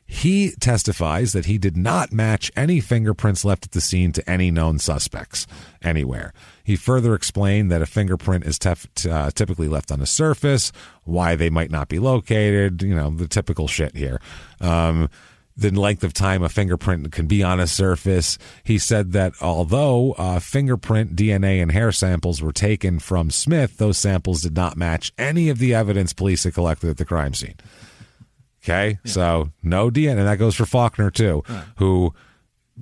He testifies that he did not match any fingerprints left at the scene to any known suspects anywhere. He further explained that a fingerprint is typically left on a surface, why they might not be located, the typical shit here. The length of time a fingerprint can be on a surface. He said that although fingerprint, DNA, and hair samples were taken from Smith, those samples did not match any of the evidence police had collected at the crime scene. Okay, so no DNA, and that goes for Faulkner too, who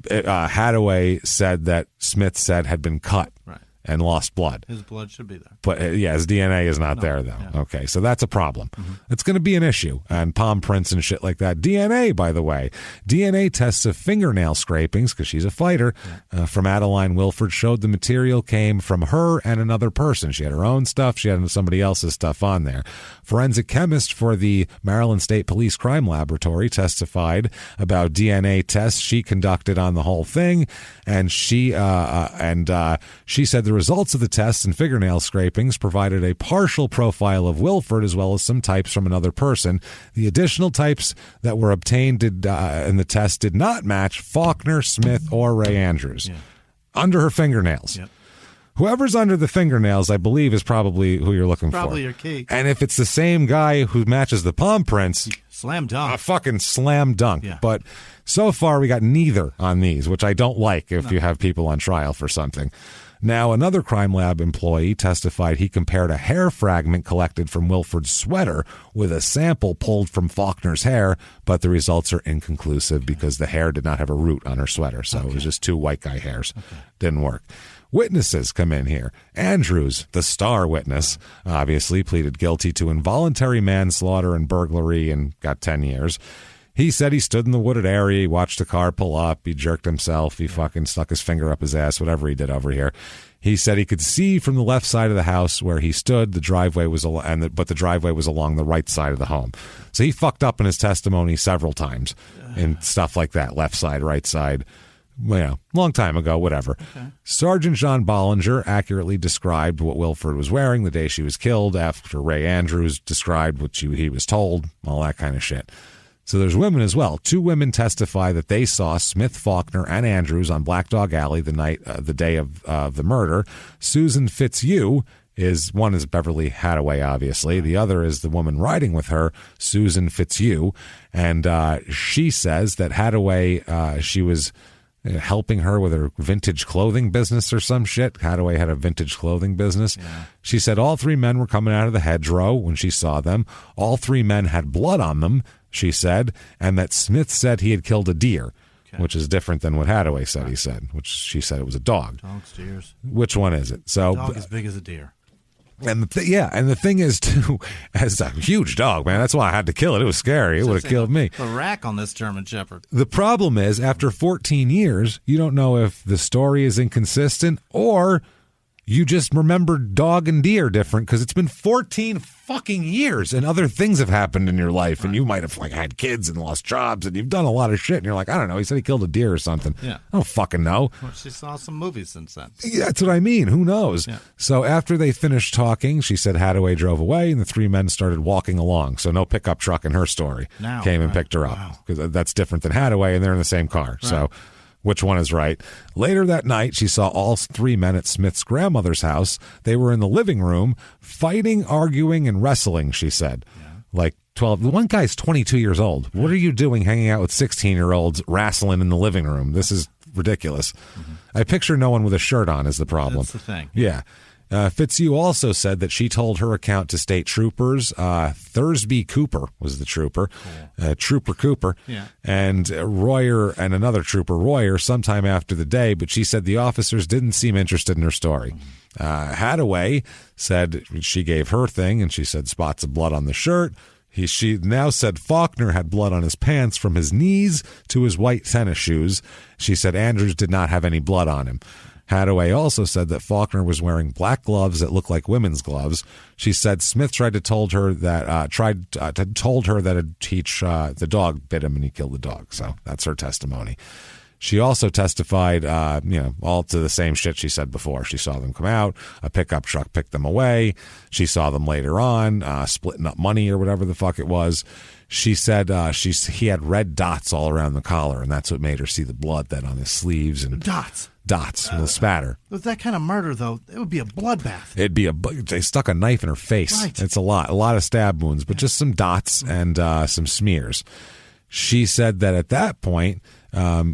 Hadaway said that Smith said had been cut and lost blood. His blood should be there. But his DNA is not there, though. Yeah. Okay, so that's a problem. It's going to be an issue. And palm prints and shit like that. DNA, by the way. DNA tests of fingernail scrapings, because she's a fighter, from Adeline Wilford showed the material came from her and another person. She had her own stuff. She had somebody else's stuff on there. Forensic chemist for the Maryland State Police Crime Laboratory testified about DNA tests she conducted on the whole thing. And she said the results of the tests and fingernail scrapings provided a partial profile of Wilford as well as some types from another person. The additional types that were obtained in the test did not match Faulkner, Smith, or Ray Andrews under her fingernails. Yep. Whoever's under the fingernails, I believe, is probably who you're looking for. Probably your key. And if it's the same guy who matches the palm prints, slam dunk. A fucking slam dunk. Yeah. But so far, we got neither on these, which I don't like if you have people on trial for something. Now, another crime lab employee testified he compared a hair fragment collected from Wilford's sweater with a sample pulled from Faulkner's hair, but the results are inconclusive because the hair did not have a root on her sweater, so it was just two white guy hairs. Didn't work. Witnesses come in here. Andrews, the star witness, obviously pleaded guilty to involuntary manslaughter and burglary and got 10 years. He said he stood in the wooded area, he watched a car pull up, he jerked himself, he fucking stuck his finger up his ass, whatever he did over here. He said he could see from the left side of the house where he stood, the driveway was but the driveway was along the right side of the home. So he fucked up in his testimony several times and stuff like that, left side, right side. Long time ago, whatever. Okay. Sergeant John Bollinger accurately described what Wilford was wearing the day she was killed after Ray Andrews described what he was told, all that kind of shit. So there's women as well. 2 women testify that they saw Smith, Faulkner, and Andrews on Black Dog Alley the day of the murder. Susan Fitzhugh one is Beverly Hadaway, obviously. The other is the woman riding with her, Susan Fitzhugh. And she says that Hadaway, she was helping her with her vintage clothing business or some shit. Hadaway had a vintage clothing business. Yeah. She said all 3 men were coming out of the hedgerow when she saw them. All 3 men had blood on them, she said, and that Smith said he had killed a deer, which is different than what Hadaway said he said, which she said it was a dog. Dogs, deers. Which one is it? So dog as big as a deer. And the thing is, too, as a huge dog, man, that's why I had to kill it. It was scary. It would have killed me. The rack on this German Shepherd. The problem is, after 14 years, you don't know if the story is inconsistent or you just remember dog and deer different because it's been 14 fucking years and other things have happened in your life and you might have had kids and lost jobs and you've done a lot of shit and you're like, I don't know, he said he killed a deer or something. Yeah. I don't fucking know. Well, she saw some movies since then. Yeah, that's what I mean. Who knows? Yeah. So after they finished talking, she said Hadaway drove away and the 3 men started walking along. So no pickup truck in her story came and picked her up because that's different than Hadaway and they're in the same car. Right. So which one is right? Later that night, she saw all 3 men at Smith's grandmother's house. They were in the living room, fighting, arguing, and wrestling, she said. Yeah. 12. The one guy's 22 years old. What are you doing hanging out with 16-year-olds wrestling in the living room? This is ridiculous. Mm-hmm. I picture no one with a shirt on is the problem. That's the thing. Yeah. Fitzhugh also said that she told her account to state troopers. Thursby Cooper was the trooper, Trooper Cooper, and Royer and another trooper, Royer, sometime after the day, but she said the officers didn't seem interested in her story. Hadaway said she gave her thing, and she said spots of blood on the shirt. She now said Faulkner had blood on his pants from his knees to his white tennis shoes. She said Andrews did not have any blood on him. Hadaway also said that Faulkner was wearing black gloves that looked like women's gloves. She said Smith told her that the dog bit him and he killed the dog. So that's her testimony. She also testified, all to the same shit she said before. She saw them come out, a pickup truck picked them away. She saw them later on, splitting up money or whatever the fuck it was. She said he had red dots all around the collar, and that's what made her see the blood then on his sleeves and dots, the spatter. With that kind of murder, though, it would be a bloodbath. They stuck a knife in her face. Right. It's a lot of stab wounds, but just some dots and some smears. She said that at that point,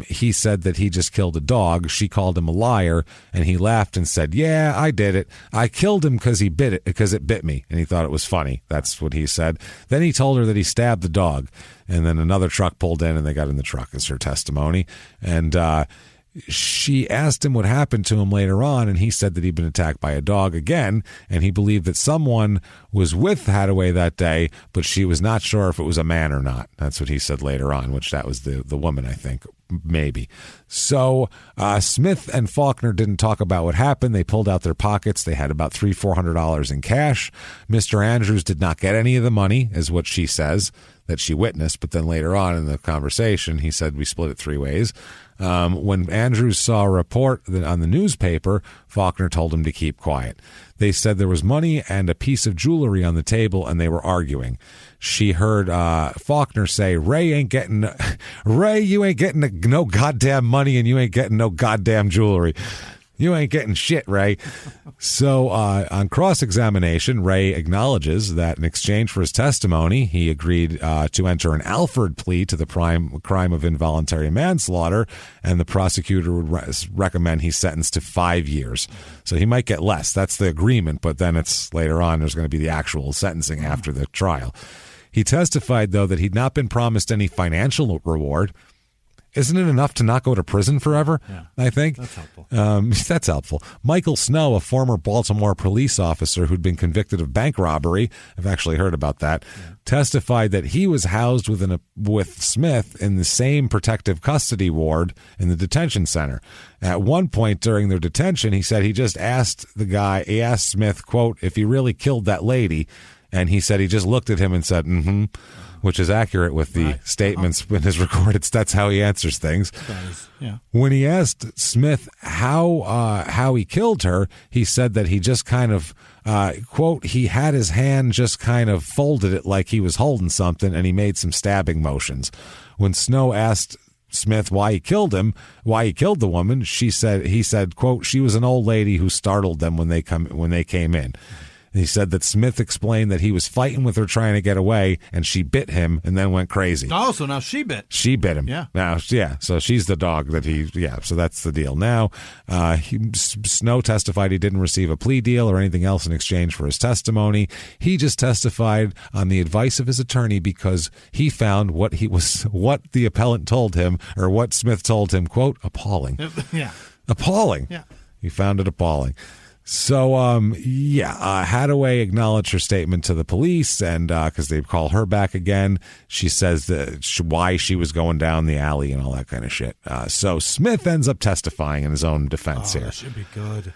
he said that he just killed a dog. She called him a liar, and he laughed and said, "Yeah, I did it. I killed him because it bit me," and he thought it was funny. That's what he said. Then he told her that he stabbed the dog, and then another truck pulled in, and they got in the truck. Is her testimony, and She asked him what happened to him later on, and he said that he'd been attacked by a dog again, and he believed that someone was with Hadaway that day, but she was not sure if it was a man or not. That's what he said later on, which that was the woman, I think, maybe. So Smith and Faulkner didn't talk about what happened. They pulled out their pockets. They had about $400 in cash. Mr. Andrews did not get any of the money, is what she says, that she witnessed, but then later on in the conversation, he said we split it 3 ways. When Andrews saw a report on the newspaper, Faulkner told him to keep quiet. They said there was money and a piece of jewelry on the table, and they were arguing. She heard Faulkner say, Ray, you ain't getting no goddamn money, and you ain't getting no goddamn jewelry. You ain't getting shit, Ray. So on cross-examination, Ray acknowledges that in exchange for his testimony, he agreed to enter an Alford plea to the crime of involuntary manslaughter, and the prosecutor would recommend he's sentenced to 5 years. So he might get less. That's the agreement, but then it's later on there's going to be the actual sentencing after the trial. He testified, though, that he'd not been promised any financial reward. Isn't it enough to not go to prison forever? Yeah, I think. That's helpful. That's helpful. Michael Snow, a former Baltimore police officer who'd been convicted of bank robbery, I've actually heard about that, testified that he was housed with Smith in the same protective custody ward in the detention center. At one point during their detention, he said he just asked Smith, quote, if he really killed that lady, and he said he just looked at him and said, mm-hmm. Which is accurate with the statements in his recorded. That's how he answers things. Yeah. When he asked Smith how he killed her, he said that he just kind of, quote, he had his hand just kind of folded it like he was holding something, and he made some stabbing motions. When Snow asked Smith why he killed the woman, he said, quote, she was an old lady who startled them when they came in. He said that Smith explained that he was fighting with her trying to get away, and she bit him and then went crazy. Oh, so now she bit. She bit him. Yeah. Now, yeah. So she's the dog that so that's the deal. Now, Snow testified he didn't receive a plea deal or anything else in exchange for his testimony. He just testified on the advice of his attorney because he found what the appellant told him, or what Smith told him, quote, appalling. Yeah. Appalling. Yeah. He found it appalling. So, Hadaway acknowledged her statement to the police, and because they call her back again, she says why she was going down the alley and all that kind of shit. So Smith ends up testifying in his own defense here. That should be good.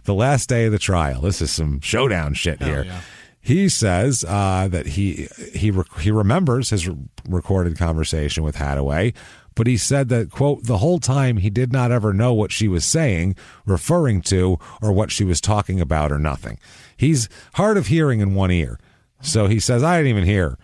The last day of the trial. This is some showdown shit here. Yeah. He says that he remembers his recorded conversation with Hadaway, but he said that, quote, the whole time he did not ever know what she was saying, referring to, or what she was talking about, or nothing. He's hard of hearing in one ear. So he says, I didn't even hear her.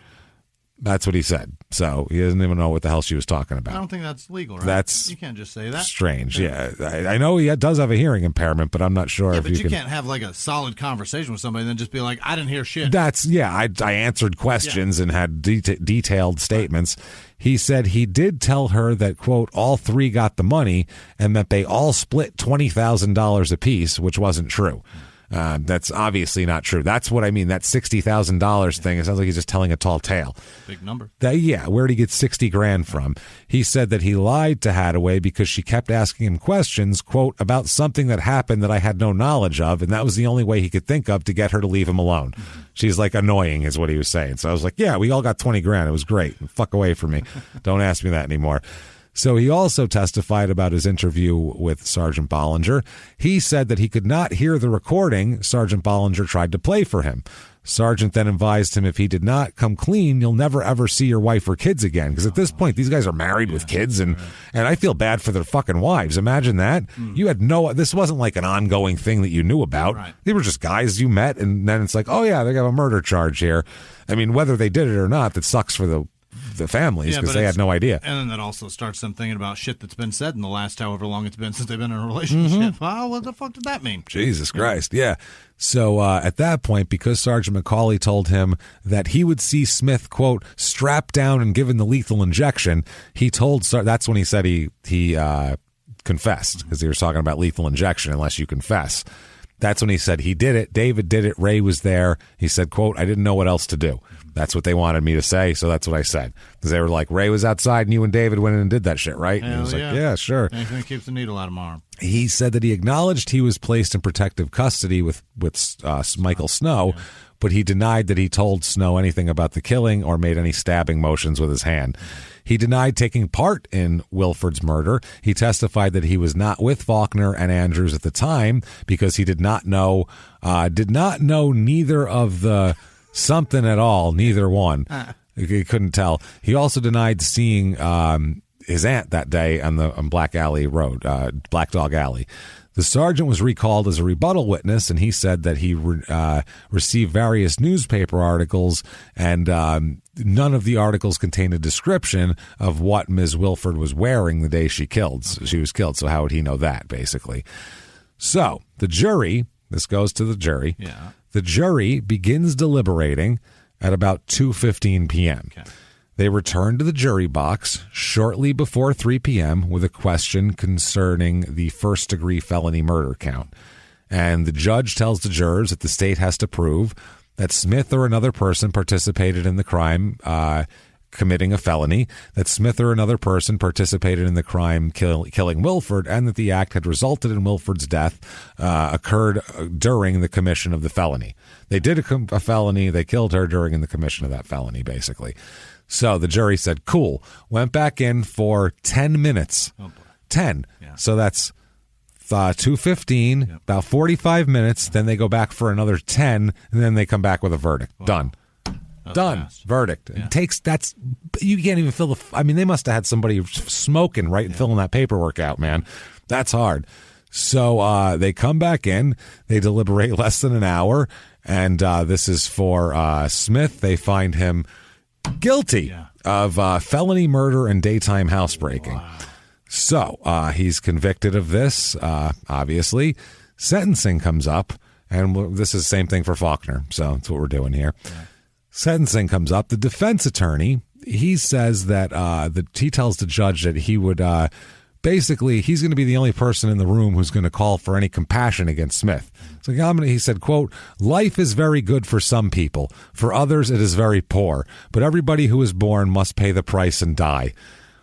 That's what he said. So he doesn't even know what the hell she was talking about. I don't think that's legal, right? You can't just say that. Strange, yeah. I know he does have a hearing impairment, but I'm not sure if you can't have like a solid conversation with somebody and then just be like, I didn't hear shit. I answered questions and had detailed statements. He said he did tell her that, quote, all three got the money and that they all split $20,000 apiece, which wasn't true. That's obviously not true. That's what I mean. That $60,000 thing, it sounds like he's just telling a tall tale. Big number. Where'd he get $60,000 from? He said that he lied to Hadaway because she kept asking him questions, quote, about something that happened that I had no knowledge of, and that was the only way he could think of to get her to leave him alone. Mm-hmm. She's like annoying is what he was saying. So I was like, yeah, we all got $20,000. It was great. Fuck away from me. Don't ask me that anymore. So he also testified about his interview with Sergeant Bollinger. He said that he could not hear the recording Sergeant Bollinger tried to play for him. Sergeant then advised him if he did not come clean, you'll never ever see your wife or kids again. Because at this point, these guys are married with kids, and I feel bad for their fucking wives. Imagine that. You had this wasn't like an ongoing thing that you knew about. Right. They were just guys you met, and then it's like, oh yeah, they got a murder charge here. I mean, whether they did it or not, that sucks for the families because they had no idea. And then that also starts them thinking about shit that's been said in the last however long it's been since they've been in a relationship. Mm-hmm. Well, what the fuck did that mean? Jesus Christ, yeah. So at that point, because Sergeant McCauley told him that he would see Smith, quote, strapped down and given the lethal injection, he told that's when he said he confessed, because he was talking about lethal injection unless you confess. That's when he said he did it. David did it. Ray was there. He said, quote, I didn't know what else to do. That's what they wanted me to say, so that's what I said. Because they were like, Ray was outside and you and David went in and did that shit, right? And he was like, yeah, sure. Anything that keeps the needle out of my arm. He said that he acknowledged he was placed in protective custody with Michael Snow, but he denied that he told Snow anything about the killing or made any stabbing motions with his hand. He denied taking part in Wilford's murder. He testified that he was not with Faulkner and Andrews at the time because he did not know neither of the something at all, neither one. He couldn't tell. He also denied seeing his aunt that day on Black Dog Alley. The sergeant was recalled as a rebuttal witness, and he said that he received various newspaper articles, and none of the articles contained a description of what Ms. Wilford was wearing the day she was killed. So how would he know that, basically? So the jury, this goes to the jury. Yeah. The jury begins deliberating at about 2:15 p.m. Okay. They return to the jury box shortly before 3 p.m. with a question concerning the first-degree felony murder count. And the judge tells the jurors that the state has to prove that Smith or another person participated in the crime committing a felony, that Smith or another person participated in the crime killing Wilford, and that the act had resulted in Wilford's death occurred during the commission of the felony. They did a felony, they killed her during the commission of that felony, basically. So the jury said, cool, went back in for 10 minutes. Oh, boy. 10. Yeah. So that's 2:15, yep. About 45 minutes. Then they go back for another 10, and then they come back with a verdict. Wow. Done. Done. Fast. Verdict. Yeah. It takes, you can't even fill they must have had somebody smoking, right, and filling that paperwork out, man. That's hard. So they come back in, they deliberate less than an hour, and this is for Smith. They find him guilty of felony murder and daytime housebreaking. Wow. So he's convicted of this, obviously. Sentencing comes up, and this is the same thing for Faulkner, so that's what we're doing here. Yeah. Sentencing comes up. The defense attorney, he says that he tells the judge that he would basically, he's going to be the only person in the room who's going to call for any compassion against Smith. So he said, quote, life is very good for some people. For others, it is very poor. But everybody who is born must pay the price and die.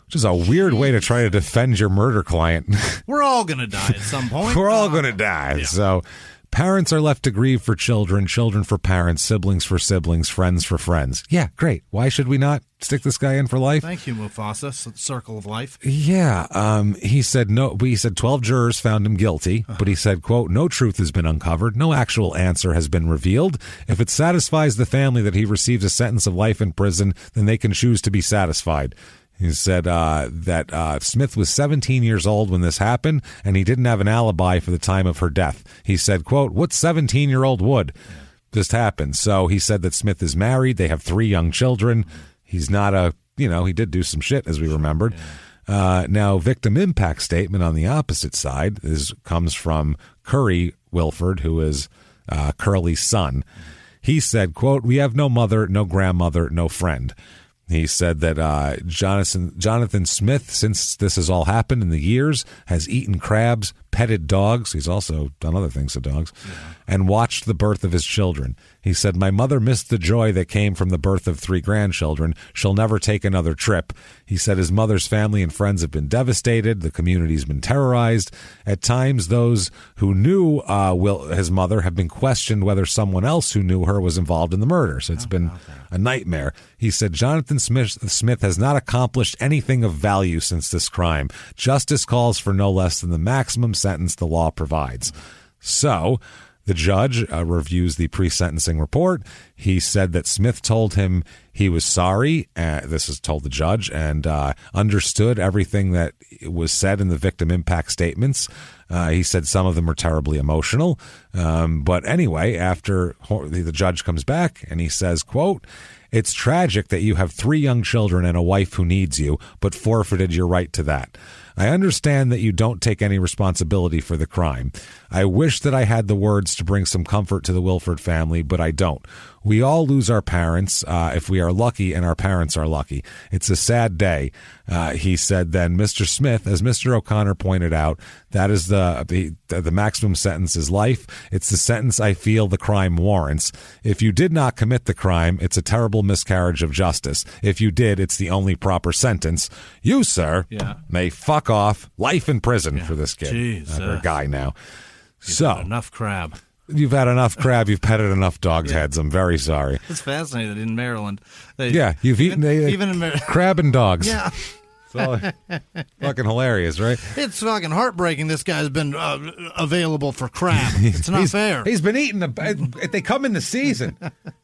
Which is a weird way to try to defend your murder client. We're all going to die at some point. We're all going to die. Yeah. So parents are left to grieve for children, children for parents, siblings for siblings, friends for friends. Yeah, great. Why should we not stick this guy in for life? Thank you, Mufasa. Circle of life. Yeah. He said no. He said 12 jurors found him guilty, but he said, quote, no truth has been uncovered. No actual answer has been revealed. If it satisfies the family that he receives a sentence of life in prison, then they can choose to be satisfied. He said that Smith was 17 years old when this happened, and he didn't have an alibi for the time of her death. He said, quote, what 17-year-old would? Just happened. So he said that Smith is married. They have 3 young children. He's not he did do some shit, as we remembered. Now, victim impact statement on the opposite side comes from Curry Wilford, who is Curly's son. He said, quote, we have no mother, no grandmother, no friend. He said that Jonathan Smith, since this has all happened in the years, has eaten crabs, petted dogs. He's also done other things to dogs, and watched the birth of his children. He said, my mother missed the joy that came from the birth of 3 grandchildren. She'll never take another trip. He said his mother's family and friends have been devastated. The community's been terrorized. At times, those who knew his mother have been questioned whether someone else who knew her was involved in the murder. So it's been a nightmare. He said Jonathan Smith has not accomplished anything of value since this crime. Justice calls for no less than the maximum sentence the law provides. So the judge reviews the pre-sentencing report. He said that Smith told him he was sorry. This is told the judge, and understood everything that was said in the victim impact statements. He said some of them were terribly emotional. But anyway, after the judge comes back and he says, quote, it's tragic that you have 3 young children and a wife who needs you, but forfeited your right to that. I understand that you don't take any responsibility for the crime. I wish that I had the words to bring some comfort to the Wilford family, but I don't. We all lose our parents if we are lucky and our parents are lucky. It's a sad day. He said then, Mr. Smith, as Mr. O'Connor pointed out, that is the maximum sentence is life. It's the sentence I feel the crime warrants. If you did not commit the crime, it's a terrible miscarriage of justice. If you did, it's the only proper sentence. You, sir, may fuck off. Life in prison for this kid. For a guy now. So enough crab. You've had enough crab. You've petted enough dogs' heads. I'm very sorry. It's fascinating that in Maryland. You've eaten even in crab and dogs. Yeah. It's fucking hilarious, right? It's fucking heartbreaking. This guy's been available for crab. It's not fair. He's been eating they come in the season.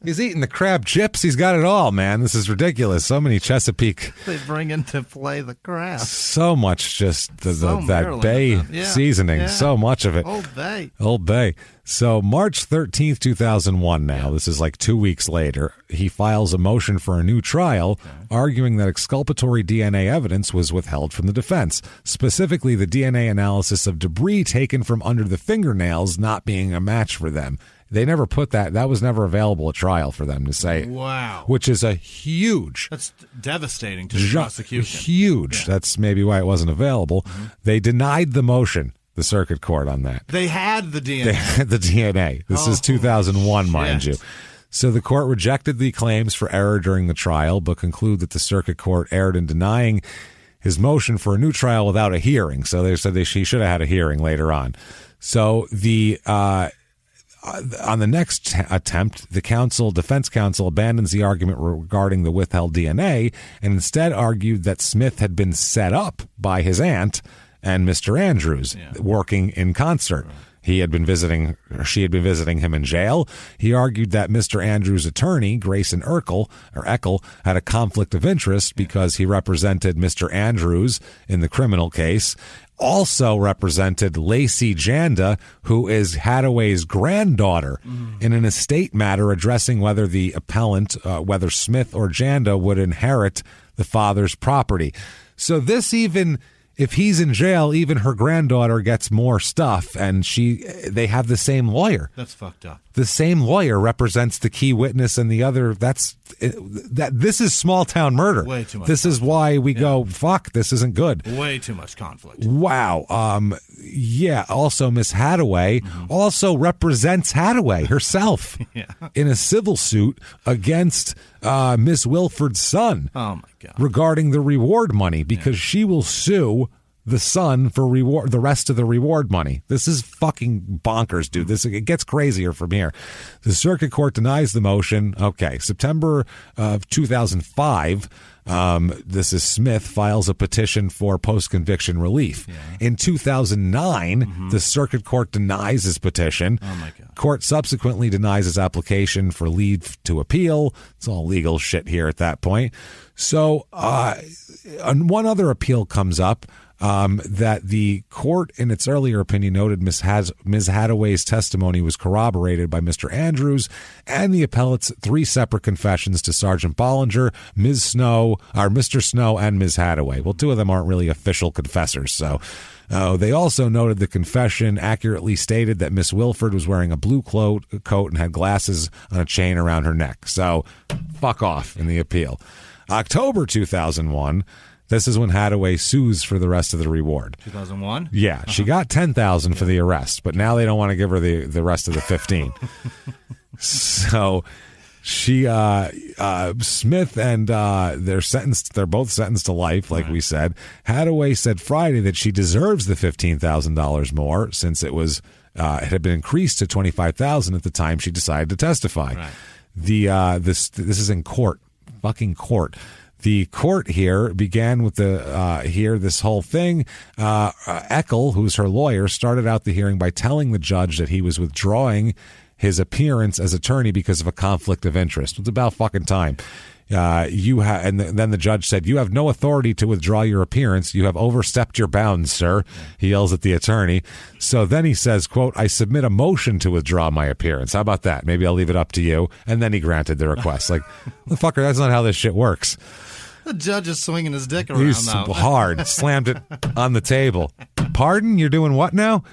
He's eating the crab chips. He's got it all, man. This is ridiculous. So many Chesapeake. They bring in to play the crab. So much just that Bay seasoning. So much of it. Old Bay. So March 13th, 2001 now, this is like 2 weeks later, he files a motion for a new trial, arguing that exculpatory DNA evidence was withheld from the defense, specifically the DNA analysis of debris taken from under the fingernails not being a match for them. They never put that. That was never available at trial for them to say. Wow. Which is a huge. That's devastating to the prosecution. Huge. Yeah. That's maybe why it wasn't available. Mm-hmm. They denied the motion. The circuit court on that. They had the DNA. They had the DNA. This is 2001, mind you. So the court rejected the claims for error during the trial, but concluded that the circuit court erred in denying his motion for a new trial without a hearing. So they said he should have had a hearing later on. So on the next attempt, the defense counsel abandons the argument regarding the withheld DNA and instead argued that Smith had been set up by his aunt and Mr. Andrews working in concert. Right. She had been visiting him in jail. He argued that Mr. Andrews' attorney, Grayson Eckel, had a conflict of interest because he represented Mr. Andrews in the criminal case, also represented Lacey Janda, who is Hadaway's granddaughter, in an estate matter addressing whether the appellant, whether Smith or Janda, would inherit the father's property. So this even... If he's in jail, even her granddaughter gets more stuff, and they have the same lawyer. That's fucked up. The same lawyer represents the key witness, and the other. This is small town murder. Way too much. This is why we go, fuck. This isn't good. Way too much conflict. Wow. Also, Miss Hadaway also represents Hadaway herself in a civil suit against Miss Wilford's son. Oh my God. Regarding the reward money, because she will sue the son for the rest of the reward money. This is fucking bonkers, dude. It gets crazier from here. The circuit court denies the motion. Okay, September of 2005. This is Smith files a petition for post-conviction relief. In 2009, the circuit court denies his petition. Oh my God. Court subsequently denies his application for leave to appeal. It's all legal shit here at that point. So one other appeal comes up. That the court, in its earlier opinion, noted Ms. Hadaway's testimony was corroborated by Mr. Andrews and the appellate's 3 separate confessions to Sergeant Bollinger, Mr. Snow, and Ms. Hadaway. Well, 2 of them aren't really official confessors, so... they also noted the confession accurately stated that Miss Wilford was wearing a blue coat and had glasses on a chain around her neck. So, fuck off in the appeal. October 2001... This is when Hadaway sues for the rest of the reward. 2001? Yeah, she got $10,000 for the arrest, but now they don't want to give her the rest of the 15. So she Smith and they're both sentenced to life, like we said. Hadaway said Friday that she deserves the $15,000 more since it had been increased to $25,000 at the time she decided to testify. Right. This is in court, fucking court. The court here began with this whole thing. Eckel, who's her lawyer, started out the hearing by telling the judge that he was withdrawing his appearance as attorney because of a conflict of interest. It's about fucking time. And then the judge said, "You have no authority to withdraw your appearance. You have overstepped your bounds, sir." He yells at the attorney. So then he says, quote, "I submit a motion to withdraw my appearance." How about that? Maybe I'll leave it up to you. And then he granted the request. Like, fucker, that's not how this shit works. The judge is swinging his dick around He's now. hard. Slammed it on the table. Pardon? You're doing what now?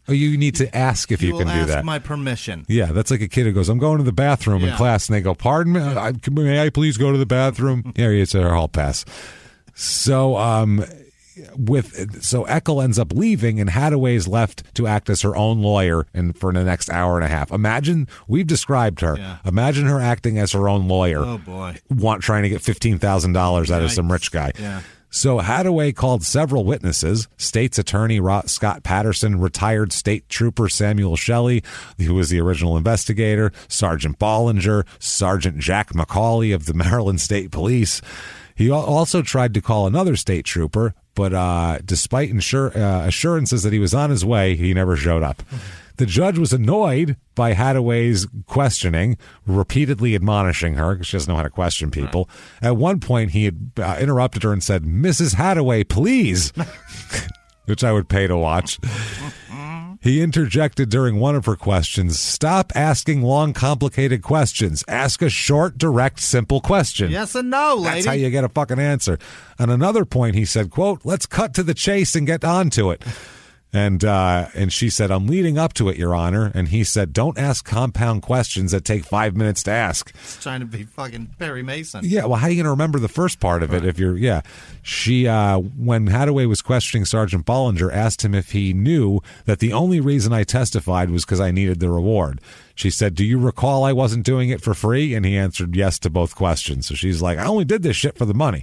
Oh, you need to ask if you can do that. Ask my permission. Yeah, that's like a kid who goes, I'm going to the bathroom in class, and they go, pardon me, may I please go to the bathroom? Yeah, it's a hall pass. So, so Eckel ends up leaving, and Hadaway's left to act as her own lawyer for the next hour and a half. Imagine, we've described her. Yeah. Imagine her acting as her own lawyer. Oh, boy. Trying to get $15,000 out of some rich guy. Yeah. So Hadaway called several witnesses: State's Attorney Scott Patterson, retired State Trooper Samuel Shelley, who was the original investigator, Sergeant Bollinger, Sergeant Jack McCauley of the Maryland State Police. He also tried to call another state trooper, but despite assurances that he was on his way, he never showed up. The judge was annoyed by Hadaway's questioning, repeatedly admonishing her because she doesn't know how to question people. Right. At one point, he had interrupted her and said, "Mrs. Hadaway, please," which I would pay to watch. He interjected during one of her questions, "Stop asking long, complicated questions. Ask a short, direct, simple question." Yes and no, lady. That's how you get a fucking answer. On another point, he said, quote, "Let's cut to the chase and get on to it." And she said, "I'm leading up to it, Your Honor." And he said, "Don't ask compound questions that take 5 minutes to ask." He's trying to be fucking Perry Mason. Yeah, well, how are you going to remember the first part of it if you're, She, when Hadaway was questioning Sergeant Bollinger, asked him if he knew that the only reason I testified was because I needed the reward. She said, "Do you recall I wasn't doing it for free?" And he answered yes to both questions. So she's like, "I only did this shit for the money."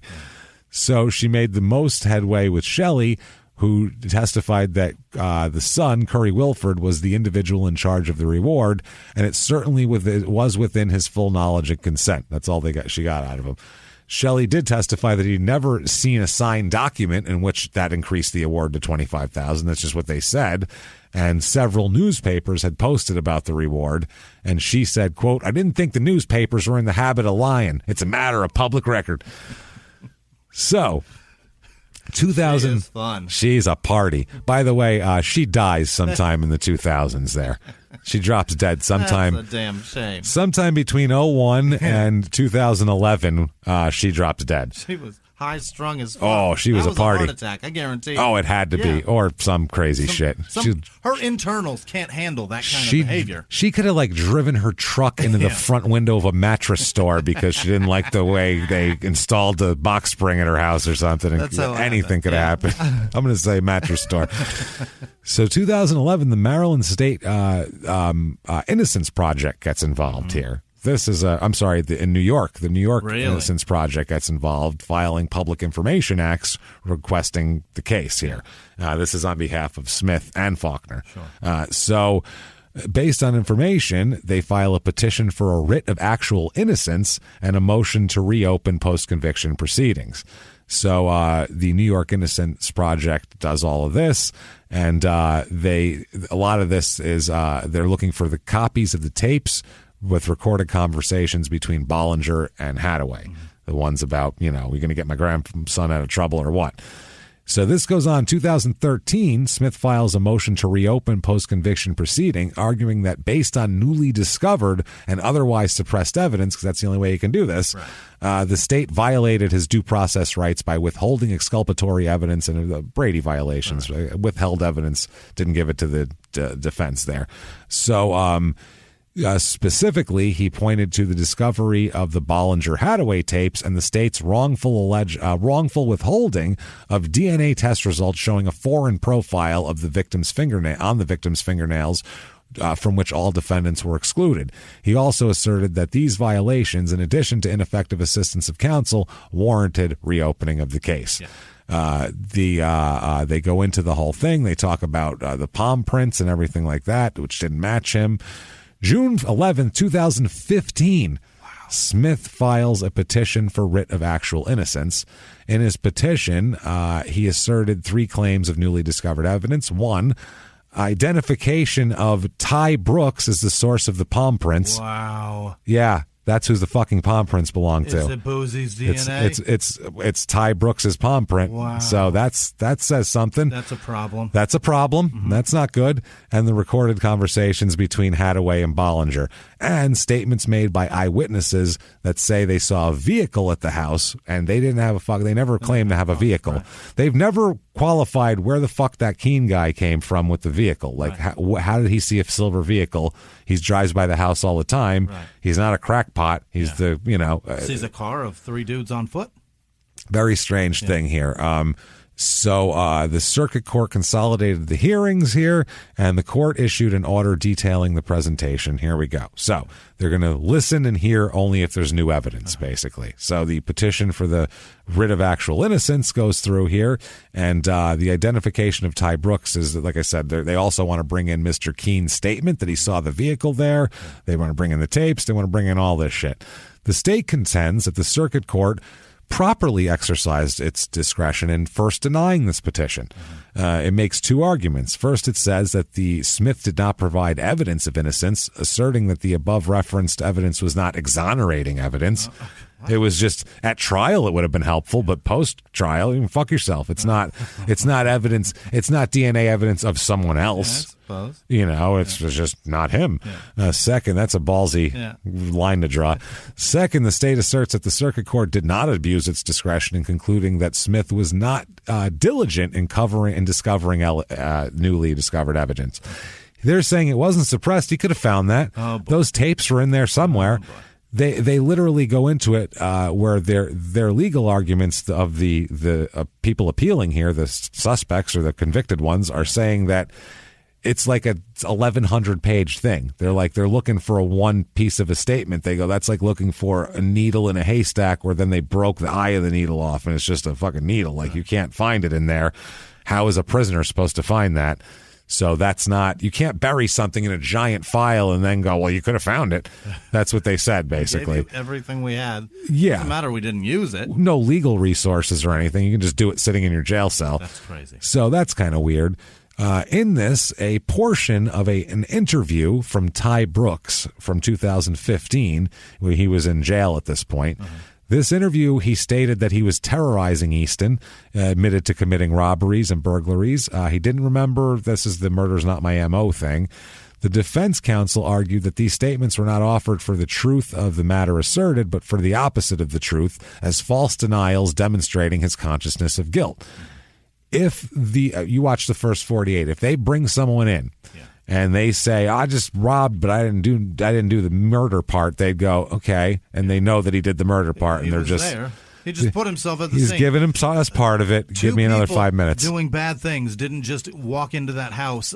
So she made the most headway with Shelley, who testified that the son, Curry Wilford, was the individual in charge of the reward, and it certainly was within his full knowledge and consent. That's all she got out of him. Shelley did testify that he'd never seen a signed document in which that increased the award to $25,000. That's just what they said. And several newspapers had posted about the reward, and she said, quote, "I didn't think the newspapers were in the habit of lying. It's a matter of public record." So 2000, she is fun. She's a party. By the way, she dies sometime in the 2000s there. She drops dead sometime. That's a damn shame. Sometime between 2001 and 2011, she dropped dead. She was high-strung as fuck. Oh, she was a party. A heart attack, I guarantee. Oh, it had to be. Or some crazy shit. Her internals can't handle that kind of behavior. She could have, driven her truck into the front window of a mattress store because she didn't like the way they installed the box spring at her house or something. That's anything could have happened. I'm going to say mattress store. So 2011, the Maryland State Innocence Project gets involved here. This is in New York. The New York Innocence Project gets involved, filing public information acts requesting the case here. This is on behalf of Smith and Faulkner. Sure. So based on information, they file a petition for a writ of actual innocence and a motion to reopen post-conviction proceedings. So the New York Innocence Project does all of this, and a lot of this is they're looking for the copies of the tapes with recorded conversations between Bollinger and Hadaway. Mm-hmm. The ones about, we're going to get my grandson out of trouble or what. So this goes on. 2013, Smith files a motion to reopen post-conviction proceeding, arguing that based on newly discovered and otherwise suppressed evidence, because that's the only way you can do this, the state violated his due process rights by withholding exculpatory evidence and the Brady violations. Right. Withheld evidence, didn't give it to the defense there. So, specifically, he pointed to the discovery of the Bollinger-Hadaway tapes and the state's wrongful withholding of DNA test results showing a foreign profile of the victim's fingernails, from which all defendants were excluded. He also asserted that these violations, in addition to ineffective assistance of counsel, warranted reopening of the case. Yeah. They go into the whole thing. They talk about the palm prints and everything like that, which didn't match him. June 11, 2015, Smith files a petition for writ of actual innocence. In his petition, he asserted 3 claims of newly discovered evidence. 1, identification of Ty Brooks as the source of the palm prints. Wow. Yeah. That's who the fucking palm prints belong to. Is it Boozy's DNA? It's Ty Brooks's palm print. Wow. So that says something. That's a problem. Mm-hmm. That's not good. And the recorded conversations between Hadaway and Bollinger. and statements made by eyewitnesses that say they saw a vehicle at the house, and they didn't have they never claimed to have a vehicle. Right. They've never qualified where the fuck that Keene guy came from with the vehicle. Like, how did he see a silver vehicle? He drives by the house all the time. Right. He's not a crackpot. He's sees a car of 3 dudes on foot. Very strange thing here. So the circuit court consolidated the hearings here, and the court issued an order detailing the presentation. Here we go. So they're going to listen and hear only if there's new evidence, basically. So the petition for the writ of actual innocence goes through here, and the identification of Ty Brooks is, like I said, they also want to bring in Mr. Keene's statement that he saw the vehicle there. They want to bring in the tapes. They want to bring in all this shit. The state contends that the circuit court properly exercised its discretion in first denying this petition. It makes 2 arguments. First, it says that the Smith did not provide evidence of innocence, asserting that the above referenced evidence was not exonerating evidence. It was just at trial it would have been helpful, but post trial, even fuck yourself. It's not evidence. It's not DNA evidence of someone else. It's just not him. Second, that's a ballsy line to draw. Second, the state asserts that the circuit court did not abuse its discretion in concluding that Smith was not diligent in covering and discovering newly discovered evidence. They're saying it wasn't suppressed. He could have found that. Those tapes were in there somewhere. They literally go into it where their legal arguments of the people appealing here, the suspects or the convicted ones, are saying that it's like a 1,100-page thing. They're looking for a one piece of a statement. They go, that's like looking for a needle in a haystack where then they broke the eye of the needle off and it's just a fucking needle. Like, you can't find it in there. How is a prisoner supposed to find that? So that's not, you can't bury something in a giant file and then go, well, you could have found it. That's what they said, basically. Everything we had. Yeah. Doesn't matter, we didn't use it. No legal resources or anything. You can just do it sitting in your jail cell. That's crazy. So that's kind of weird. In this, a portion of an interview from Ty Brooks from 2015, where he was in jail at this point. This interview, he stated that he was terrorizing Easton, admitted to committing robberies and burglaries. He didn't remember, this is the murder's not my MO thing. The defense counsel argued that these statements were not offered for the truth of the matter asserted, but for the opposite of the truth, as false denials demonstrating his consciousness of guilt. If you watch the first 48, if they bring someone in and they say, I just robbed, but I didn't do the murder part, they'd go, okay, and they know that he did the murder part, and they're just there. He just put himself at the scene. He's giving him as part of it. Give me another 5 minutes. Doing bad things didn't just walk into that house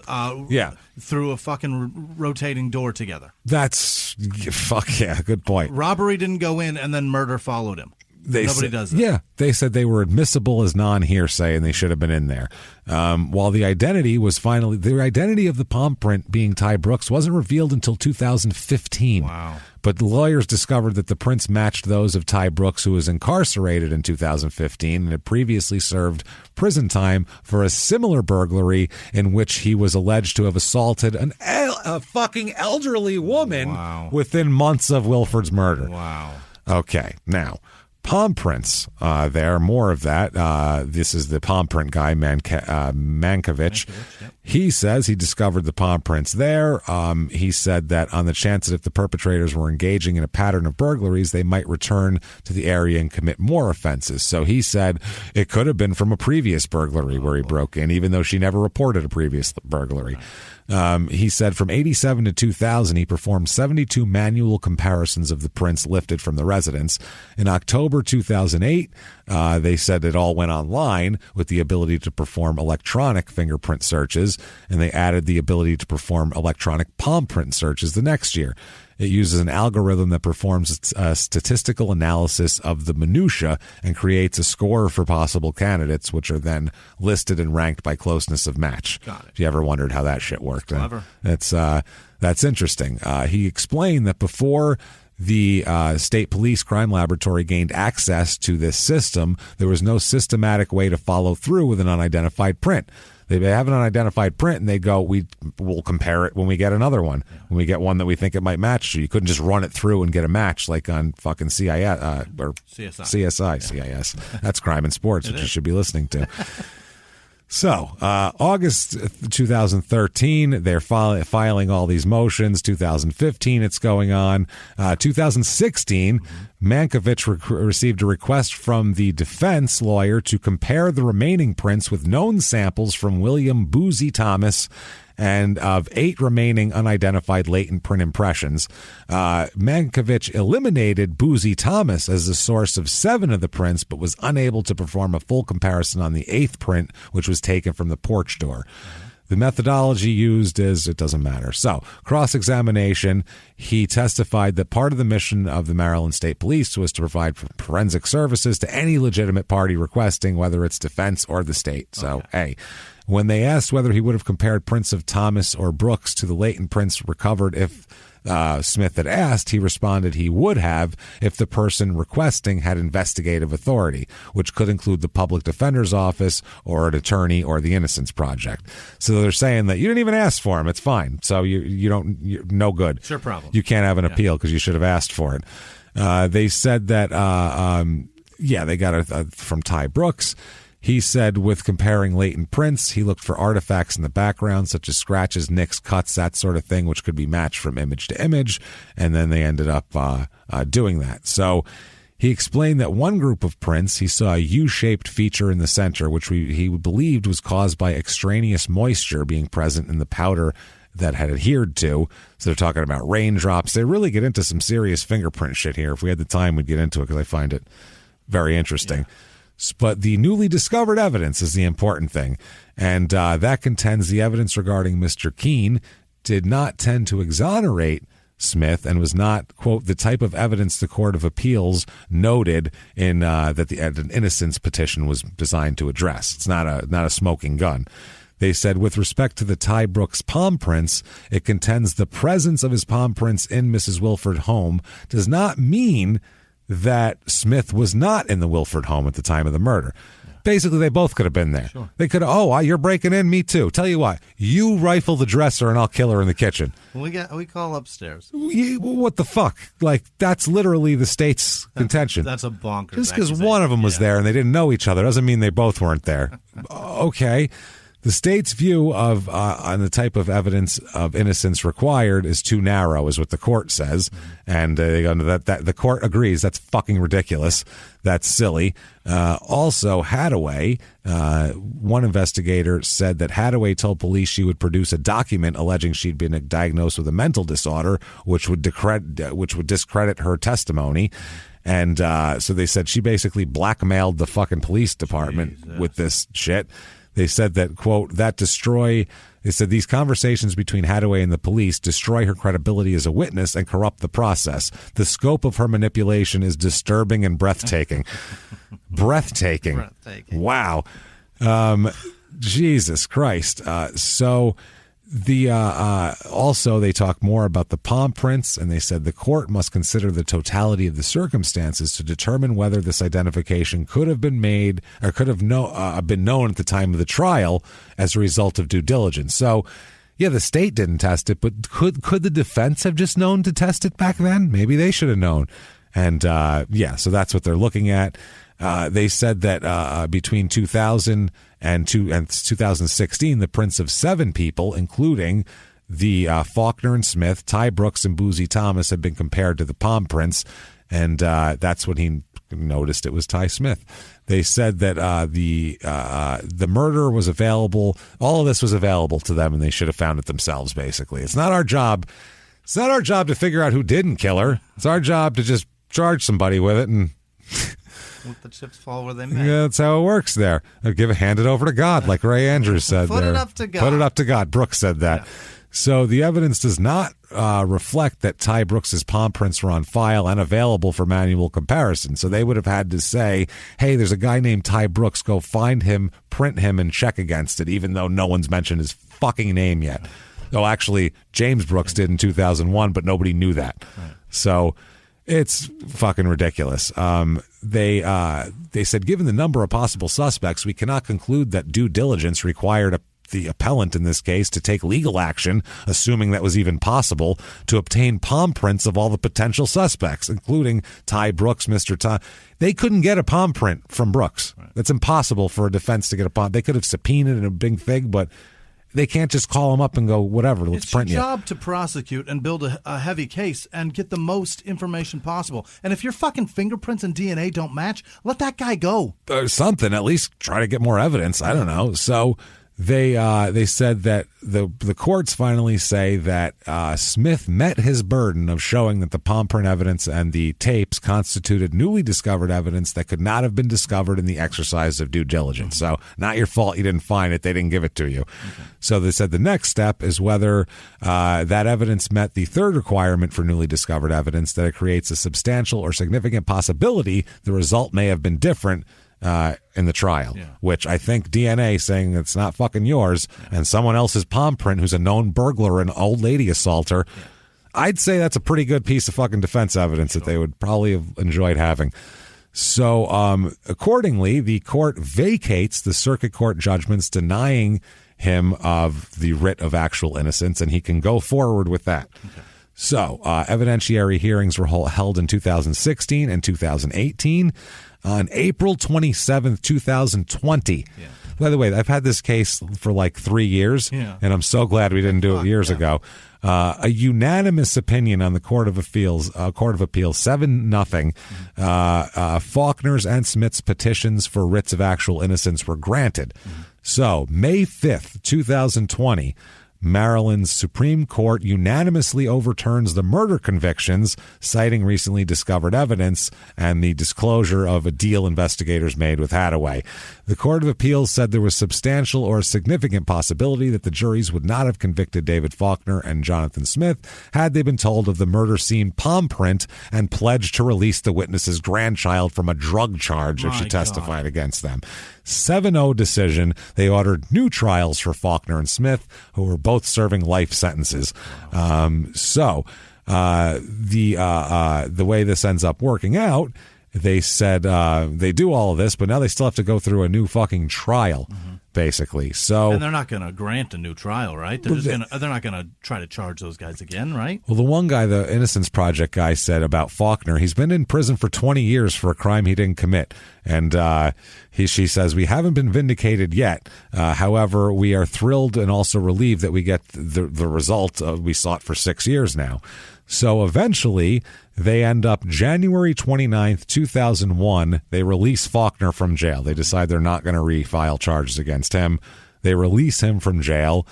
through a fucking rotating door together. Good point. Robbery didn't go in and then murder followed him. Nobody does that. Yeah, they said they were admissible as non-hearsay and they should have been in there. While the identity of the palm print being Ty Brooks wasn't revealed until 2015. Wow. But lawyers discovered that the prints matched those of Ty Brooks, who was incarcerated in 2015 and had previously served prison time for a similar burglary in which he was alleged to have assaulted a fucking elderly woman within months of Wilford's murder. Wow. Okay, now, palm prints, there are more of that. This is the palm print guy, Mankiewicz. Yep. He says he discovered the palm prints there. He said that on the chance that if the perpetrators were engaging in a pattern of burglaries, they might return to the area and commit more offenses. So he said it could have been from a previous burglary where he broke in, even though she never reported a previous burglary. He said from 87 to 2000, he performed 72 manual comparisons of the prints lifted from the residence. In October 2008, they said it all went online with the ability to perform electronic fingerprint searches, and they added the ability to perform electronic palm print searches the next year. It uses an algorithm that performs a statistical analysis of the minutia and creates a score for possible candidates, which are then listed and ranked by closeness of match. Got it. If you ever wondered how that shit worked. Clever. That's interesting. He explained that before the state police crime laboratory gained access to this system, there was no systematic way to follow through with an unidentified print. They have an unidentified print, and they go, we'll compare it when we get another one. When we get one that we think it might match to. You couldn't just run it through and get a match like on fucking CSI. CSI. CIS. That's Crime and Sports, which you should be listening to. So, August 2013, they're filing all these motions. 2015, it's going on. 2016, Mankiewicz received a request from the defense lawyer to compare the remaining prints with known samples from William Boozy Thomas and of 8 remaining unidentified latent print impressions. Mankiewicz eliminated Boozy Thomas as the source of 7 of the prints, but was unable to perform a full comparison on the 8th print, which was taken from the porch door. The methodology used is, it doesn't matter. So, cross-examination, he testified that part of the mission of the Maryland State Police was to provide forensic services to any legitimate party requesting, whether it's defense or the state. So, hey. When they asked whether he would have compared prints of Thomas or Brooks to the latent prints recovered if Smith had asked, he responded he would have if the person requesting had investigative authority, which could include the public defender's office or an attorney or the Innocence Project. So they're saying that you didn't even ask for him. It's fine. So you're no good. It's your problem. You can't have an appeal because you should have asked for it. They said that, they got it from Ty Brooks. He said with comparing latent prints, he looked for artifacts in the background, such as scratches, nicks, cuts, that sort of thing, which could be matched from image to image. And then they ended up doing that. So he explained that one group of prints, he saw a U-shaped feature in the center, which he believed was caused by extraneous moisture being present in the powder that had adhered to. So they're talking about raindrops. They really get into some serious fingerprint shit here. If we had the time, we'd get into it because I find it very interesting. Yeah. But the newly discovered evidence is the important thing, and that contends the evidence regarding Mr. Keene did not tend to exonerate Smith and was not, quote, the type of evidence the Court of Appeals noted in that an innocence petition was designed to address. It's not a smoking gun. They said, with respect to the Ty Brooks palm prints, it contends the presence of his palm prints in Mrs. Wilford's home does not mean that Smith was not in the Wilford home at the time of the murder. Yeah. Basically, they both could have been there. Sure. They could have, you're breaking in? Me too. Tell you what, you rifle the dresser and I'll kill her in the kitchen. We call upstairs. What the fuck? Like, that's literally the state's contention. That's a bonkers. Just because one of them was there and they didn't know each other doesn't mean they both weren't there. Okay. The state's view of on the type of evidence of innocence required is too narrow, is what the court says, and they go into that the court agrees that's fucking ridiculous. That's silly. Also, Hadaway, one investigator said that Hadaway told police she would produce a document alleging she'd been diagnosed with a mental disorder, which would discredit her testimony. And so they said she basically blackmailed the fucking police department with this shit. They said that, quote, they said these conversations between Hadaway and the police destroy her credibility as a witness and corrupt the process. The scope of her manipulation is disturbing and breathtaking. Breathtaking. Wow. Jesus Christ. So also they talk more about the palm prints, and they said the court must consider the totality of the circumstances to determine whether this identification could have been made or could have been known at the time of the trial as a result of due diligence. So, yeah, the state didn't test it, but could the defense have just known to test it back then? Maybe they should have known. And so that's what they're looking at. They said that between 2000 and 2016, the prints of 7 people, including the Faulkner and Smith, Ty Brooks, and Boozy Thomas, had been compared to the palm prints, and that's when he noticed it was Ty Smith. They said that the murder was available. All of this was available to them, and they should have found it themselves. Basically, it's not our job. It's not our job to figure out who didn't kill her. It's our job to just charge somebody with it and. Let the chips fall where they may. Yeah, that's how it works there. Hand it over to God, like Ray Andrews said. Put it up to God. Put it up to God. Brooks said that. Yeah. So the evidence does not reflect that Ty Brooks's palm prints were on file and available for manual comparison. So they would have had to say, hey, there's a guy named Ty Brooks. Go find him, print him, and check against it, even though no one's mentioned his fucking name yet. Oh, actually, James Brooks did in 2001, but nobody knew that. Right. So it's fucking ridiculous. They said, given the number of possible suspects, we cannot conclude that due diligence required a the appellant in this case to take legal action, assuming that was even possible, to obtain palm prints of all the potential suspects, including Ty Brooks, Mr. Ty. They couldn't get a palm print from Brooks. Right. That's impossible for a defense to get a palm. They could have subpoenaed in a big thing, but they can't just call him up and go, whatever, let's print you. It's your job to prosecute and build a heavy case and get the most information possible. And if your fucking fingerprints and DNA don't match, let that guy go. Something, at least try to get more evidence. I don't know. So they said that the courts finally say that Smith met his burden of showing that the palm print evidence and the tapes constituted newly discovered evidence that could not have been discovered in the exercise of due diligence. So not your fault you didn't find it. They didn't give it to you. Okay. So they said the next step is whether that evidence met the third requirement for newly discovered evidence, that it creates a substantial or significant possibility the result may have been different in the trial, which I think DNA saying it's not fucking yours and someone else's palm print who's a known burglar and old lady assaulter, I'd say that's a pretty good piece of fucking defense evidence that they would probably have enjoyed having. So accordingly, the court vacates the circuit court judgments denying him of the writ of actual innocence, and he can go forward with that. Okay. So evidentiary hearings were held in 2016 and 2018. On April 27th, 2020. Yeah. By the way, I've had this case for like 3 years, and I'm so glad we didn't do it years ago. A unanimous opinion on the Court of Appeals, 7-0. Faulkner's and Smith's petitions for writs of actual innocence were granted. So, May 5th, 2020, Maryland's Supreme Court unanimously overturns the murder convictions, citing recently discovered evidence and the disclosure of a deal investigators made with Hathaway. The Court of Appeals said there was substantial or significant possibility that the juries would not have convicted David Faulkner and Jonathan Smith had they been told of the murder scene palm print and pledged to release the witness's grandchild from a drug charge if she testified against them. 7-0 decision. They ordered new trials for Faulkner and Smith, who were both serving life sentences. The way this ends up working out, they said they do all of this, but now they still have to go through a new fucking trial, basically. So, and they're not going to grant a new trial, right? They're not going to try to charge those guys again, right? Well, the one guy, the Innocence Project guy, said about Faulkner, he's been in prison for 20 years for a crime he didn't commit. And she says, we haven't been vindicated yet. However, we are thrilled and also relieved that we get the result we sought for 6 years now. So eventually, they end up January 29th, 2001. They release Faulkner from jail. They decide they're not going to refile charges against him. They release him from jail.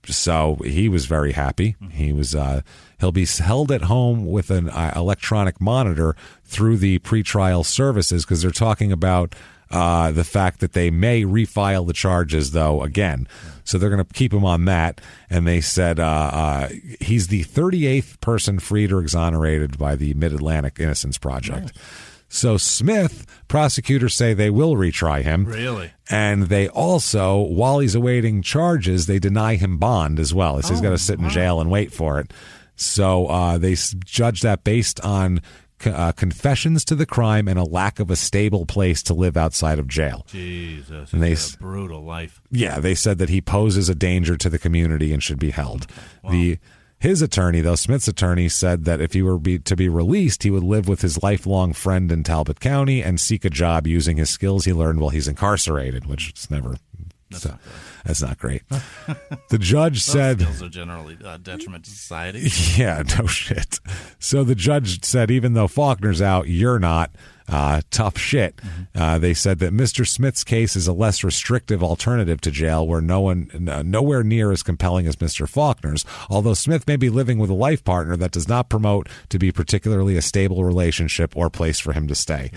So he was very happy. He'll be held at home with an electronic monitor through the pretrial services, because they're talking about the fact that they may refile the charges, though, again. So they're going to keep him on that. And they said he's the 38th person freed or exonerated by the Mid-Atlantic Innocence Project. Nice. So Smith, prosecutors say they will retry him. Really? And they also, while he's awaiting charges, they deny him bond as well. So he's got to sit in jail and wait for it. So they judge that based on confessions to the crime and a lack of a stable place to live outside of jail. Jesus, and a brutal life. Yeah, they said that he poses a danger to the community and should be held. Wow. His attorney, though, Smith's attorney, said that if he were to be released, he would live with his lifelong friend in Talbot County and seek a job using his skills he learned while he's incarcerated, which is never... That's not great. The judge said... skills are generally a detriment to society. Yeah, no shit. So the judge said, even though Faulkner's out, you're not. Tough shit. They said that Mr. Smith's case is a less restrictive alternative to jail, where nowhere near as compelling as Mr. Faulkner's, although Smith may be living with a life partner that does not promote to be particularly a stable relationship or place for him to stay.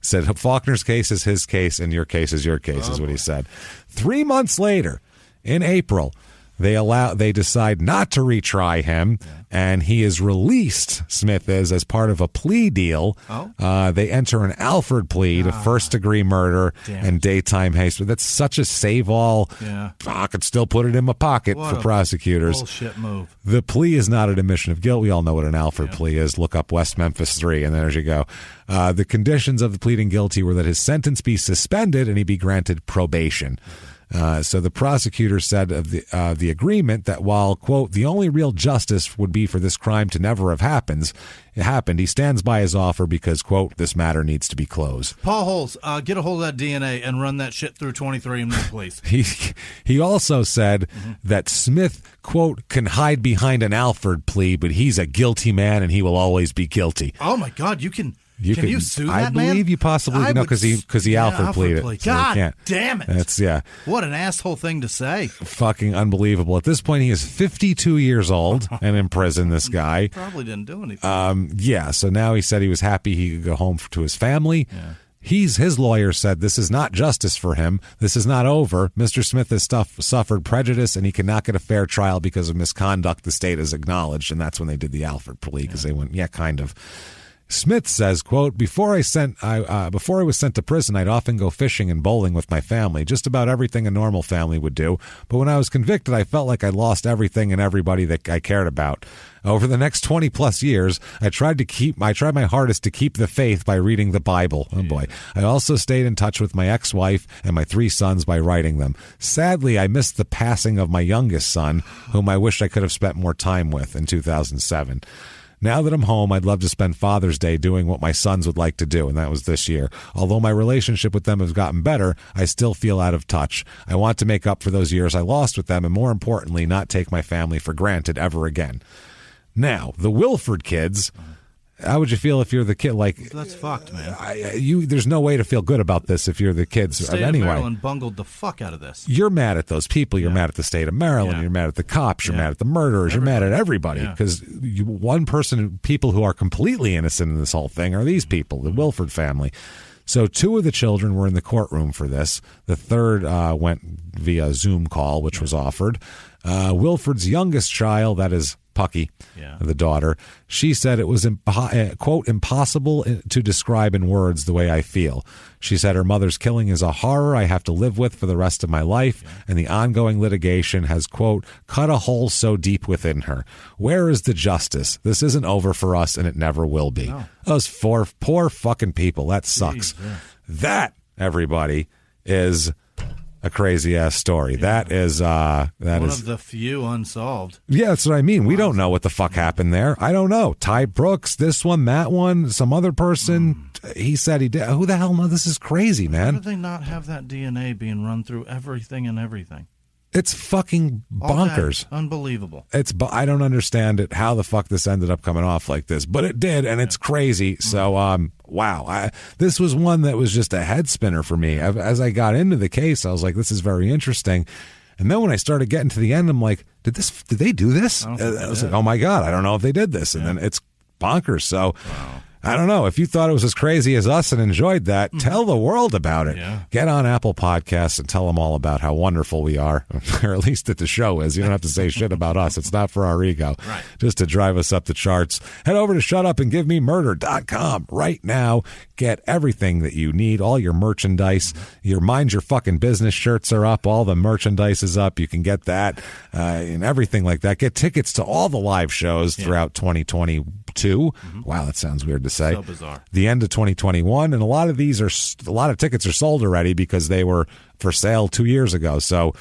Said Faulkner's case is his case and your case is your case, is what he said. 3 months later, in April, they decide not to retry him, and he is released, Smith is, as part of a plea deal. They enter an Alford plea to first-degree murder and daytime haste. But that's such a save-all. Yeah. I could still put it in my pocket for prosecutors. Bullshit move. The plea is not an admission of guilt. We all know what an Alford plea is. Look up West Memphis 3, and there you go. The conditions of the pleading guilty were that his sentence be suspended and he be granted probation. So the prosecutor said of the agreement that while, quote, the only real justice would be for this crime to never have happened, he stands by his offer because, quote, this matter needs to be closed. Paul Holes, get a hold of that DNA and run that shit through 23andMe, please. He also said that Smith, quote, can hide behind an Alford plea, but he's a guilty man and he will always be guilty. Oh, my God, can you sue that man? I believe you possibly because he Alford pleaded. God damn it! That's What an asshole thing to say. Fucking unbelievable. At this point, he is 52 years old and in prison. This guy probably didn't do anything. Yeah. So now he said he was happy he could go home to his family. Yeah. His lawyer said this is not justice for him. This is not over. Mr. Smith has suffered prejudice, and he cannot get a fair trial because of misconduct the state has acknowledged. And that's when they did the Alford plea because they went, kind of. Smith says, quote, before I was sent to prison, I'd often go fishing and bowling with my family, just about everything a normal family would do. But when I was convicted, I felt like I lost everything and everybody that I cared about. Over the next 20 plus years, I tried my hardest to keep the faith by reading the Bible. Oh boy. I also stayed in touch with my ex-wife and my 3 sons by writing them. Sadly, I missed the passing of my youngest son, whom I wish I could have spent more time with in 2007. Now that I'm home, I'd love to spend Father's Day doing what my sons would like to do, and that was this year. Although my relationship with them has gotten better, I still feel out of touch. I want to make up for those years I lost with them, and more importantly, not take my family for granted ever again. Now, the Wilford kids... How would you feel if you're the kid? That's fucked, man. There's no way to feel good about this if you're the kids. The state of Maryland bungled the fuck out of this. You're mad at those people. You're mad at the state of Maryland. You're mad at the cops. You're mad at the murderers. You're mad at everybody because people who are completely innocent in this whole thing are these people, the Wilford family. So 2 of the children were in the courtroom for this. The third went via Zoom call, which was offered. Wilford's youngest child, that is Pucky, the daughter, she said it was, quote, impossible to describe in words the way I feel. She said her mother's killing is a horror I have to live with for the rest of my life, and the ongoing litigation has, quote, cut a hole so deep within her. Where is the justice? This isn't over for us, and it never will be. No. Those 4 poor fucking people. That sucks. Jeez, That, everybody, is... a crazy ass story. That is one of the few unsolved. Yeah, that's what I mean. We don't know what the fuck happened there. I don't know. Ty Brooks, this one, that one, some other person. He said he did. Who the hell knows? This is crazy, man. How do they not have that DNA being run through everything and everything? It's fucking bonkers. Unbelievable. I don't understand it. How the fuck this ended up coming off like this, but it did, and it's crazy. So, wow. This was one that was just a head spinner for me. As I got into the case, I was like, this is very interesting. And then when I started getting to the end, I'm like, did they do this? I was like, oh my God, I don't know if they did this. And then it's bonkers. So. Wow. I don't know. If you thought it was as crazy as us and enjoyed that, tell the world about it. Yeah. Get on Apple Podcasts and tell them all about how wonderful we are, or at least that the show is. You don't have to say shit about us. It's not for our ego. Right. Just to drive us up the charts. Head over to shutupandgivememurder.com right now. Get everything that you need, all your merchandise. Your Mind Your Fucking Business shirts are up. All the merchandise is up. You can get that and everything like that. Get tickets to all the live shows throughout 2022. Wow, that sounds weird to say. So bizarre. The end of 2021, and a lot of tickets are sold already because they were for sale 2 years ago. So,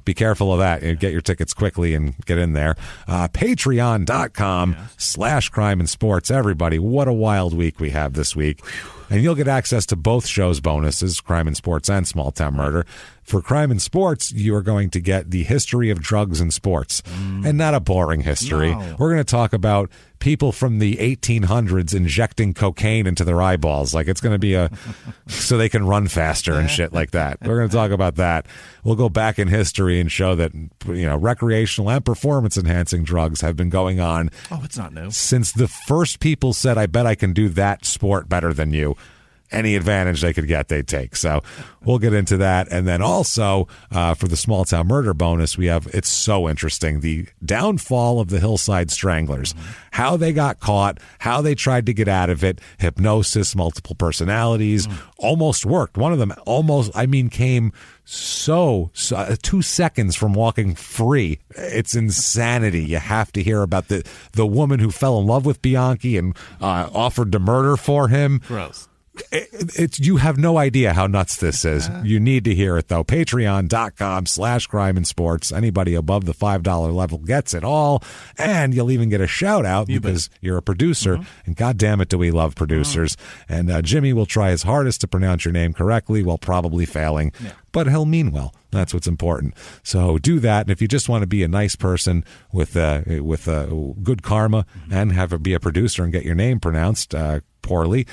be careful of that. Get your tickets quickly and get in there. Patreon.com/crime and sports. Everybody, what a wild week we have this week. And you'll get access to both shows' bonuses, Crime and Sports and Small Town Murder. For Crime and Sports, you are going to get the history of drugs and sports. And not a boring history. No. We're going to talk about people from the 1800s injecting cocaine into their eyeballs. Like it's going to be so they can run faster and shit like that. We're going to talk about that. We'll go back in history and show that, recreational and performance enhancing drugs have been going on. Oh, it's not new. Since the first people said, I bet I can do that sport better than you. Any advantage they could get, they'd take. So we'll get into that. And then also for the Small Town Murder bonus, we have, it's so interesting, the downfall of the Hillside Stranglers, how they got caught, how they tried to get out of it, hypnosis, multiple personalities, almost worked. One of them came so 2 seconds from walking free. It's insanity. You have to hear about the woman who fell in love with Bianchi and offered to murder for him. Gross. You have no idea how nuts this is. You need to hear it, though. Patreon.com/crime and sports. Anybody above the $5 level gets it all. And you'll even get a shout out because you're a producer. And God damn it, do we love producers. And Jimmy will try his hardest to pronounce your name correctly while probably failing. Yeah. But he'll mean well. That's what's important. So do that. And if you just want to be a nice person with good karma and be a producer and get your name pronounced poorly,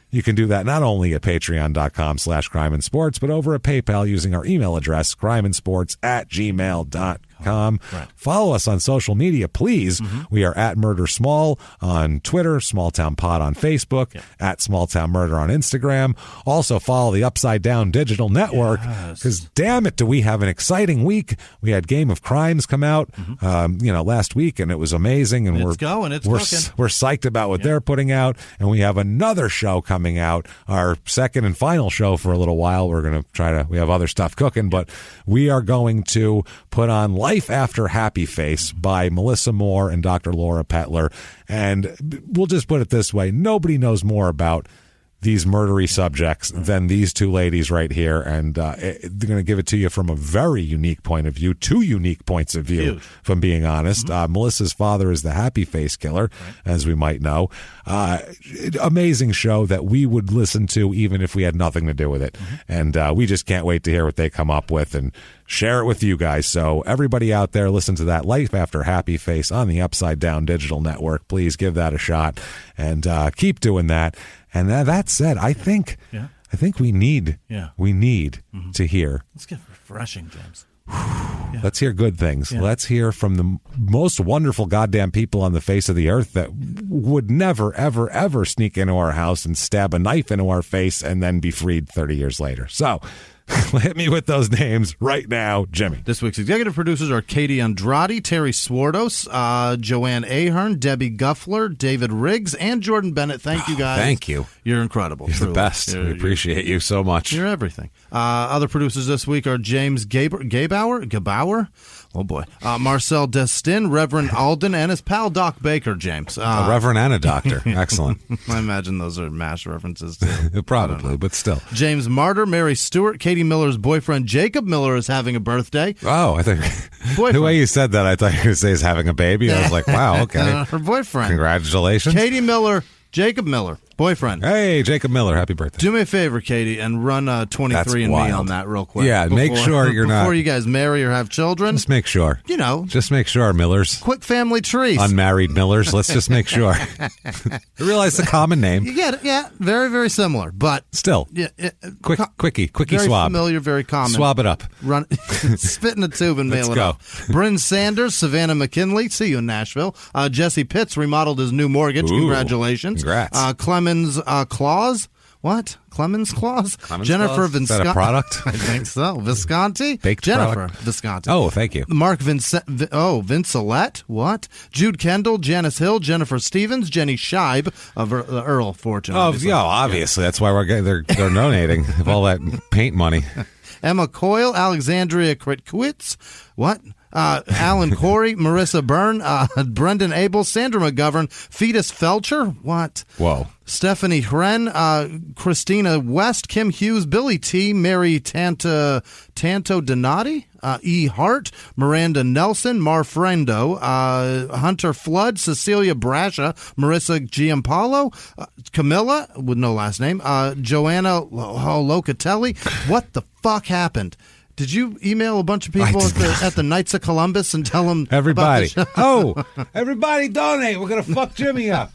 you can do that not only at patreon.com/crime and sports, but over at PayPal using our email address, crimeandsports@gmail.com. Right. Follow us on social media, please. We are at Murder Small on Twitter, Small Town Pod on Facebook, at Small Town Murder on Instagram. Also follow the Upside Down Digital Network, because damn it, do we have an exciting week. We had Game of Crimes come out last week, and it was amazing, and we're psyched about what they're putting out. And we have another show coming out, our second and final show for a little while. We're going to we have other stuff cooking, but we are going to put on Life After Happy Face by Melissa Moore and Dr. Laura Petler. And we'll just put it this way. Nobody knows more about these murdery subjects than these two ladies right here. And they're going to give it to you from a very unique point of view, two unique points of view, if I'm being honest. Melissa's father is the Happy Face Killer, as we might know. Amazing show that we would listen to even if we had nothing to do with it. And we just can't wait to hear what they come up with and share it with you guys. So everybody out there, listen to that Life After Happy Face on the Upside Down Digital Network. Please give that a shot and keep doing that. And that said, I think we need to hear. Let's get refreshing, James. Let's hear good things. Let's hear from the most wonderful goddamn people on the face of the earth that would never, ever, ever sneak into our house and stab a knife into our face and then be freed 30 years later. So hit me with those names right now, Jimmy. This week's executive producers are Katie Andrade, Terry Swartos, Joanne Ahern, Debbie Guffler, David Riggs, and Jordan Bennett. Thank you, guys. Thank you. You're incredible. You're the best. We appreciate you so much. You're everything. Other producers this week are James Gabauer. Oh, boy. Marcel Destin, Reverend Alden, and his pal Doc Baker, James. A reverend and a doctor. Excellent. I imagine those are MASH references, too. Probably, but still. James Martyr, Mary Stewart, Katie Miller's boyfriend Jacob Miller is having a birthday. Oh, I think the way you said that, I thought you were going to say he's having a baby. I was like, wow, okay. Her boyfriend. Congratulations. Katie Miller, Jacob Miller. Boyfriend. Hey, Jacob Miller, happy birthday. Do me a favor, Katie, and run 23andMe on that real quick. Yeah, make sure you're not. Before you guys marry or have children. Just make sure. Just make sure, Millers. Quick family trees. Unmarried Millers. Let's just make sure. I realize the common name. You get it. Yeah, very, very similar, but still. Yeah, quickie very swab. Very familiar, very common. Swab it up. Run, spit in a tube and mail it up. Bryn Sanders, Savannah McKinley. See you in Nashville. Jesse Pitts remodeled his new mortgage. Ooh, congratulations. Congrats. Clemens Claus. What? Clemens Claus? Jennifer Visconti. Is that a product? I think so. Visconti? Baked Jennifer product? Visconti. Oh, thank you. Mark Vincelette. What? Jude Kendall, Janice Hill, Jennifer Stevens, Jenny Scheib of Earl Fortune. Obviously. That's why they're donating all that paint money. Emma Coyle, Alexandria Kritkwitz. What? Alan Corey, Marissa Byrne, Brendan Abel, Sandra McGovern, Fetus Felcher. What? Whoa. Stephanie Hren, Christina West, Kim Hughes, Billy T, Mary Tanto Donati, E. Hart, Miranda Nelson, Marfrendo, Hunter Flood, Cecilia Brascia, Marissa Giampaolo, Camilla, with no last name, Joanna Locatelli. What the fuck happened? Did you email a bunch of people at the Knights of Columbus and tell them everybody? Everybody donate. We're going to fuck Jimmy up.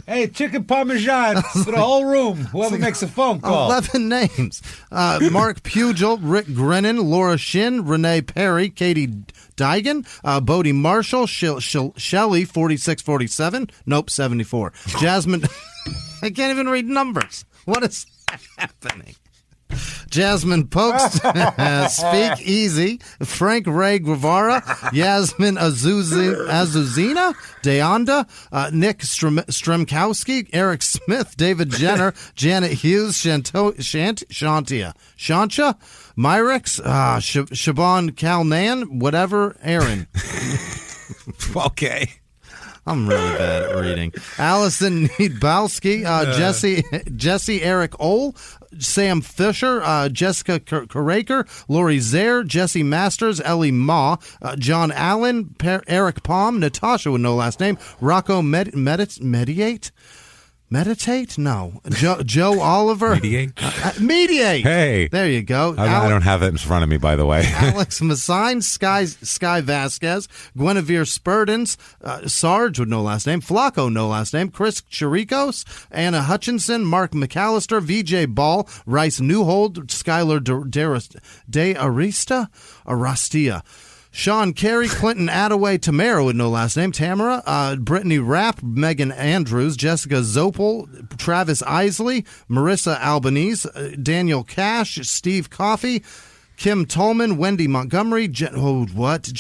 Hey, chicken parmesan for the whole room. Whoever makes a phone call. 11 names. Mark Pugel, Rick Grennan, Laura Shin, Renee Perry, Katie Digan, Bodie Marshall, Shelley, 4647. Nope, 74. Jasmine. I can't even read numbers. What is happening? Jasmine Pokes, Speak Easy, Frank Ray Guevara, Yasmin Azuzina, Deonda, Nick Stremkowski, Eric Smith, David Jenner, Janet Hughes, Shantia, Myrix, Shaban Kalnan, whatever, Aaron. Okay. I'm really bad at reading. Allison Niedbowski, Jesse Eric Ohl, Sam Fisher, Jessica Karaker, Lori Zaire, Jesse Masters, Ellie Ma, John Allen, Eric Palm, Natasha with no last name, Rocco Mediate? No. Joe Oliver. Mediate. Hey. There you go. I don't have it in front of me, by the way. Alex Massine, Sky Vasquez, Guinevere Spurdens, Sarge with no last name, Flacco, no last name, Chris Chiricos, Anna Hutchinson, Mark McAllister, VJ Ball, Rice Newhold, Skylar De Arastia. Sean Carey, Clinton Attaway, Tamara with no last name, Tamara, Brittany Rapp, Megan Andrews, Jessica Zopel, Travis Isley, Marissa Albanese, Daniel Cash, Steve Coffey, Kim Tolman, Wendy Montgomery, Genuflecti,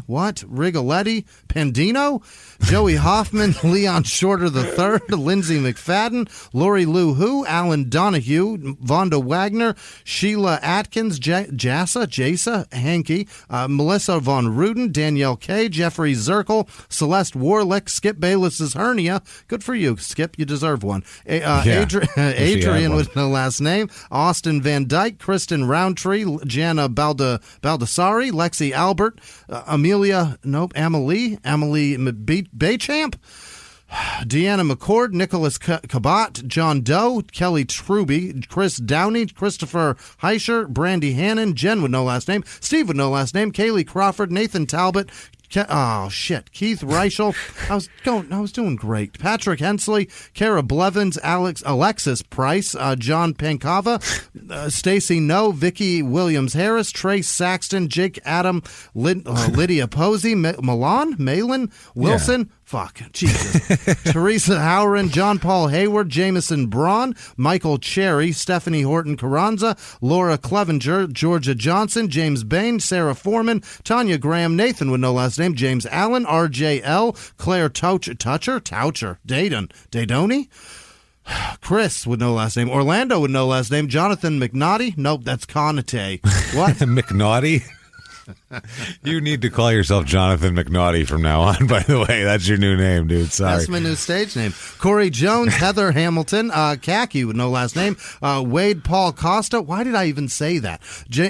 Rigoletti, Pandino, Joey Hoffman, Leon Shorter III, Lindsay McFadden, Lori Lou Hu, Alan Donahue, Vonda Wagner, Sheila Atkins, Jasa, Hankey, Melissa Von Ruden, Danielle K, Jeffrey Zirkle, Celeste Warlick, Skip Bayless's hernia. Good for you, Skip. You deserve one. Adrian with no last name, Austin Van Dyke, Kristen Roundtree, Jana Baldassari, Lexi Albert, Amelie Baychamp, Deanna McCord, Nicholas Cabot, John Doe, Kelly Truby, Chris Downey, Christopher Heischer, Brandy Hannon, Jen with no last name, Steve with no last name, Kaylee Crawford, Nathan Talbot, Keith Reichel. I was doing great. Patrick Hensley, Kara Blevins, Alexis Price, John Pankava, Stacy No, Vicky Williams Harris, Trace Saxton, Jake Adam, Lydia Posey, Malin Wilson. Fuck, Jesus. Teresa Howren, John Paul Hayward, Jameson Braun, Michael Cherry, Stephanie Horton Carranza, Laura Clevenger, Georgia Johnson, James Bain, Sarah Foreman, Tanya Graham, Nathan with no last name, James Allen, RJL, Claire Toucher, Dadoni, Chris with no last name, Orlando with no last name, Jonathan McNaughty. Nope, that's Conate. What? McNaughty? You need to call yourself Jonathan McNaughty from now on, by the way. That's your new name, dude. Sorry. That's my new stage name. Corey Jones, Heather Hamilton, Khaki with no last name, Wade Paul Costa. Why did I even say that?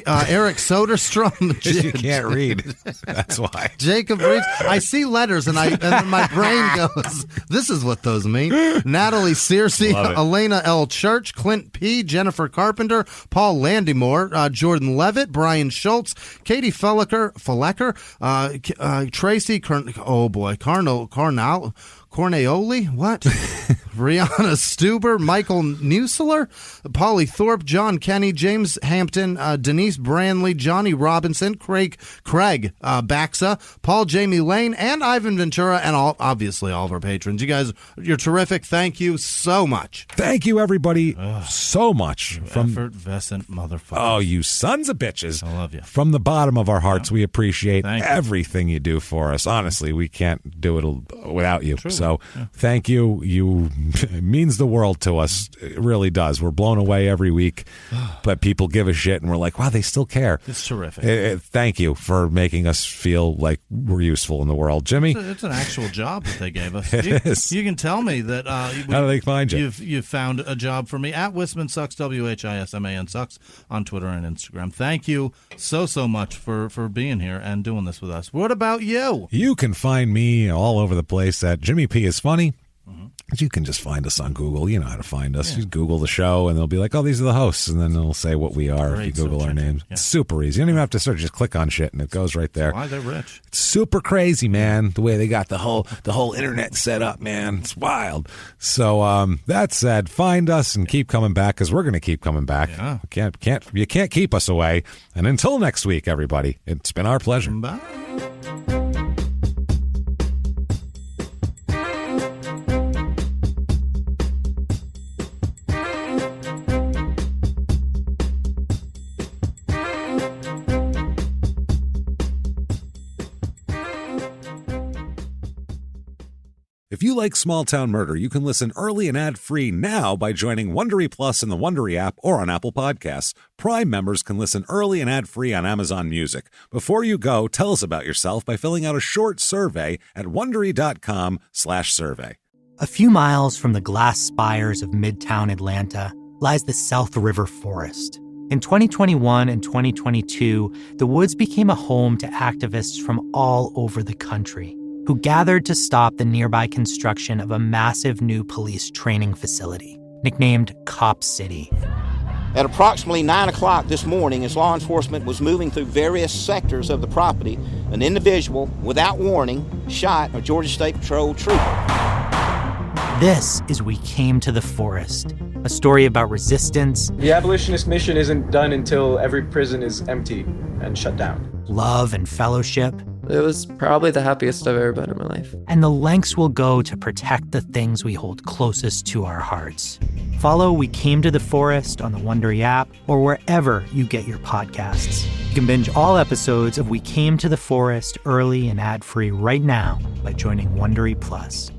Eric Soderstrom. You can't read. That's why. Jacob Reeves. I see letters, and then my brain goes, this is what those mean. Natalie Searcy, Elena L. Church, Clint P., Jennifer Carpenter, Paul Landymore, Jordan Levitt, Brian Schultz, Katie Fellecker, Tracy, Corneoli, what? Rihanna Stuber, Michael Neusler, Polly Thorpe, John Kenny, James Hampton, Denise Branley, Johnny Robinson, Craig Baxa, Paul Jamie Lane, and Ivan Ventura, and obviously all of our patrons. You guys, you're terrific. Thank you so much. Thank you, everybody, so much. Effervescent motherfuckers. Oh, you sons of bitches. I love you. From the bottom of our hearts, we appreciate everything you do for us. Honestly, we can't do it without you. Truly. So thank you. It means the world to us. It really does. We're blown away every week, but people give a shit, and we're like, wow, they still care. It's terrific. Thank you for making us feel like we're useful in the world. Jimmy? It's an actual job that they gave us. It is. You can tell me that. How do they find you? You've found a job for me at Whisman Sucks, WHISMAN Sucks, on Twitter and Instagram. Thank you so much for being here and doing this with us. What about you? You can find me all over the place at Jimmy P is Funny. You can just find us on Google. You know how to find us. Yeah. You Google the show, and they'll be like, oh, these are the hosts, and then they'll say what we are if you Google our names. Yeah. It's super easy. You don't even have to search. Just click on shit, and it goes right there. Why they're rich. It's super crazy, man, the way they got the whole internet set up, man. It's wild. So that said, find us and keep coming back, because we're going to keep coming back. Yeah. You can't keep us away. And until next week, everybody, it's been our pleasure. Bye. If you like Small Town Murder, you can listen early and ad-free now by joining Wondery Plus in the Wondery app or on Apple Podcasts. Prime members can listen early and ad-free on Amazon Music. Before you go, tell us about yourself by filling out a short survey at Wondery.com/survey. A few miles from the glass spires of Midtown Atlanta lies the South River Forest. In 2021 and 2022, the woods became a home to activists from all over the country who gathered to stop the nearby construction of a massive new police training facility, nicknamed Cop City. At approximately 9 o'clock this morning, as law enforcement was moving through various sectors of the property, an individual, without warning, shot a Georgia State Patrol trooper. This is We Came to the Forest, a story about resistance. The abolitionist mission isn't done until every prison is empty and shut down. Love and fellowship. It was probably the happiest I've ever been in my life. And the lengths we'll go to protect the things we hold closest to our hearts. Follow We Came to the Forest on the Wondery app or wherever you get your podcasts. You can binge all episodes of We Came to the Forest early and ad-free right now by joining Wondery Plus.